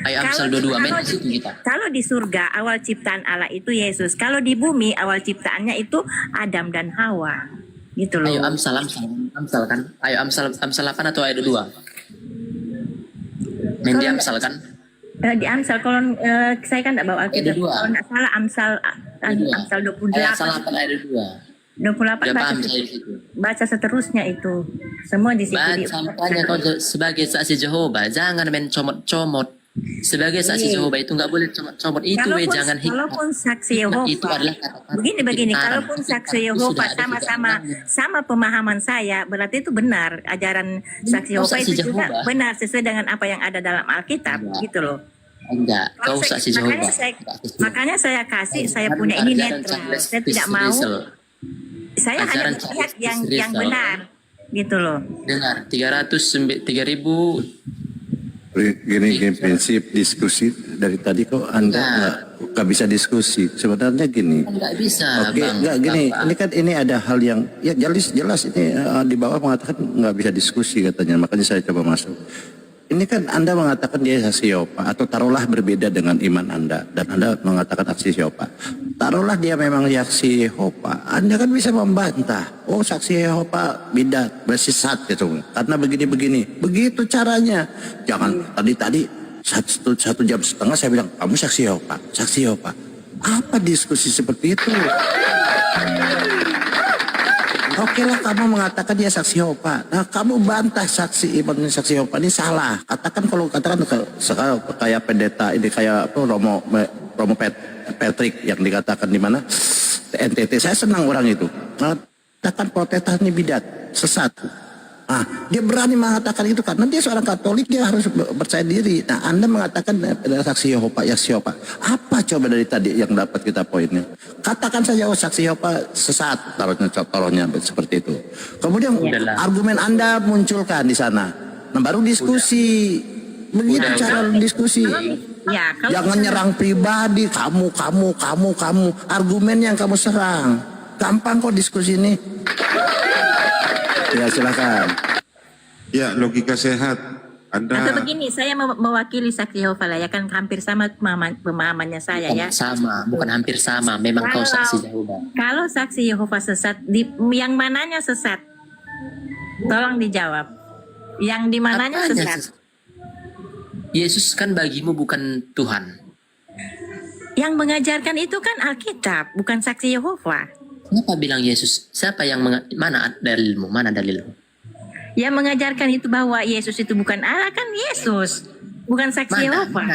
Ayo Amsal Kalau 22, main kalau di situ kita. Kalau di surga awal ciptaan Allah itu Yesus. Kalau di bumi awal ciptaannya itu Adam dan Hawa. Gitu loh. Ayo Amsal kan. Ayo Amsal 8 atau ayat 2. Main di Kalau- Amsal kan? Di Amsal kalau saya kan tidak bawa Alkitab. Ada dua. Kalau tidak salah Amsal Amsal Ayat 8 28. ayat 2. 28 Ya baca, paham saya di situ. baca seterusnya itu. Semua di situ Baca makanya kau sebagai saksi Jehovah jangan main comot-comot. Sebagai saksi Iya. Jehovah itu nggak boleh comot-comot itu jangan Kalaupun saksi Hikmat Yehova, itu adalah kata-kata begini, pintaran. kalaupun saksi Hikmat itu Yehova sudah ada sama pemahaman saya, berarti itu benar ajaran saksi Kau Yehova saksi itu juga Jehovah. benar sesuai dengan apa yang ada dalam Alkitab, Enggak. gitu loh. Enggak, kau saksi Jehovah. Makanya saya kasih, saya punya ini netral. Saya tidak mau, saya hanya Ajaran melihat Charles yang Rizal. benar, gitu loh. Dengar 3.000 Gini prinsip diskusi dari tadi kok Anda nggak bisa diskusi. Sebenarnya gini. Enggak bisa, Oke, Bang. enggak gini. Bapak. Ini kan ini ada hal yang ya jelas ini di bawah mengatakan nggak bisa diskusi katanya. Makanya saya coba masuk. Ini kan Anda mengatakan dia saksi Yehova atau taruhlah berbeda dengan iman Anda dan Anda mengatakan saksi Yehova. Taruhlah dia memang saksi Yehova, Anda kan bisa membantah. Oh, saksi Yehova bidat, bersesat gitu. Karena begini-begini. Begitu caranya. Jangan tadi satu jam setengah saya bilang kamu saksi Yehova, saksi Yehova. Apa diskusi seperti itu? Oke lah kamu mengatakan dia saksi Yehova. Nah kamu bantah saksi iman saksi Yehova ini salah. Katakan kalau katakan sekarang kayak pendeta ini kayak apa Romo Patrick yang dikatakan di mana NTT. Saya senang orang itu. Katakan Protestan ini bidat, sesat. Ah, dia berani mengatakan itu karena dia seorang Katolik, dia harus percaya diri. Nah, Anda mengatakan saksi Yehova, ya Yehova. Apa coba dari tadi yang dapat kita poinnya? Katakan saja oh saksi Yehova sesat, taruhnya seperti itu. Kemudian argumen Anda munculkan di sana. Nah, baru diskusi. Begitu cara diskusi. Ya, kalau Jangan nyerang pribadi, kamu. Argumen yang kamu serang. Gampang kok diskusi ini. Ya silakan. Ya, logika sehat. Atau Anda begini, saya mewakili saksi Yehova lah, ya kan hampir sama pemahamannya saya ya. Bukan hampir sama. Memang kau saksi Jehovah. Kalau saksi Yehova sesat, yang mananya sesat? Tolong dijawab. Yang di mananya Apanya sesat? Yesus kan bagimu bukan Tuhan. Yang mengajarkan itu kan Alkitab, bukan saksi Yehova. Kenapa bilang Yesus? Siapa yang mana dalilmu? Mana dalilmu? Yang mengajarkan itu bahwa Yesus itu bukan Allah kan Yesus, bukan saksi Yehova.